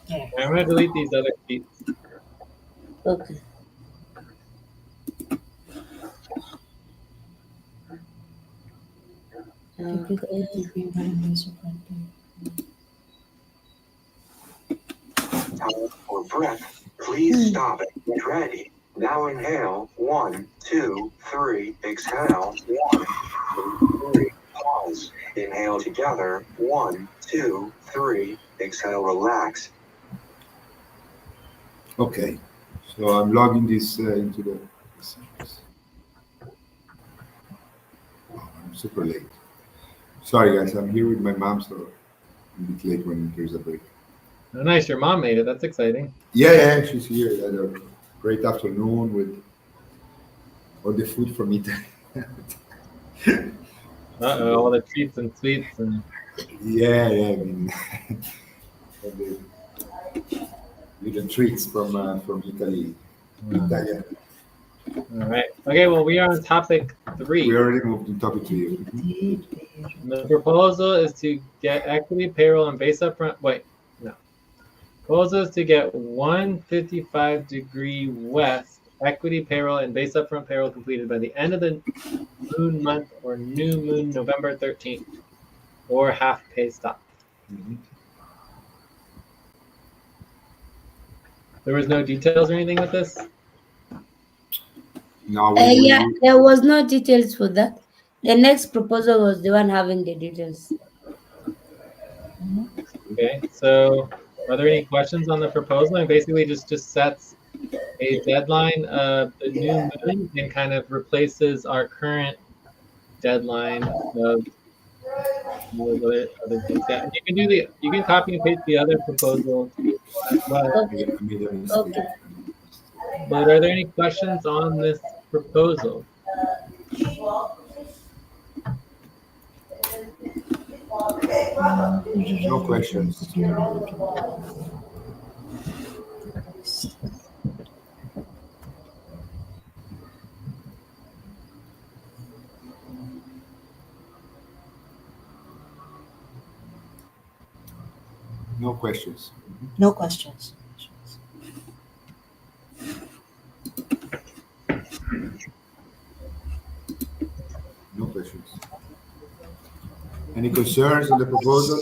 Speaker 1: Yeah.
Speaker 6: I'm gonna delete these other sheets.
Speaker 2: Okay.
Speaker 3: Time for breath. Please stop and get ready. Now inhale. 1, 2, 3. Exhale. 1, 2, 3. Pause. Inhale together. 1, 2, 3. Exhale. Relax.
Speaker 8: Okay, so I'm logging this into the. Oh, I'm super late. Sorry, guys. I'm here with my mom, so I'm a bit late when there's a break.
Speaker 6: Oh, nice. Your mom made it. That's exciting.
Speaker 8: Yeah, she's here. Had a great afternoon with all the food from Italy.
Speaker 6: All the treats and sweets and.
Speaker 8: Yeah. I mean, all the little treats from Italy. Italian.
Speaker 6: All right. Okay. Well, we are on topic 3.
Speaker 8: We already moved to topic 3.
Speaker 6: The proposal is to get equity, payroll, and base upfront. Wait, no. Proposal is to get 155° west equity, payroll, and base upfront payroll completed by the end of the moon month or new moon November 13th, or half pay stop.
Speaker 8: Mm-hmm.
Speaker 6: There was no details or anything with this?
Speaker 8: No,
Speaker 2: Yeah, there was no details for that. The next proposal was the one having the details.
Speaker 6: Okay, so are there any questions on the proposal? And basically just sets a deadline of the new moon and kind of replaces our current deadline of other things. Yeah, you can copy and paste the other proposal as well.
Speaker 2: Okay. Okay.
Speaker 6: But are there any questions on this proposal?
Speaker 8: No questions. No questions.
Speaker 1: No questions.
Speaker 8: No questions. Any concerns on the proposal?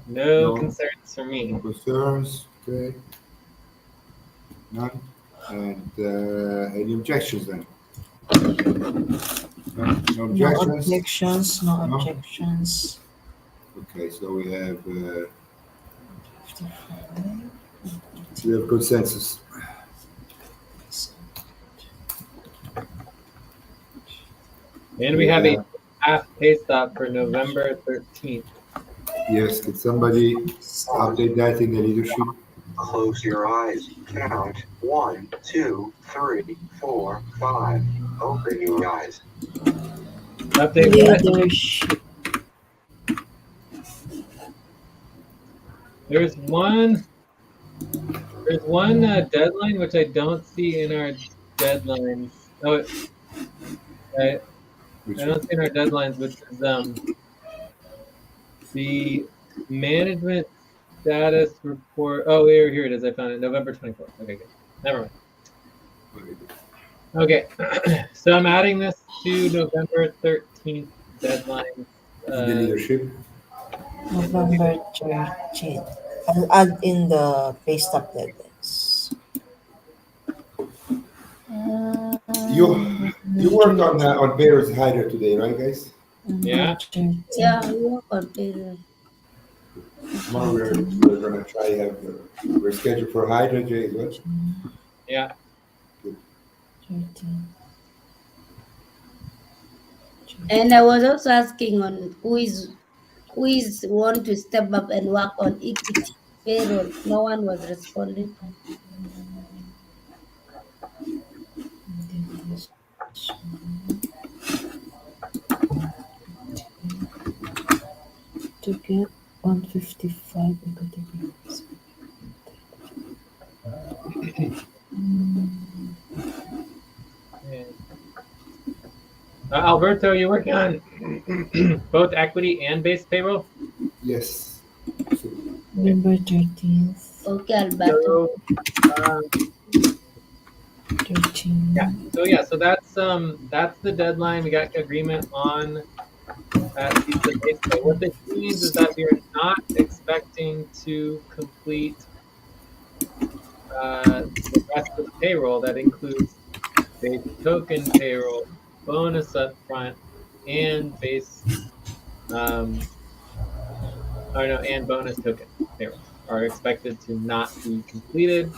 Speaker 6: No concerns for me.
Speaker 8: No concerns. Okay. None. And any objections then? No objections.
Speaker 1: No objections.
Speaker 8: Okay, so we have consensus.
Speaker 6: And we have a half pay stop for November 13th.
Speaker 8: Yes, can somebody update that in the leadership?
Speaker 3: Close your eyes. Count 1, 2, 3, 4, 5. Open your eyes.
Speaker 6: Update
Speaker 1: Leadership.
Speaker 6: There's one deadline which I don't see in our deadlines. Oh, I don't see in our deadlines, which is the management status report. Oh, here it is. I found it. November 24th. Okay, good. Never mind. Okay, so I'm adding this to November 13th deadline.
Speaker 8: The leadership.
Speaker 1: November 13th. I'll add in the pay stop deadlines.
Speaker 8: You worked on Bear's Hider today, right, guys?
Speaker 6: Yeah.
Speaker 2: Yeah, we work on payroll.
Speaker 8: Tomorrow we're gonna try we're scheduled for Hydra, Jay, as well.
Speaker 6: Yeah.
Speaker 8: Good.
Speaker 2: And I was also asking on who is want to step up and work on equity payroll. No one was responding.
Speaker 1: To get 155 equity.
Speaker 6: Yeah. Alberto, you're working on both equity and base payroll?
Speaker 8: Yes.
Speaker 1: November 13th.
Speaker 2: Okay, Alberto.
Speaker 6: So,
Speaker 1: 13.
Speaker 6: so that's the deadline. We got agreement on that piece of base pay. What this means is that we are not expecting to complete the rest of the payroll. That includes base token payroll, bonus upfront, and and bonus token payrolls are expected to not be completed.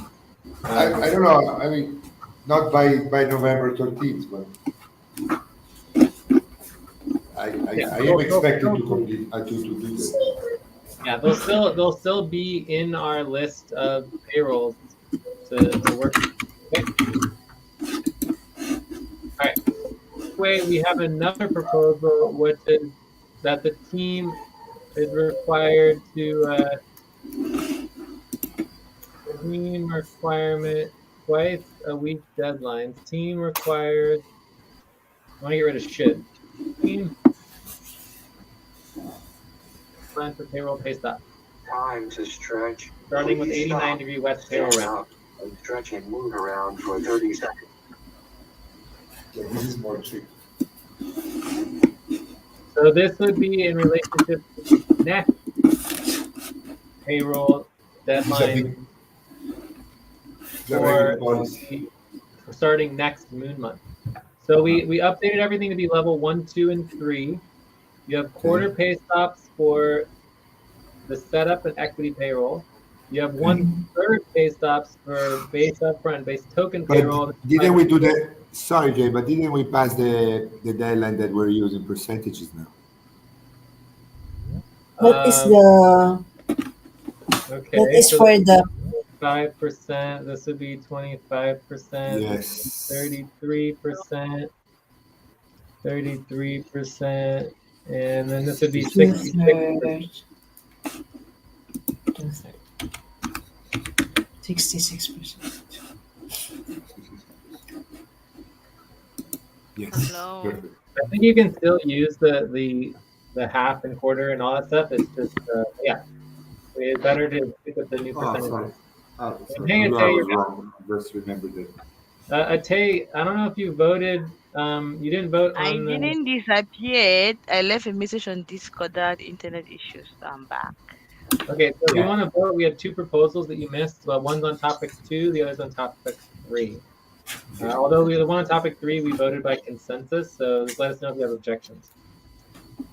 Speaker 8: I don't know. I mean, not by November 13th, but I am expecting to complete to do that.
Speaker 6: Yeah, they'll still be in our list of payrolls to work. Okay. All right. Way we have another proposal, which is that the team is required to team requirement twice a week deadlines. Team requires. I want to get rid of should. Team plan for payroll pay stop.
Speaker 3: Time to stretch.
Speaker 6: Starting with
Speaker 3: Please
Speaker 6: 89-degree west payroll
Speaker 3: stand
Speaker 6: round.
Speaker 3: up and stretch and move around for 30 seconds.
Speaker 8: Yeah, this is more tricky.
Speaker 6: So this would be in relationship to next payroll deadline for starting next moon month. So we updated everything to be level 1, 2, and 3. You have quarter pay stops for the setup and equity payroll. You have 1/3 pay stops for base upfront, base token payroll.
Speaker 8: But didn't we do that? Sorry, Jay, but didn't we pass the deadline that we're using percentages now?
Speaker 1: What is the?
Speaker 6: Okay,
Speaker 1: That is
Speaker 6: so
Speaker 1: for the
Speaker 6: 5%. This would be 25%.
Speaker 8: Yes.
Speaker 6: 33%. 33%. And then this would be 66%.
Speaker 1: 66%.
Speaker 8: Yes.
Speaker 4: Hello.
Speaker 8: Perfect.
Speaker 6: I think you can still use the half and quarter and all that stuff. It's just it's better to stick with the new percentage.
Speaker 8: Sorry.
Speaker 6: And hey,
Speaker 8: I
Speaker 6: Atay,
Speaker 8: was wrong. Just remember that.
Speaker 6: Atay, I don't know if you voted. You didn't vote
Speaker 4: I
Speaker 6: on the.
Speaker 4: didn't disappear. I left a message on Discord that internet issues. So I'm back.
Speaker 6: Okay, so if you want to vote, we had two proposals that you missed. One's on topic 2, the other's on topic 3. Although the one on topic 3, we voted by consensus, so just let us know if you have objections.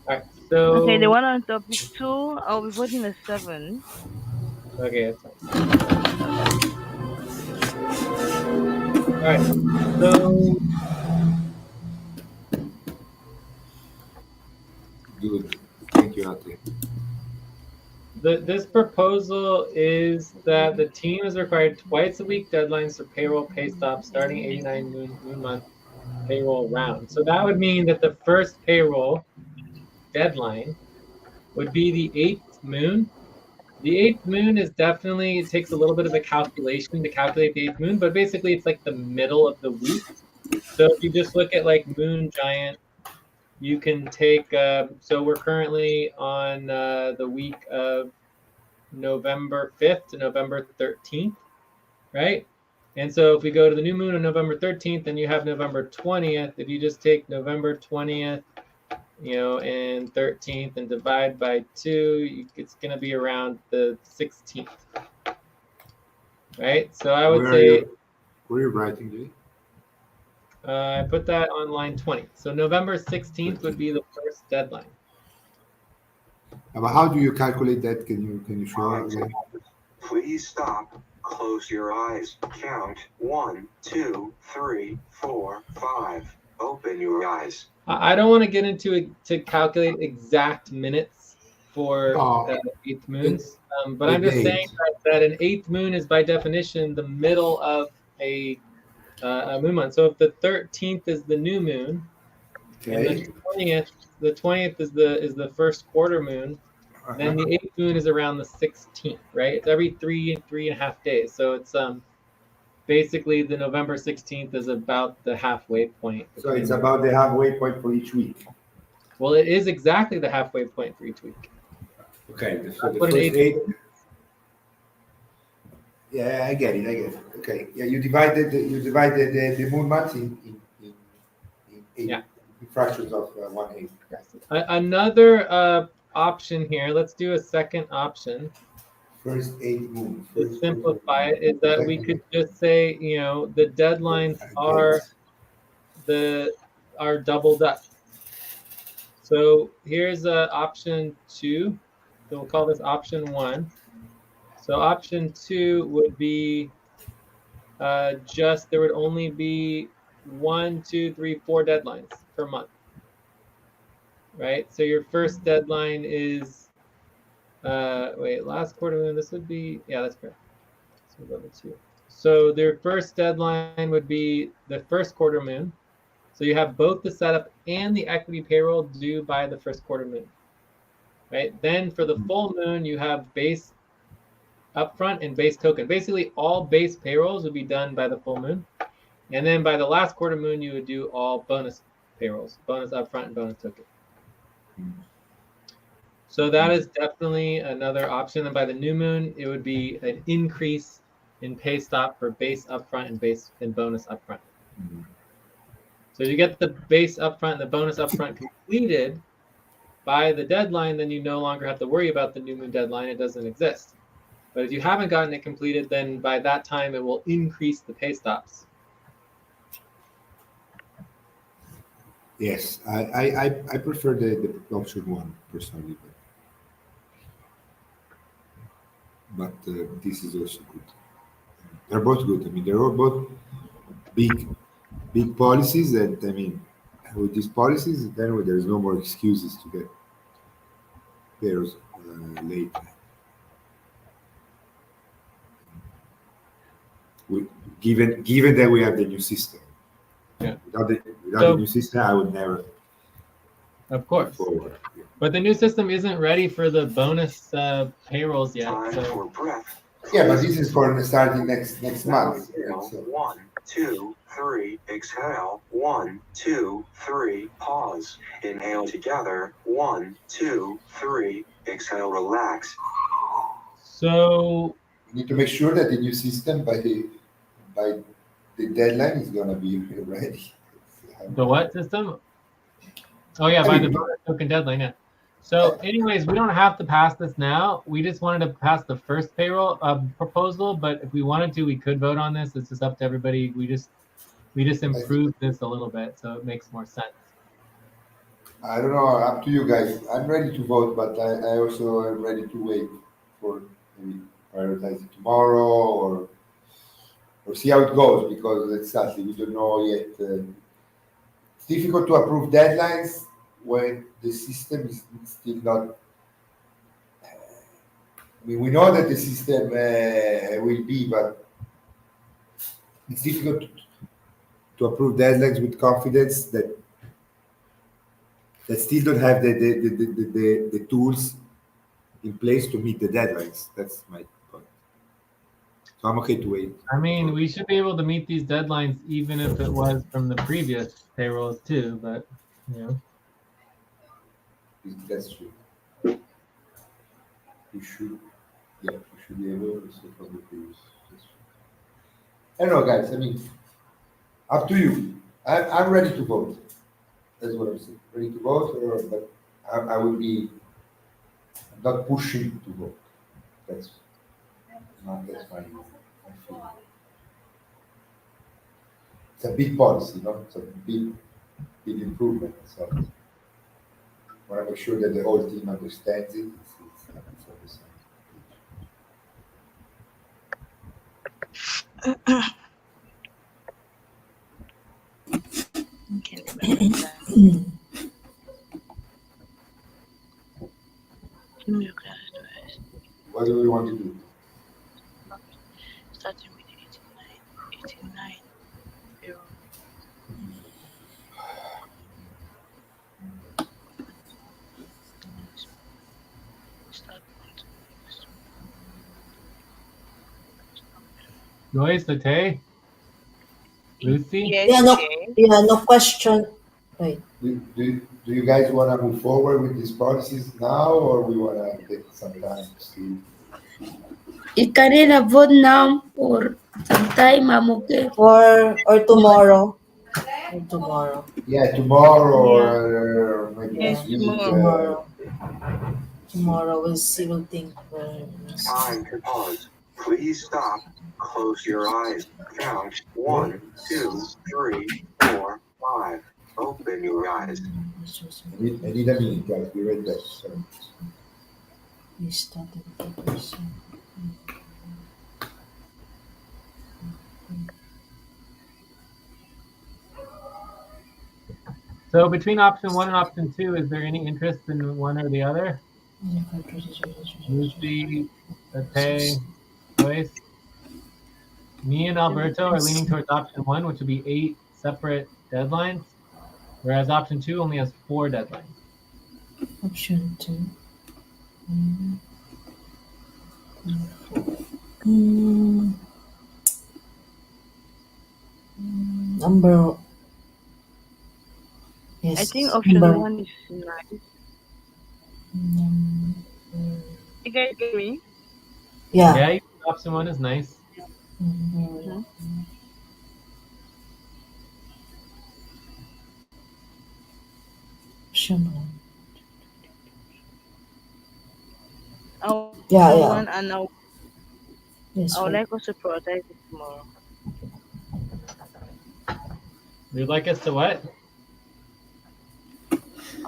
Speaker 6: All right, so.
Speaker 4: Okay, the one on topic 2, I'll be voting a 7.
Speaker 6: Okay, that's fine. All right, so.
Speaker 8: Good. Thank you, Ate.
Speaker 6: This proposal is that the team is required twice a week deadlines for payroll pay stops starting 89 moon month payroll round. So that would mean that the first payroll deadline would be the 8th moon. The 8th moon is definitely, it takes a little bit of a calculation to calculate the 8th moon, but basically it's like the middle of the week. So if you just look at like Moon Giant, you can take, so we're currently on the week of November 5th to November 13th, right? And so if we go to the new moon on November 13th, then you have November 20th. If you just take November 20th, and 13th and divide by 2, it's going to be around the 16th, right? So I would say.
Speaker 8: Where are you writing, Jay?
Speaker 6: I put that on line 20. So November 16th would be the first deadline.
Speaker 8: But how do you calculate that? Can you show again?
Speaker 3: Please stop. Close your eyes. Count 1, 2, 3, 4, 5. Open your eyes.
Speaker 6: I don't want to get into it to calculate exact minutes for
Speaker 8: No,
Speaker 6: eighth moons, but
Speaker 8: the
Speaker 6: I'm just saying
Speaker 8: date.
Speaker 6: that an eighth moon is by definition the middle of a moon month. So if the 13th is the new moon, and
Speaker 8: Okay.
Speaker 6: the 20th is the first quarter moon, then the eighth moon is around the 16th, right? It's every three and a half days. So it's basically the November 16th is about the halfway point.
Speaker 8: So it's
Speaker 6: Between,
Speaker 8: about the halfway point for each week.
Speaker 6: well, it is exactly the halfway point for each week.
Speaker 8: Okay, so
Speaker 6: That's
Speaker 8: the
Speaker 6: what an
Speaker 8: first
Speaker 6: eighth
Speaker 8: eight.
Speaker 6: moon is.
Speaker 8: Yeah, I get it. Okay, yeah, you divided the moon months in eight
Speaker 6: Yeah.
Speaker 8: fractions of 1/8.
Speaker 6: Another option here. Let's do a second option
Speaker 8: First 8 moon.
Speaker 6: to
Speaker 8: First
Speaker 6: simplify it. Is that we could just say, the deadlines are doubled up. So here's option 2. So we'll call this option 1. So option 2 would be there would only be 1, 2, 3, 4 deadlines per month, right? So your first deadline is last quarter moon. This would be, yeah, that's correct. So level 2. So their first deadline would be the first quarter moon. So you have both the setup and the equity payroll due by the first quarter moon, right? Then for the full moon, you have base upfront and base token. Basically, all base payrolls would be done by the full moon. And then by the last quarter moon, you would do all bonus payrolls, bonus upfront and bonus token. So that is definitely another option. And by the new moon, it would be an increase in pay stop for base upfront and bonus upfront. So if you get the base upfront and the bonus upfront completed by the deadline, then you no longer have to worry about the new moon deadline. It doesn't exist. But if you haven't gotten it completed, then by that time, it will increase the pay stops.
Speaker 8: Yes, I prefer the option 1 personally, but this is also good. They're both good. I mean, they're all both big policies, and I mean, with these policies, then there's no more excuses to get pairs late. Given that we have the new system.
Speaker 6: Yeah.
Speaker 8: Without the new system, I would never.
Speaker 6: Of course.
Speaker 8: Forward.
Speaker 6: But the new system isn't ready for the bonus payrolls yet.
Speaker 3: Time
Speaker 6: So.
Speaker 3: for breath.
Speaker 8: Yeah, but this is for starting next month.
Speaker 3: Inhale,
Speaker 8: So,
Speaker 3: 1, 2, 3. Exhale. 1, 2, 3. Pause. Inhale together. 1, 2, 3. Exhale. Relax.
Speaker 6: So
Speaker 8: we need to make sure that the new system by the deadline is gonna be ready.
Speaker 6: the what system? Oh yeah, by the bonus token deadline. Yeah. So, anyways, we don't have to pass this now. We just wanted to pass the first payroll proposal, but if we wanted to, we could vote on this. It's just up to everybody. We just improved this a little bit, so it makes more sense.
Speaker 8: I don't know. Up to you guys. I'm ready to vote, but I also am ready to wait for maybe prioritize it tomorrow or see how it goes, because exactly we don't know yet. It's difficult to approve deadlines when the system is still not. I mean, we know that the system will be, but it's difficult to approve deadlines with confidence that still don't have the tools in place to meet the deadlines. That's my point. So I'm okay to wait.
Speaker 6: I mean, we should be able to meet these deadlines even if it was from the previous payrolls too, but
Speaker 8: That's true. We should be able to see from the previous. I don't know, guys. I mean, up to you. I'm ready to vote. That's what I'm saying. Ready to vote, but I will be. I'm not pushing to vote. That's my feeling. It's a big policy, It's a big improvement. So I want to make sure that the whole team understands it. It's on the same page.
Speaker 4: Okay.
Speaker 8: What do we want to do?
Speaker 4: Starting with 89. 89. Zero. Start
Speaker 10: Joyce, Latay, Lucy.
Speaker 4: Yes,
Speaker 1: Yeah, no,
Speaker 4: Jay.
Speaker 1: yeah, no question. Wait.
Speaker 8: Do you guys want to move forward with these policies now, or we want to take some time to see?
Speaker 2: You can either vote now or sometime. I'm okay.
Speaker 1: Or tomorrow. Or tomorrow.
Speaker 8: Yeah, tomorrow
Speaker 4: Yeah.
Speaker 8: or maybe
Speaker 4: Yes,
Speaker 8: next week.
Speaker 4: tomorrow.
Speaker 1: Tomorrow. Tomorrow we'll see. We'll think. We'll see.
Speaker 3: Time to pause. Please stop. Close your eyes. Count 1, 2, 3, 4, 5. Open your eyes.
Speaker 8: I need a minute, guys. Be right back. Sorry.
Speaker 1: We started the person.
Speaker 10: So between option 1 and option 2, is there any interest in one or the other? Lucy, Latay, Joyce. Me and Alberto are leaning towards option 1, which would be 8 separate deadlines, whereas option 2 only has 4 deadlines.
Speaker 1: Option 2. Mm. Number. Yes.
Speaker 4: I think option
Speaker 1: number,
Speaker 4: 1 is nice.
Speaker 1: number-
Speaker 4: You guys get me?
Speaker 1: Yeah.
Speaker 10: Yeah, option 1 is nice.
Speaker 1: Number- Option 1. Yeah, yeah.
Speaker 4: One, and
Speaker 1: Yes,
Speaker 4: I would
Speaker 1: right.
Speaker 4: like us to prioritize it tomorrow.
Speaker 10: You'd like us to what?
Speaker 4: I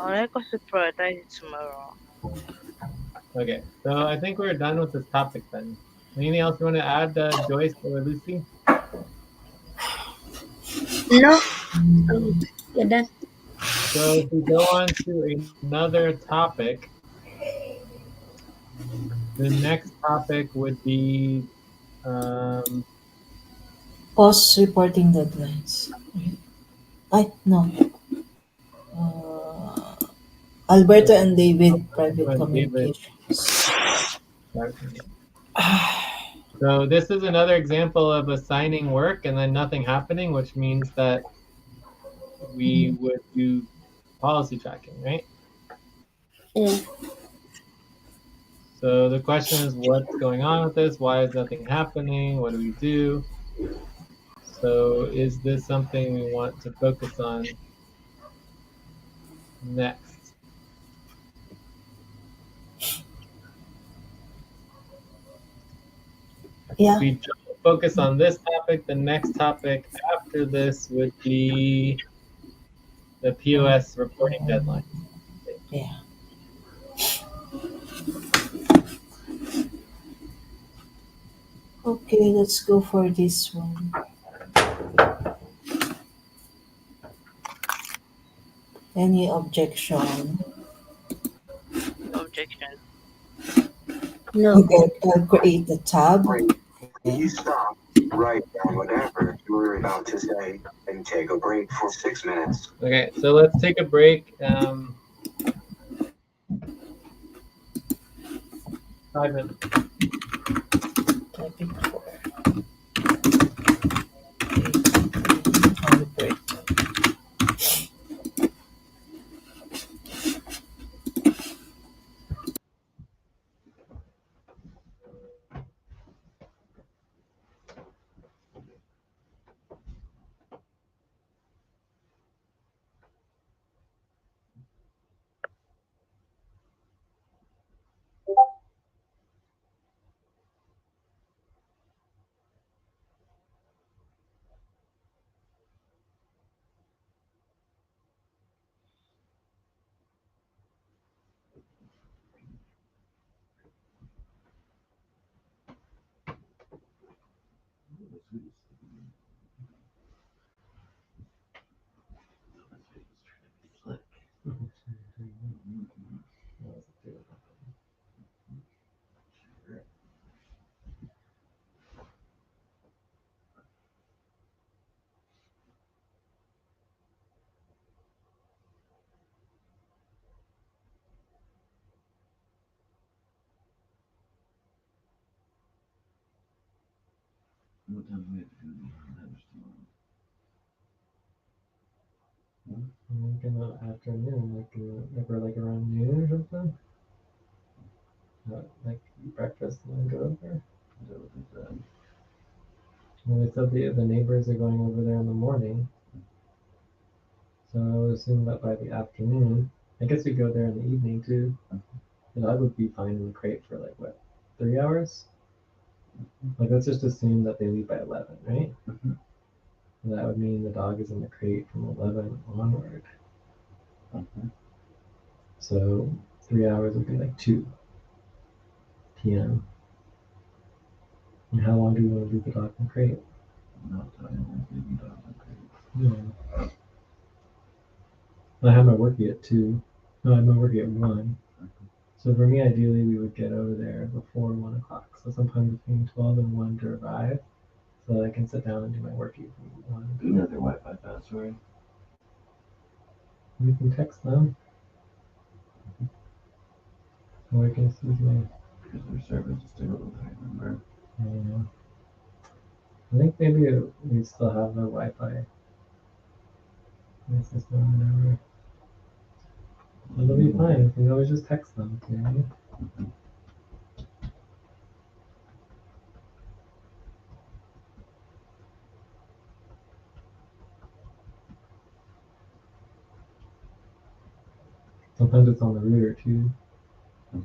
Speaker 4: would like us to prioritize it tomorrow.
Speaker 10: Okay, so I think we're done with this topic then. Anything else you want to add, Joyce or Lucy?
Speaker 2: No. You're done.
Speaker 10: So if we go on to another topic, the next topic would be
Speaker 1: Post reporting deadlines. No. Alberto and David private communications.
Speaker 10: So this is another example of assigning work and then nothing happening, which means that we would do policy tracking, right?
Speaker 2: Yeah.
Speaker 10: So the question is, what's going on with this? Why is nothing happening? What do we do? So is this something we want to focus on next?
Speaker 1: Yeah.
Speaker 10: If we don't focus on this topic, the next topic after this would be the POS reporting deadline.
Speaker 1: Yeah. Okay, let's go for this one. Any objection?
Speaker 4: Objection.
Speaker 2: No.
Speaker 1: Okay, I'll create the tab.
Speaker 3: Please stop. Write down whatever you were about to say and take a break for 6 minutes.
Speaker 10: Okay, so let's take a break. 5 minutes.
Speaker 1: Typing for. I'll break.
Speaker 11: What time do we have to do the lunch tomorrow?
Speaker 10: Like in the afternoon, like around noon or something. Like eat breakfast and then go over.
Speaker 11: Is that what they said?
Speaker 10: Well, they said the neighbors are going over there in the morning, so I would assume that by the afternoon, I guess we go there in the evening too. The dog would be fine in the crate for like what, 3 hours? Like let's just assume that they leave by 11, right?
Speaker 11: Mhm.
Speaker 10: That would mean the dog is in the crate from 11 onward.
Speaker 11: Mhm.
Speaker 10: So 3 hours would be like 2 p.m. And how long do you want to leave the dog in the crate?
Speaker 11: I'm not telling you, leaving dogs in crate.
Speaker 10: Yeah. I have my workie at 2. No, I have my workie at 1. So for me, ideally, we would get over there before 1 o'clock. So sometime between 12 and 1 to arrive, so that I can sit down and do my workie from 1
Speaker 11: Do you know their Wi-Fi password?
Speaker 10: You can text them. Or I can use my,
Speaker 11: Because their service is terrible, I remember.
Speaker 10: I don't know. I think maybe we still have the Wi-Fi in the system or whatever. It'll be fine. You can always just text them. You know?
Speaker 11: Mhm.
Speaker 10: Sometimes it's on the router too.
Speaker 11: Mhm.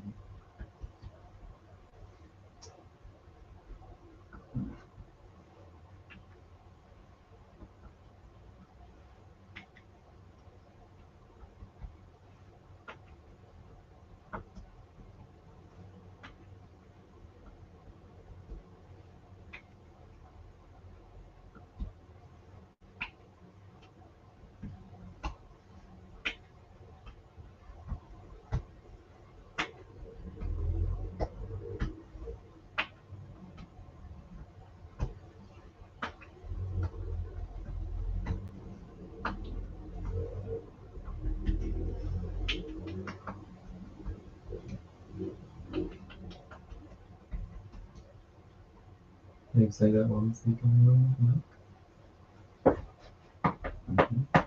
Speaker 10: They say that while I'm sleeping. No?
Speaker 11: Mhm.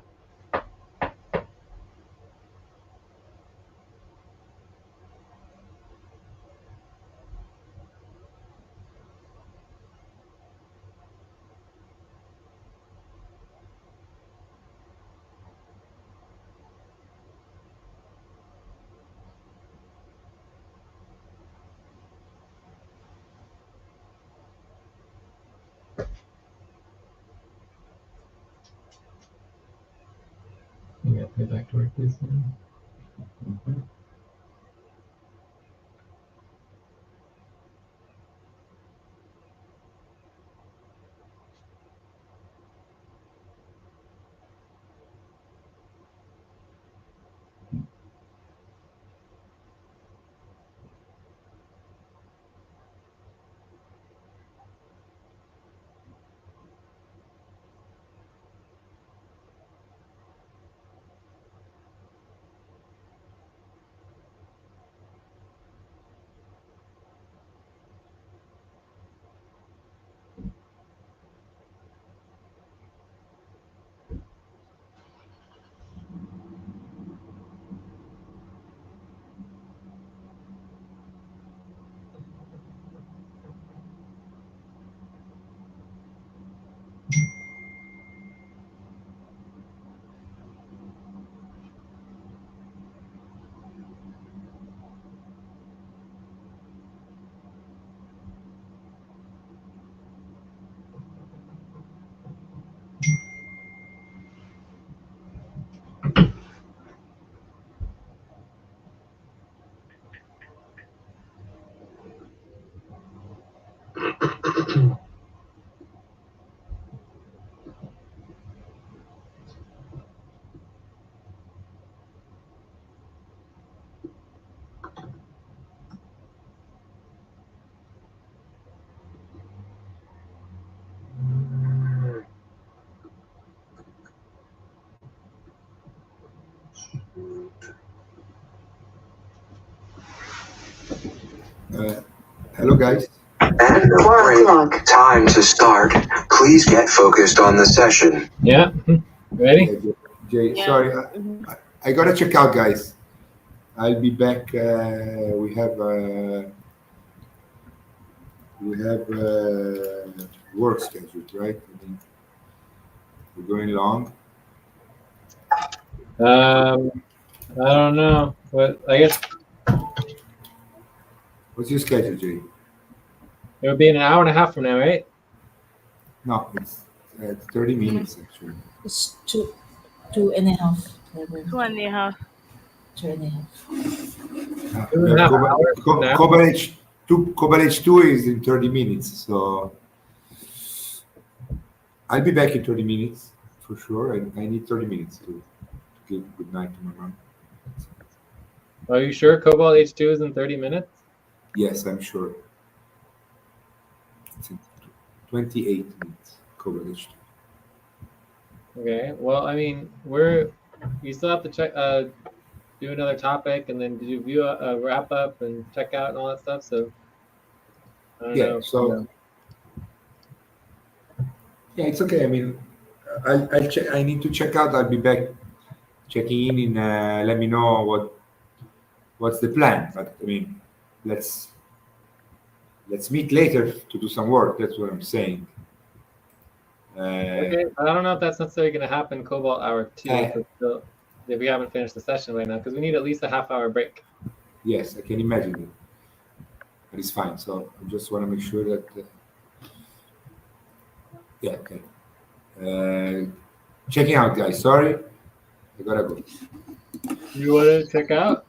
Speaker 10: You gotta pay back to work this soon.
Speaker 11: Mhm.
Speaker 8: Hello, guys.
Speaker 3: And a break. Time to start. Please get focused on the session.
Speaker 6: Yeah. Ready?
Speaker 8: Yeah, Jay,
Speaker 4: Yeah.
Speaker 8: sorry,
Speaker 4: Mhm.
Speaker 8: I gotta check out, guys. I'll be back. We have work scheduled, right? I mean, we're going long.
Speaker 6: I don't know. But I guess
Speaker 8: What's your schedule, Jay?
Speaker 6: it would be an hour and a half from now, right?
Speaker 8: No, it's 30 minutes actually.
Speaker 1: It's two and a half.
Speaker 4: 2.5.
Speaker 1: 2.5.
Speaker 6: 2.5 hours from now.
Speaker 8: Cobalt H2 is in 30 minutes, so I'll be back in 30 minutes for sure. I need 30 minutes to give good night to my mom.
Speaker 6: Are you sure Cobalt H2 is in 30 minutes?
Speaker 8: Yes, I'm sure. It's in 28 minutes, Cobalt H2.
Speaker 6: Okay. Well, I mean, you still have to check, do another topic, and then do a wrap up and check out and all that stuff. So I don't
Speaker 8: Yeah,
Speaker 6: know.
Speaker 8: so yeah, it's okay. I mean, I need to check out. I'll be back checking in and let me know what's the plan. But I mean, let's meet later to do some work. That's what I'm saying.
Speaker 6: Okay. I don't know if that's necessarily going to happen Cobalt Hour 2 if we haven't finished the session right now, because we need at least a half-hour break.
Speaker 8: Yes, I can imagine it. But it's fine. So I just want to make sure that. Yeah. Okay. Checking out, guys. Sorry, I gotta go.
Speaker 6: You want to check out?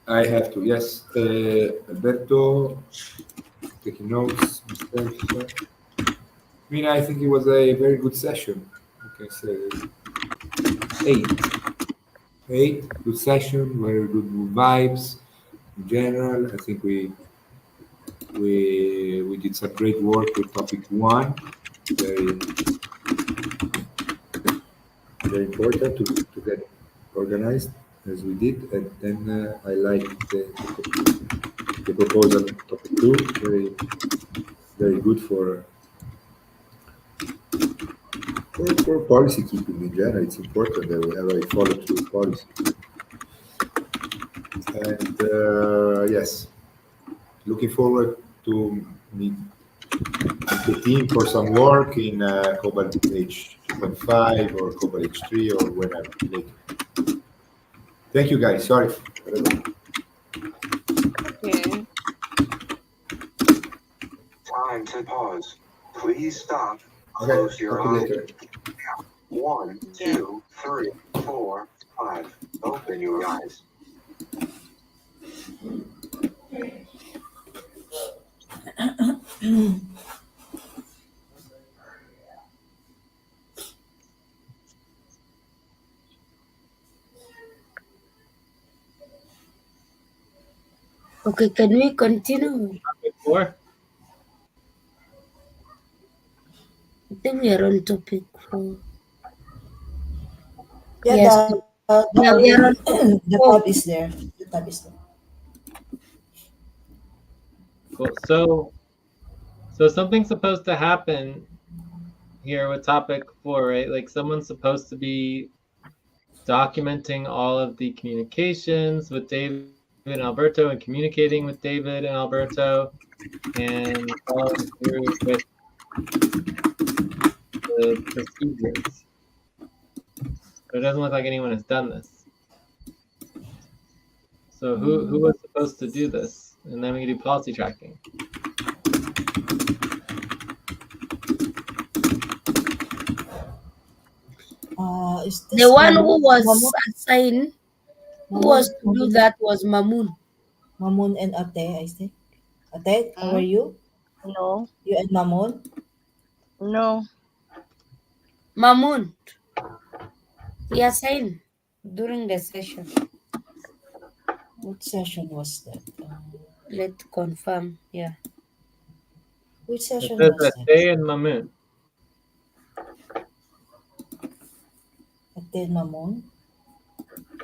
Speaker 8: I have to. Yes, Alberto, taking notes. Myself. I mean, I think it was a very good session. Okay, so 8, good session, very good vibes in general. I think we did some great work with topic 1. Very very important to get organized as we did, and then I like the proposal topic 2. Very good for policy keeping in general. It's important that we have a follow-through policy. And yes, looking forward to meet the team for some work in Cobalt H2.5 or Cobalt H3 or whenever later. Thank you, guys. Sorry.
Speaker 4: Okay.
Speaker 3: Time to pause. Please stop.
Speaker 8: Okay,
Speaker 3: Close your
Speaker 8: talk to you
Speaker 3: eyes.
Speaker 8: later.
Speaker 3: 1, 2, 3, 4, 5. Open your eyes.
Speaker 2: Okay, can we continue?
Speaker 6: Topic 4?
Speaker 2: I think we are on topic 4.
Speaker 1: Yeah,
Speaker 2: Yes. Yeah, we are on
Speaker 1: the tab is there. The tab is there.
Speaker 6: Cool. So something's supposed to happen here with topic 4, right? Like someone's supposed to be documenting all of the communications with David and Alberto and communicating with David and Alberto and following through with the procedures. But it doesn't look like anyone has done this. So who was supposed to do this? And then we can do policy tracking.
Speaker 1: Is this
Speaker 2: The one who was
Speaker 1: Mamun?
Speaker 2: assigned, who was to do that was Mamun.
Speaker 1: Mamun and Ate, I think. Ate, how are you?
Speaker 4: No.
Speaker 1: You and Mamun?
Speaker 4: No.
Speaker 2: Mamun. He assigned during the session.
Speaker 1: What session was that?
Speaker 2: Let's confirm. Yeah.
Speaker 1: Which session
Speaker 6: It says
Speaker 1: was
Speaker 6: that
Speaker 1: that?
Speaker 6: Ate and Mamun.
Speaker 1: Ate and Mamun?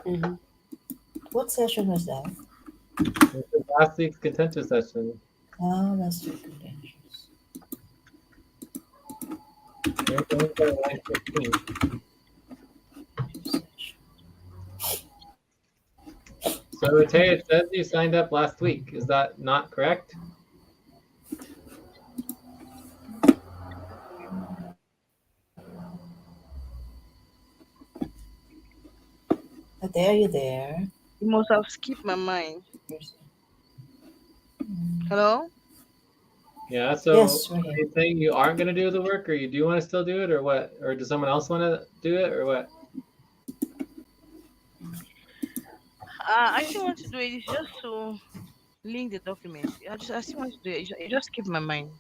Speaker 2: Mm-hmm.
Speaker 1: What session was that?
Speaker 6: This is last week's contentious session.
Speaker 1: Last week conventions.
Speaker 6: Let me go to line 15. So, Tay, it says you signed up last week. Is that not correct?
Speaker 1: Are you there?
Speaker 4: You must have skipped my mind. Hello?
Speaker 6: Yeah, so
Speaker 1: Yes,
Speaker 6: are
Speaker 1: we're here.
Speaker 6: you saying you aren't going to do the work, or you do want to still do it, or what? Or does someone else want to do it, or what?
Speaker 4: I still want to do it. It's just to link the document. I still want to do it. It just skipped my mind.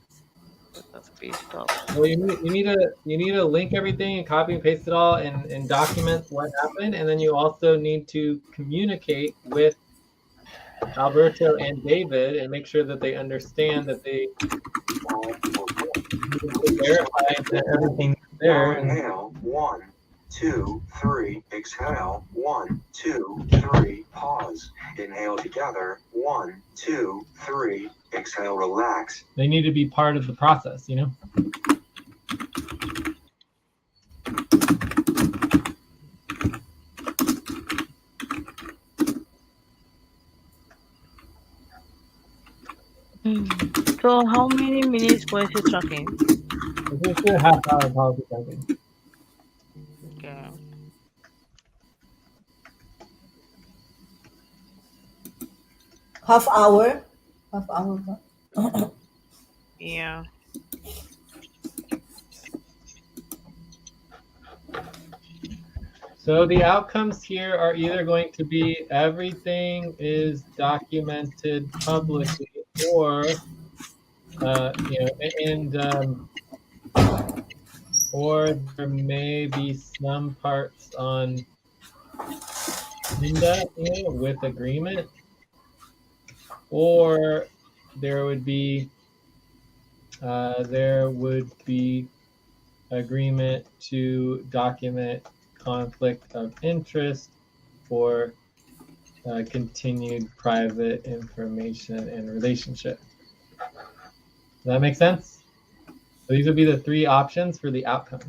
Speaker 4: That's paste up.
Speaker 6: Well, you need to link everything and copy and paste it all and document what happened, and then you also need to communicate with Alberto and David and make sure that they understand that they need to verify that everything's there.
Speaker 3: Now
Speaker 6: And
Speaker 3: inhale, 1, 2, 3, exhale, 1, 2, 3, pause. Inhale together, 1, 2, 3, exhale, relax.
Speaker 6: they need to be part of the process, you know?
Speaker 4: So how many minutes policy tracking?
Speaker 6: This is a half-hour policy tracking.
Speaker 4: Okay.
Speaker 1: Half hour? Half hour ba?
Speaker 4: Yeah.
Speaker 6: So the outcomes here are either going to be everything is documented publicly, or you know, or there may be some parts on Minda, you know, with agreement, or there would be agreement to document conflict of interest for continued private information and relationship. Does that make sense? So these would be the three options for the outcome.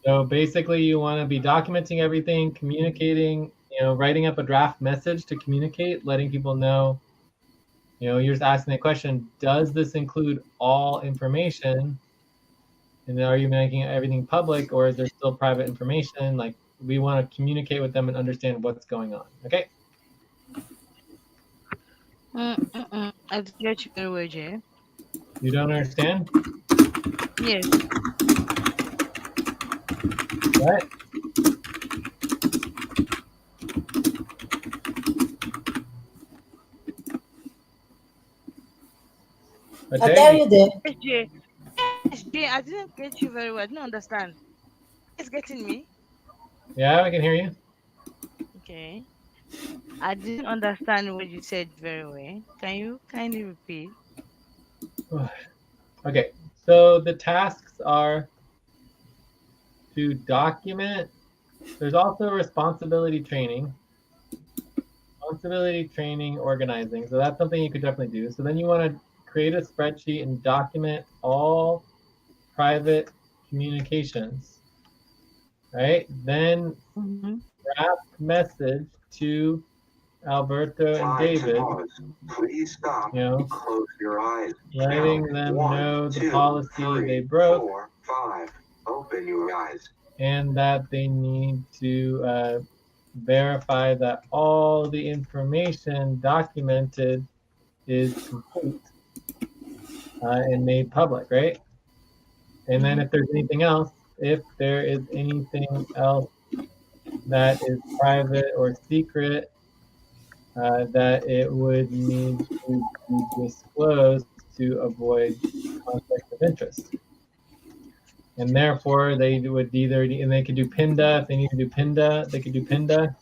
Speaker 6: So basically you want to be documenting everything, communicating, you know, writing up a draft message to communicate, letting people know, you know, you're just asking the question, does this include all information? And then are you making everything public, or is there still private information? Like, we want to communicate with them and understand what's going on. Okay?
Speaker 4: I didn't get you very well, Jay.
Speaker 6: You don't understand?
Speaker 4: Yes.
Speaker 6: What?
Speaker 1: Are you there?
Speaker 4: Yes, Jay. Yes, Jay, I didn't get you very well. I didn't understand. It's getting me.
Speaker 6: Yeah, I can hear you.
Speaker 4: Okay. I didn't understand what you said very well. Can you kindly repeat?
Speaker 6: Okay, so the tasks are to document. There's also responsibility training, organizing. So that's something you could definitely do. So then you want to create a spreadsheet and document all private communications, right? Then draft message to Alberto and David.
Speaker 3: Please stop.
Speaker 6: You know,
Speaker 3: close your eyes.
Speaker 6: letting them know the policy they broke.
Speaker 3: 4, 5. Open your eyes.
Speaker 6: And that they need to verify that all the information documented is complete and made public, right? And then if there's anything else, if there is anything else that is private or secret, that it would need to be disclosed to avoid conflict of interest. And therefore, they would either, and they could do PINDA. If they need to do PINDA, they could do PINDA.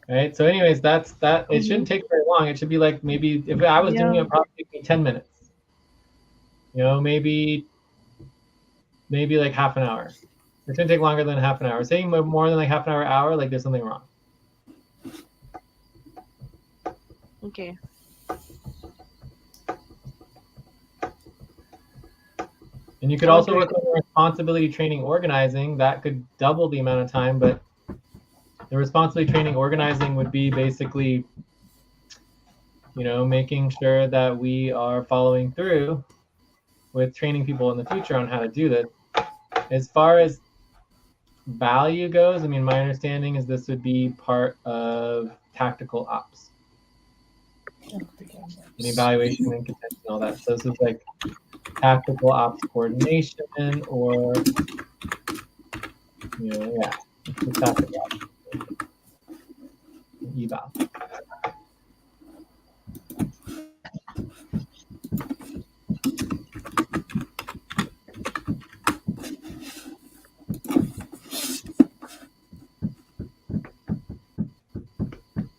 Speaker 6: Right. So, anyways, that's that. It shouldn't take very long. It should be like, maybe if I was doing it, probably take me 10 minutes. You know, maybe like half an hour. It's going to take longer than half an hour. Saying more than like half an hour, like there's something wrong.
Speaker 4: Okay.
Speaker 6: And you could also work on responsibility training organizing. That could double the amount of time, but the responsibility training organizing would be basically, making sure that we are following through with training people in the future on how to do this. As far as value goes, I mean, my understanding is this would be part of tactical ops. And evaluation and contention and all that. So this is like tactical ops coordination or, it's tactical ops. Eval.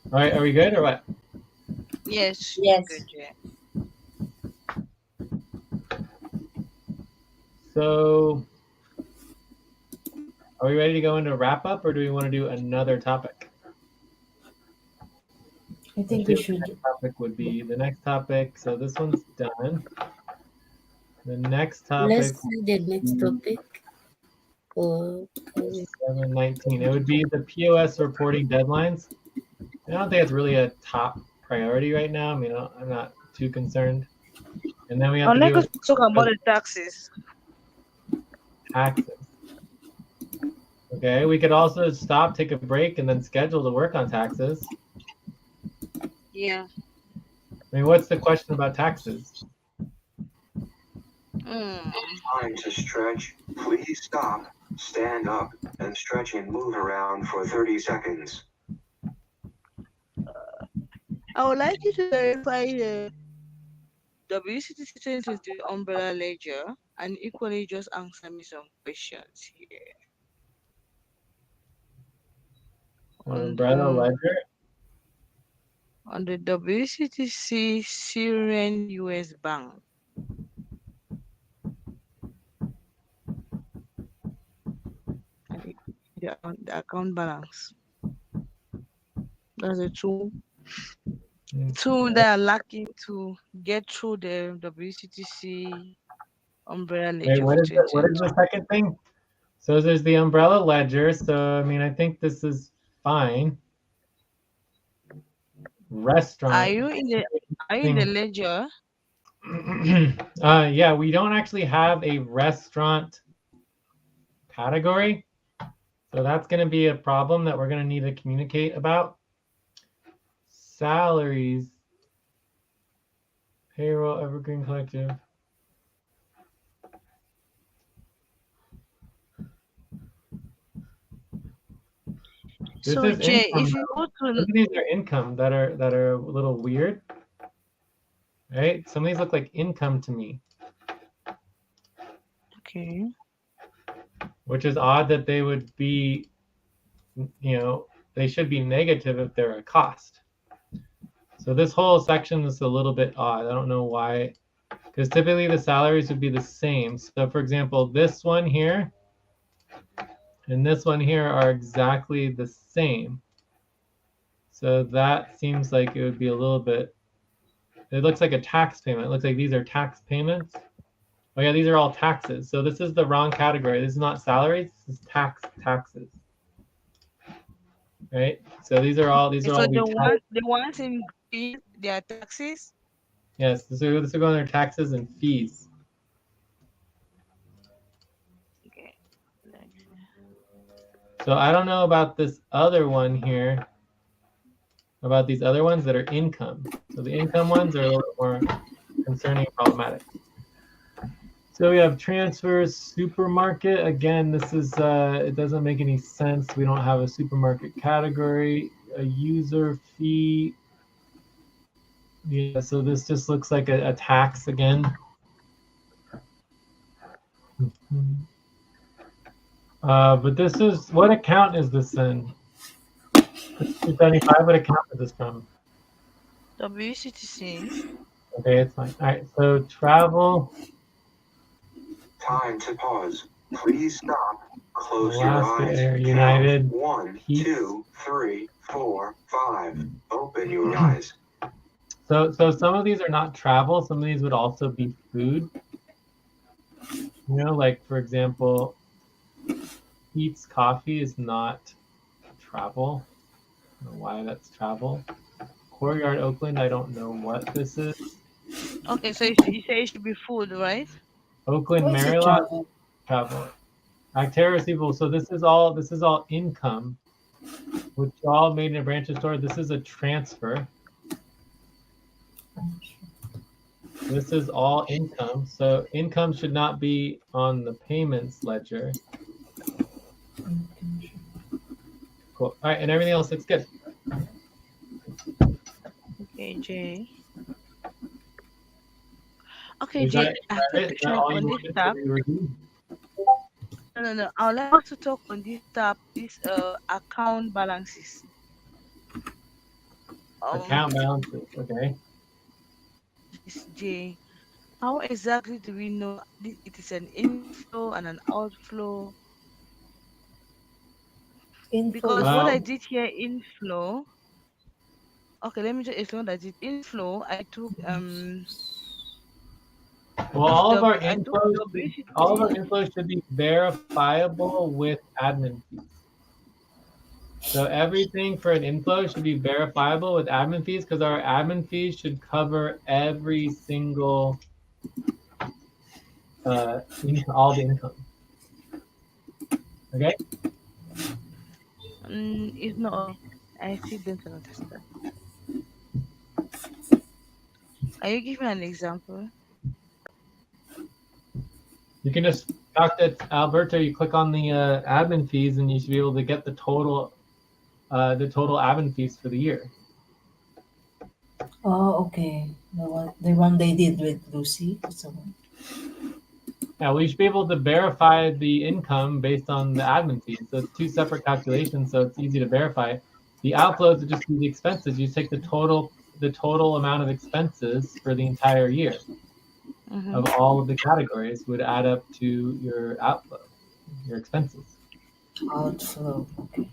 Speaker 6: All right, are we good or what?
Speaker 4: Yes.
Speaker 2: Yes.
Speaker 4: Good, yeah.
Speaker 6: So, are we ready to go into wrap up, or do we want to do another topic?
Speaker 1: I think we should.
Speaker 6: The next topic would be the next topic. So this one's done. The next topic.
Speaker 2: Let's see the next topic. Or
Speaker 6: 719. It would be the POS reporting deadlines. I don't think it's really a top priority right now. I mean, I'm not too concerned. And then we have to do
Speaker 4: talk about the taxes.
Speaker 6: Taxes. Okay, we could also stop, take a break, and then schedule to work on taxes.
Speaker 4: Yeah.
Speaker 6: I mean, what's the question about taxes?
Speaker 3: Time to stretch. Please stop, stand up, and stretch and move around for 30 seconds.
Speaker 4: I would like you to verify the WCTC 2023 umbrella ledger and equally just answer me some questions here.
Speaker 6: Umbrella ledger?
Speaker 4: On the WCTC Syrian US Bank. The account balance. That's the two that are lacking to get through the WCTC umbrella ledger.
Speaker 6: Wait, what is the second thing? So there's the umbrella ledger. So, I mean, I think this is fine. Restaurant.
Speaker 4: Are you in the ledger?
Speaker 6: Yeah, we don't actually have a restaurant category. So that's going to be a problem that we're going to need to communicate about. Salaries. Payroll, Evergreen Collective. This is
Speaker 4: Jay,
Speaker 6: income.
Speaker 4: if you go to
Speaker 6: These are income that are a little weird, right? Some of these look like income to me.
Speaker 4: Okay.
Speaker 6: Which is odd that they would be, they should be negative if they're a cost. So this whole section is a little bit odd. I don't know why, because typically the salaries would be the same. So for example, this one here and this one here are exactly the same. So that seems like it would be a little bit, it looks like a tax payment. It looks like these are tax payments. Oh yeah, these are all taxes. So this is the wrong category. This is not salaries, this is taxes. Right? So these are all
Speaker 4: the ones in fees, they are taxes?
Speaker 6: Yes, this will go under taxes and fees.
Speaker 4: Okay.
Speaker 6: So I don't know about this other one here, about these other ones that are income. So the income ones are a little more concerning and problematic. So we have transfers, supermarket. Again, this is, it doesn't make any sense. We don't have a supermarket category, a user fee. Yeah, so this just looks like a tax again. But this is, what account is this in? 275, what account is this from?
Speaker 4: WCTC.
Speaker 6: Okay, it's fine. All right, so travel.
Speaker 3: Time to pause. Please stop, Close your
Speaker 10: Alaska
Speaker 3: eyes.
Speaker 10: Air
Speaker 3: Count
Speaker 10: United
Speaker 3: 1,
Speaker 10: Peace.
Speaker 3: 2, 3, 4, 5. Open your eyes.
Speaker 10: So some of these are not travel. Some of these would also be food. Like for example, Pete's Coffee is not travel. I don't know why that's travel. Courtyard Oakland, I don't know what this is.
Speaker 4: Okay, so you say it should be food, right?
Speaker 10: Oakland,
Speaker 1: Why is it
Speaker 10: Maryland,
Speaker 1: travel?
Speaker 10: travel. Actera receivable. So this is all income, which all made in a branch store. This is a transfer. This is all income. So income should not be on the payments ledger. Cool. All right, and everything else looks good.
Speaker 4: Okay, Jay. Okay,
Speaker 10: Is
Speaker 4: Jay,
Speaker 10: that,
Speaker 4: I have a
Speaker 10: it? Is that
Speaker 4: question
Speaker 10: all
Speaker 4: on
Speaker 10: you
Speaker 4: this
Speaker 10: wanted
Speaker 4: tab.
Speaker 10: to review?
Speaker 4: No. I would like us to talk on this tab, this account balances.
Speaker 10: Account balances, okay.
Speaker 4: This Jay. How exactly do we know it is an inflow and an outflow?
Speaker 1: Info
Speaker 4: Because
Speaker 1: is
Speaker 4: what I
Speaker 10: Well,
Speaker 4: did here, inflow. Okay, let me just explain what I did. Inflow, I took
Speaker 10: all of our
Speaker 4: I took
Speaker 10: inflows should be verifiable with admin fees. So everything for an inflow should be verifiable with admin fees because our admin fees should cover every single all the income. Okay.
Speaker 4: it's not. I still don't understand. Can you give me an example?
Speaker 10: You can just talk to Alberto. You click on the admin fees, and you should be able to get the total admin fees for the year.
Speaker 1: Oh, okay. The one they did with Lucy. That's the one.
Speaker 10: Yeah, we should be able to verify the income based on the admin fees. So it's two separate calculations, so it's easy to verify. The outflows would just be the expenses. You take the total amount of expenses for the entire year of all of the categories would add up to your outflow, your expenses.
Speaker 1: Outflow. Okay.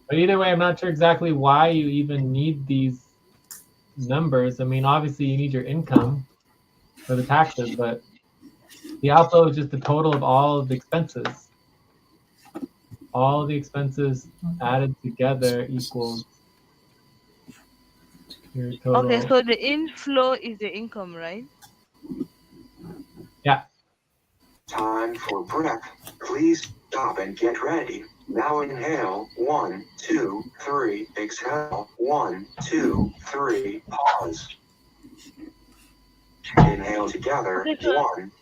Speaker 10: But either way, I'm not sure exactly why you even need these numbers. I mean, obviously you need your income for the taxes, but the outflow is just the total of all of the expenses. All of the expenses added together equals your total.
Speaker 4: Okay, so the inflow is the income, right?
Speaker 10: Yeah.
Speaker 3: Time for breath. Please stop and get ready. Now inhale. 1, 2, 3. Exhale. 1, 2, 3. Pause. Inhale together.
Speaker 4: Okay, so
Speaker 3: 1.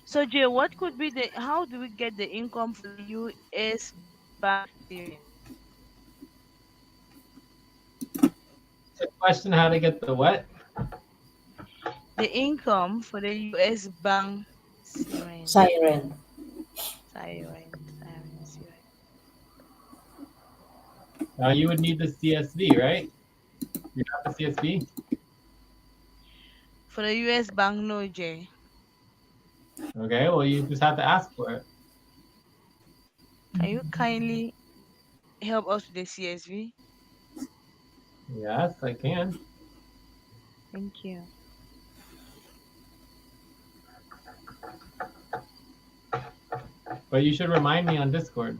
Speaker 4: So Jay, what could be how do we get the income for the US bank statement?
Speaker 10: The question: how to get the what?
Speaker 4: The income for the US bank siren.
Speaker 1: Siren.
Speaker 10: You would need the CSV, right? You have the CSV?
Speaker 4: For the US bank, no, Jay.
Speaker 10: Okay, well, you just have to ask for it.
Speaker 4: Can you kindly help us with the CSV?
Speaker 10: Yes, I can.
Speaker 4: Thank you.
Speaker 10: But you should remind me on Discord.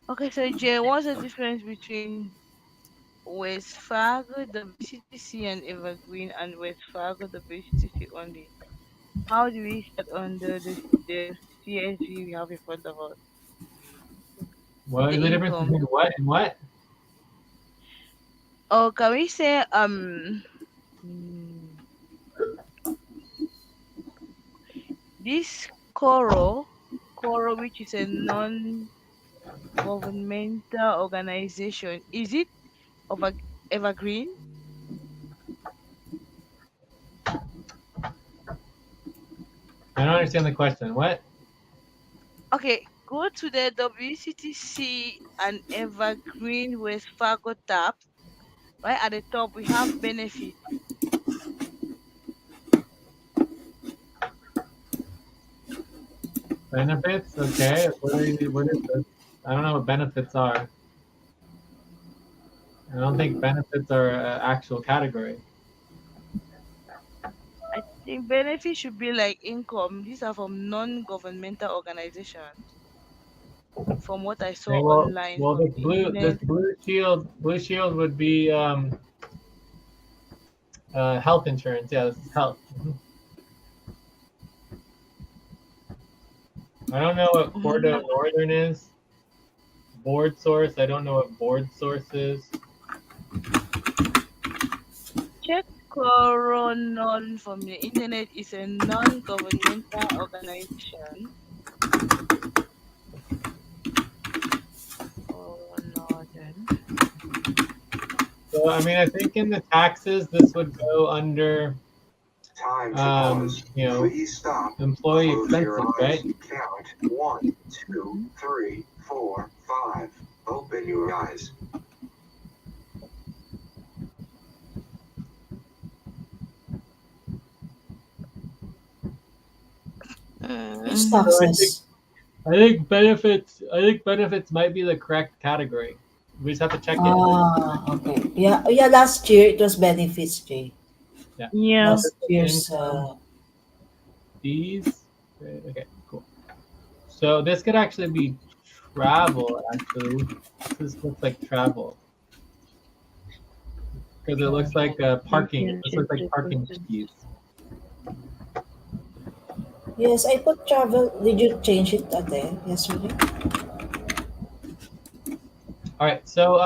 Speaker 4: Okay, so Jay, what's the difference between West Fargo, WCTC, and Evergreen, and West Fargo, WCTC only? How do we start under the CSV we have in front of us?
Speaker 10: What is the difference
Speaker 4: Income.
Speaker 10: between what and what?
Speaker 4: Oh, can we say this Coro, which is a non-governmental organization, is it of Evergreen?
Speaker 10: I don't understand the question. What?
Speaker 4: Okay, go to the WCTC and Evergreen West Fargo tab. Right at the top, we have benefits.
Speaker 10: Benefits? Okay. What is this? I don't know what benefits are. I don't think benefits are an actual category.
Speaker 4: I think benefits should be like income. These are from non-governmental organizations. From what I saw
Speaker 10: Okay,
Speaker 4: online
Speaker 10: well,
Speaker 4: from
Speaker 10: this
Speaker 4: the
Speaker 10: blue
Speaker 4: internet.
Speaker 10: blue shield would be health insurance. Yeah, this is health. I don't know what Cordo Northern is. Board source. I don't know what board source is.
Speaker 4: Check Coronal from the internet is a non-governmental organization. Northern.
Speaker 10: So I mean, I think in the taxes this would go under
Speaker 3: Time to pause.
Speaker 10: you know,
Speaker 3: Please stop.
Speaker 10: employee
Speaker 3: Close your
Speaker 10: expenses,
Speaker 3: eyes.
Speaker 10: right?
Speaker 3: Count 1, 2, 3, 4, 5. Open your eyes.
Speaker 1: Which
Speaker 10: So
Speaker 1: taxes?
Speaker 10: I think benefits might be the correct category. We just have to check it.
Speaker 1: Okay. Yeah, yeah. Last year it was benefits, Jay.
Speaker 10: Yeah.
Speaker 4: Yeah.
Speaker 1: Last year's.
Speaker 10: Income, fees. Okay, cool. So this could actually be travel. Actually, this looks like travel because it looks like parking. This looks like parking fees.
Speaker 1: Yes, I put travel. Did you change it ate yesterday?
Speaker 10: All right, so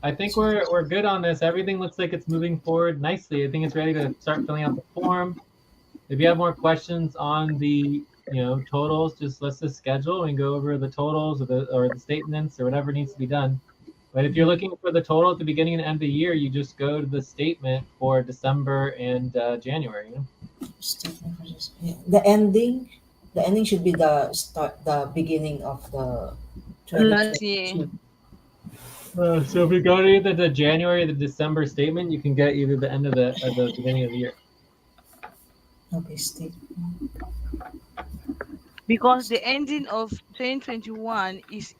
Speaker 10: I think we're good on this. Everything looks like it's moving forward nicely. I think it's ready to start filling out the form. If you have more questions on the totals, just let's just schedule and go over the totals or the statements or whatever needs to be done. But if you're looking for the total at the beginning and end of the year, you just go to the statement for December and January.
Speaker 1: Yeah. The ending should be the start, the beginning of the
Speaker 4: Last year.
Speaker 1: 2022.
Speaker 10: So if you go to either the January or the December statement, you can get either the end of the or the beginning of the year.
Speaker 1: Okay, state.
Speaker 4: Because the ending of 2021 is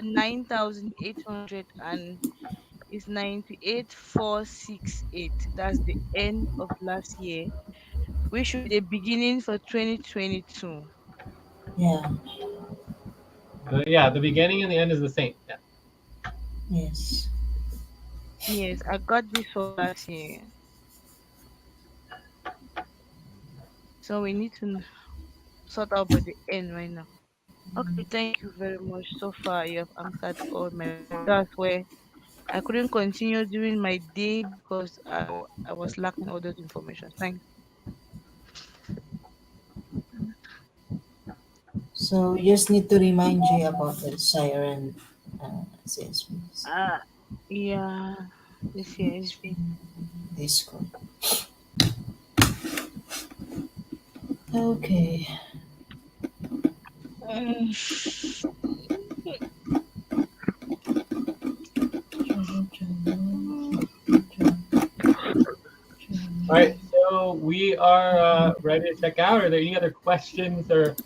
Speaker 4: 9,800 and is 98,468. That's the end of last year, which should be the beginning for 2022.
Speaker 1: Yeah.
Speaker 10: Yeah, the beginning and the end is the same. Yeah.
Speaker 1: Yes.
Speaker 4: Yes, I got this for last year. So we need to sort out by the end right now. Okay, thank you very much. So far, you have answered all my questions. That's where I couldn't continue during my day because I was lacking all those information. Thanks.
Speaker 1: So you just need to remind Jay about the siren CSVs.
Speaker 4: Yeah, this year is
Speaker 1: Discord. Okay.
Speaker 10: All right, so we are ready to check out. Are there any other questions or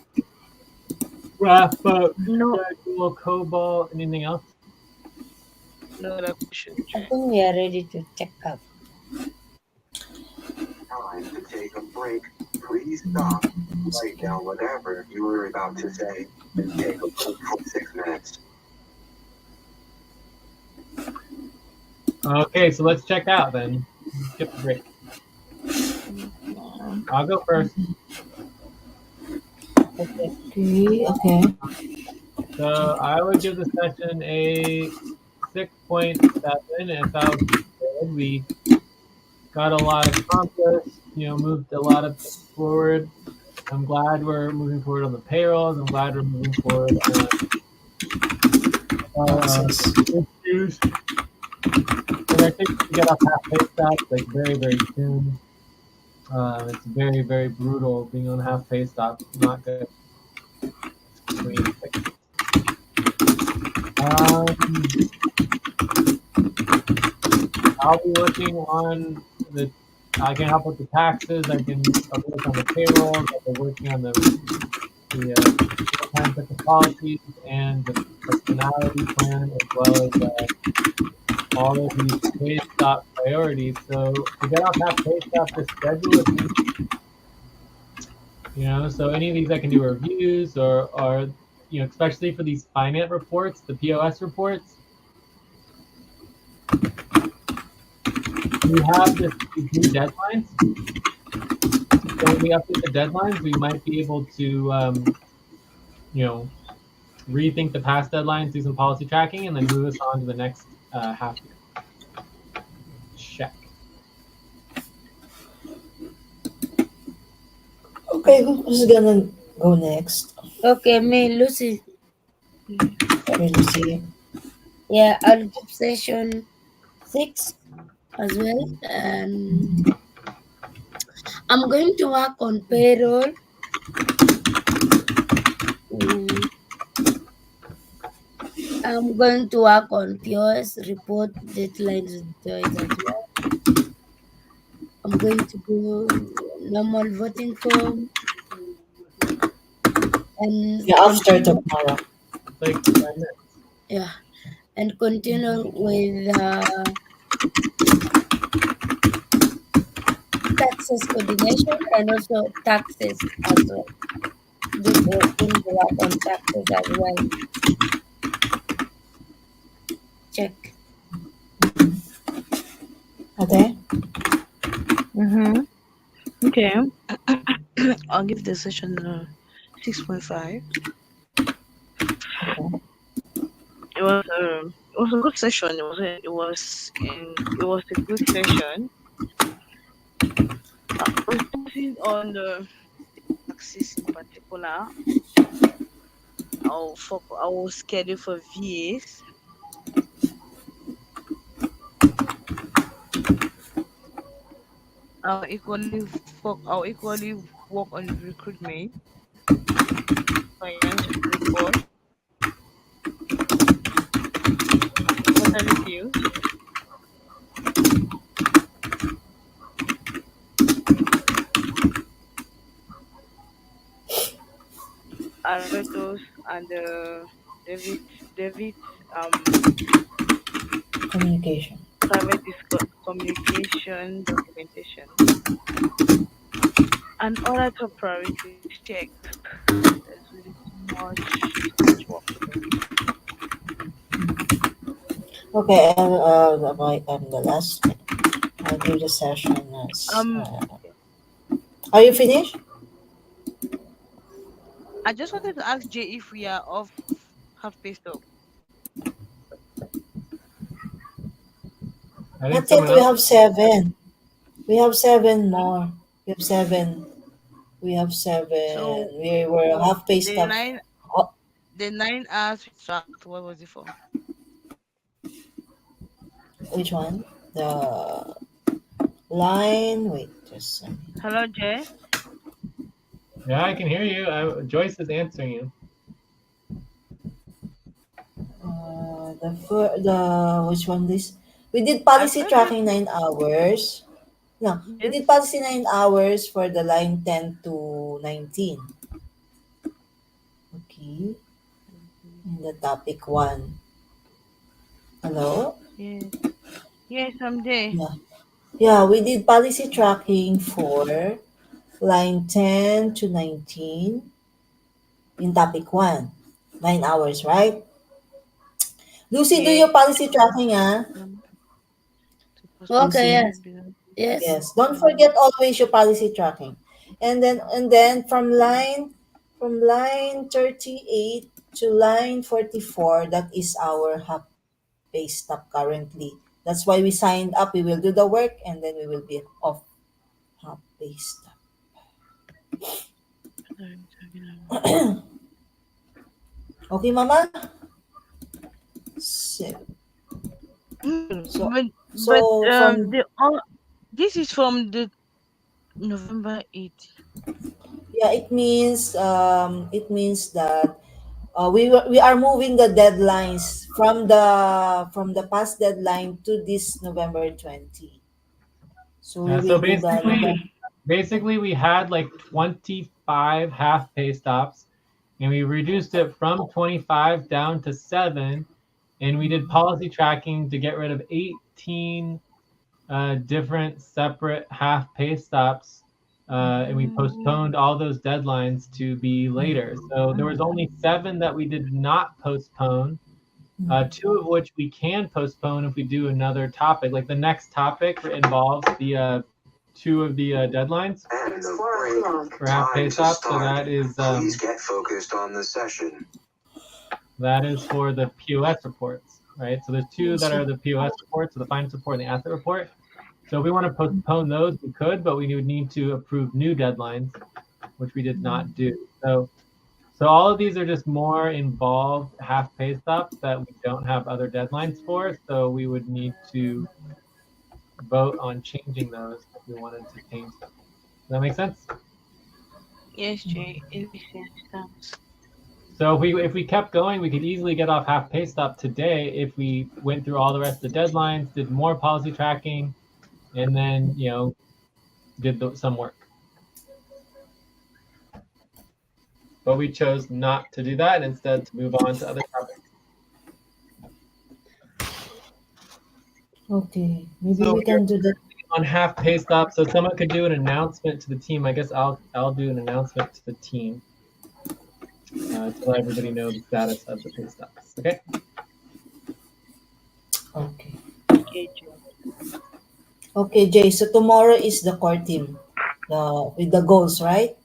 Speaker 10: wrap up?
Speaker 4: No.
Speaker 10: Cobalt, anything else?
Speaker 4: No other questions.
Speaker 2: I think we are ready to check out.
Speaker 3: Time to take a break. Please stop. Write down whatever you were about to say and take a break for 6 minutes.
Speaker 10: Okay, so let's check out then. Skip the break. I'll go first.
Speaker 1: Okay.
Speaker 10: So I would give the session a 6.7. If I was good, we got a lot accomplished. Moved a lot of things forward. I'm glad we're moving forward on the payrolls. I'm glad we're moving forward on issues. And I think we get off half-pay stocks like very, very soon. It's very, very brutal being on half-pay stocks. Not good. I'll be working on I can help with the taxes. I can work on the payrolls. I'll be working on the four times like the policies and the personality plan, as well as all of these pay stop priorities. So to get off half pay stop, just schedule a meeting. So any of these I can do reviews or especially for these finance reports, the POS reports. We have these new deadlines. So when we update the deadlines, we might be able to, rethink the past deadlines, do some policy tracking, and then move us on to the next half year. Check.
Speaker 1: Okay, who's gonna go next?
Speaker 2: Okay, me, Lucy.
Speaker 1: Okay, Lucy.
Speaker 2: Yeah, I'll do session 6 as well. And I'm going to work on payroll. Mm, I'm going to work on POS report deadlines with Joyce as well. I'm going to do normal voting form and
Speaker 1: Yeah, after
Speaker 2: continue.
Speaker 1: tomorrow.
Speaker 10: It's like 5 minutes.
Speaker 2: Yeah, and continue with taxes coordination and also taxes as well. Doing the work on taxes as well. Check.
Speaker 1: Okay.
Speaker 4: Mm-hmm. Okay. I'll give the session 6.5.
Speaker 1: Okay.
Speaker 4: It was a good session. It was a good session. We're focusing on the taxes in particular. I will schedule for VAs. I'll equally work on recruitment, finance report, quarterly bills, Alberto's and David David
Speaker 1: Communication.
Speaker 4: private communication documentation and other top priorities checked. There's really too much work to do.
Speaker 1: Okay, and I'm the last. I'll do the session as.
Speaker 4: Okay.
Speaker 1: Are you finished?
Speaker 4: I just wanted to ask Jay if we are off half pay stop.
Speaker 10: I think
Speaker 1: Not yet.
Speaker 10: someone
Speaker 1: We
Speaker 10: else.
Speaker 1: have 7. We have 7 more. We have 7. We have 7.
Speaker 4: So
Speaker 1: We were half pay
Speaker 4: the
Speaker 1: stuff.
Speaker 4: nine
Speaker 1: Oh,
Speaker 4: the 9 hours we tracked, what was it for?
Speaker 1: which one? The line. Wait, just a minute.
Speaker 4: Hello, Jay.
Speaker 10: Yeah, I can hear you. Joyce is answering you.
Speaker 1: The which one this? We did policy
Speaker 4: Alberto,
Speaker 1: tracking 9 hours. No, we
Speaker 4: yes.
Speaker 1: did policy 9 hours for the line 10 to 19. Okay. In the topic 1. Hello?
Speaker 4: Yes. Yes, I'm there.
Speaker 1: Yeah. Yeah, we did policy tracking for line 10 to 19 in topic 1. 9 hours, right? Lucy, do your
Speaker 4: Yes.
Speaker 1: policy tracking, ah?
Speaker 4: Um, to
Speaker 2: Okay,
Speaker 1: Lucy.
Speaker 2: yes. Yes.
Speaker 1: Yes. Don't forget always your policy tracking. And then from line 38 to line 44, that is our half pay stop currently. That's why we signed up. We will do the work and then we will be off half pay stop. Okay, Mama? So, so,
Speaker 4: But
Speaker 1: so from
Speaker 4: this is from the November 8th.
Speaker 1: yeah, it means that we are moving the deadlines from the past deadline to this November 20. So we
Speaker 10: So
Speaker 1: will do the
Speaker 10: basically we had like 25 half pay stops, and we reduced it from 25 down to 7, and we did policy tracking to get rid of 18 different separate half pay stops, and we postponed all those deadlines to be later. So there was only 7 that we did not postpone, 2 of which we can postpone if we do another topic. Like the next topic involves the 2 of the deadlines
Speaker 3: And the break.
Speaker 10: for half pay
Speaker 3: Time to
Speaker 10: stops. So
Speaker 3: start.
Speaker 10: that is
Speaker 3: Please get focused on the session.
Speaker 10: for the POS reports, right? So there's 2 that are the POS reports, so the finance report and the asset report. So if we want to postpone those, we could, but we would need to approve new deadlines, which we did not do. So all of these are just more involved half pay stops that we don't have other deadlines for. So we would need to vote on changing those if we wanted to change them. Does that make sense?
Speaker 4: Yes, Jay. It makes sense. Thanks.
Speaker 10: So if we kept going, we could easily get off half pay stop today if we went through all the rest of the deadlines, did more policy tracking, and then did some work. But we chose not to do that and instead to move on to other topics.
Speaker 1: Okay, maybe
Speaker 10: So
Speaker 1: we can do that.
Speaker 10: on half pay stop, so someone could do an announcement to the team. I guess I'll do an announcement to the team to let everybody know the status of the pay stops. Okay.
Speaker 1: Okay.
Speaker 4: Okay, Jay.
Speaker 1: Okay, Jay. So tomorrow is the core team, with the goals, right?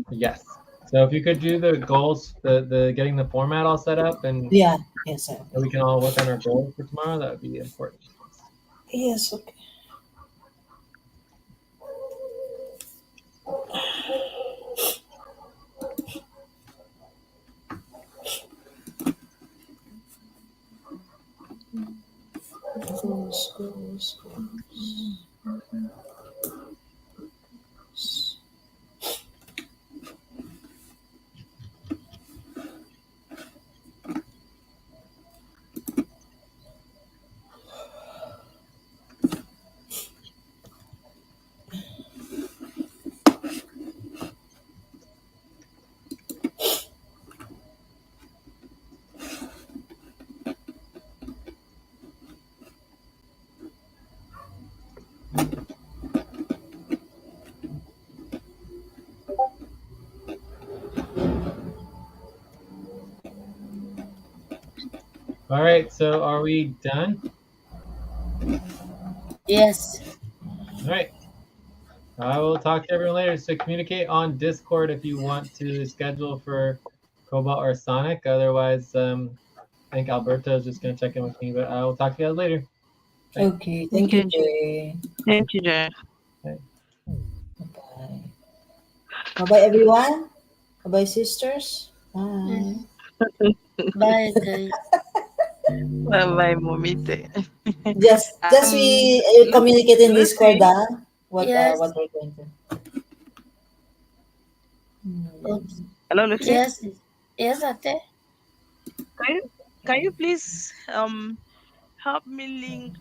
Speaker 10: Yes. So if you could do the goals, the getting the format all set up, and
Speaker 1: Yeah. Yes.
Speaker 10: so we can all work on our goals for tomorrow, that would be important.
Speaker 1: Yes. Okay. Goals. Goals. Goals.
Speaker 10: All right. So are we done?
Speaker 2: Yes.
Speaker 10: All right. I will talk to everyone later. So communicate on Discord if you want to schedule for Cobalt or Sonic. Otherwise, I think Alberto is just going to check in with me, but I will talk to you guys later. Bye.
Speaker 1: Okay. Thank you, Jay.
Speaker 4: Thank you, Jay.
Speaker 10: Bye.
Speaker 1: Bye. Bye, everyone. Bye, sisters. Bye.
Speaker 2: Bye, guys.
Speaker 4: Bye bye, Momite.
Speaker 1: Just we communicate in Discord, what
Speaker 2: Yes.
Speaker 1: what we're going to.
Speaker 2: Oops.
Speaker 4: Hello, Lucy.
Speaker 2: Yes. Yes, Ate.
Speaker 4: Can you please help me link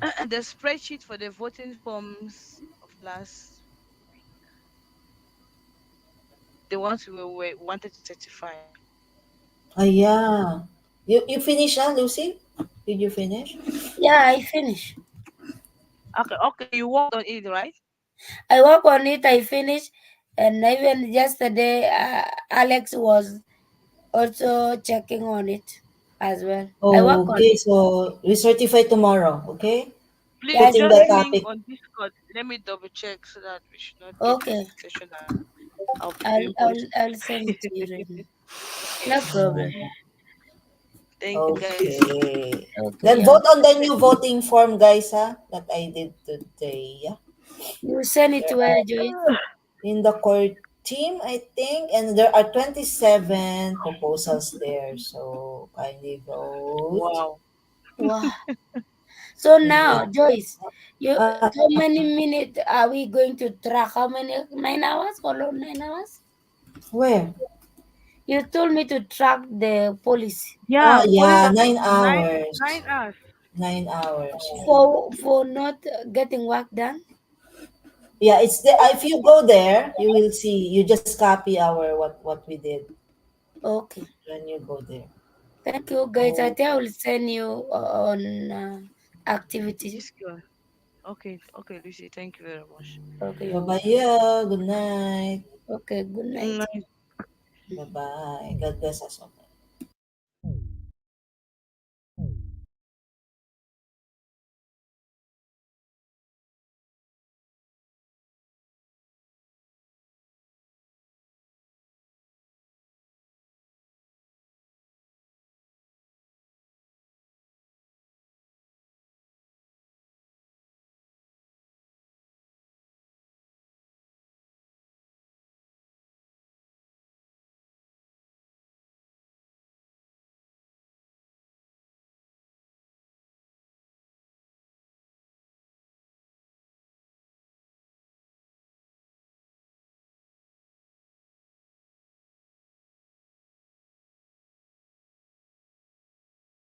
Speaker 4: the spreadsheet for the voting forms of last week, the ones we wanted to certify.
Speaker 1: Yeah. You finish, Lucy? Did you finish?
Speaker 2: Yeah, I finished.
Speaker 4: Okay, you worked on it, right?
Speaker 2: I work on it. I finished, and even yesterday, Alex was also checking on it as well. I work on
Speaker 1: Okay,
Speaker 2: it.
Speaker 1: so we certify tomorrow, okay?
Speaker 4: Please
Speaker 2: Yes,
Speaker 1: Putting
Speaker 4: just
Speaker 1: the
Speaker 4: link
Speaker 1: topic.
Speaker 4: on Discord. Let me double check so that we should not get
Speaker 2: Okay.
Speaker 4: notification that I'll be
Speaker 2: I'll
Speaker 4: doing
Speaker 2: I'll,
Speaker 4: voting.
Speaker 2: I'll send it to you right now. No
Speaker 4: Okay.
Speaker 2: problem.
Speaker 4: Thank you, guys.
Speaker 1: Okay.
Speaker 2: Okay.
Speaker 1: Then
Speaker 2: Yeah.
Speaker 1: vote on the new voting form, guys, that I did today. Yeah.
Speaker 2: You send it to where, Joyce?
Speaker 1: In the core team, I think, and there are 27 proposals there. So kindly vote.
Speaker 4: Wow.
Speaker 2: Wow. So
Speaker 1: And
Speaker 2: now,
Speaker 1: yeah.
Speaker 2: Joyce,
Speaker 1: Ah,
Speaker 2: how many minutes are we going to track? How many? 9 hours? Follow 9 hours?
Speaker 1: where?
Speaker 2: You told me to track the policy.
Speaker 4: Yeah, police
Speaker 1: Yeah,
Speaker 4: have
Speaker 1: 9 hours.
Speaker 4: 9 hours.
Speaker 1: 9 hours. Yeah.
Speaker 2: For not getting work done?
Speaker 1: Yeah, it's the if you go there, you will see. You just copy our what we did
Speaker 2: Okay.
Speaker 1: when you go there.
Speaker 2: Thank you, guys. I
Speaker 1: Oh,
Speaker 2: think I will send you on activity.
Speaker 4: Discord. Okay, okay, Lucy. Thank you very much.
Speaker 2: Okay,
Speaker 1: bye
Speaker 2: you're
Speaker 1: bye.
Speaker 2: welcome.
Speaker 1: Yeah, good night.
Speaker 2: Okay, good
Speaker 4: Good
Speaker 2: night.
Speaker 4: night.
Speaker 1: Bye bye. God bless us all.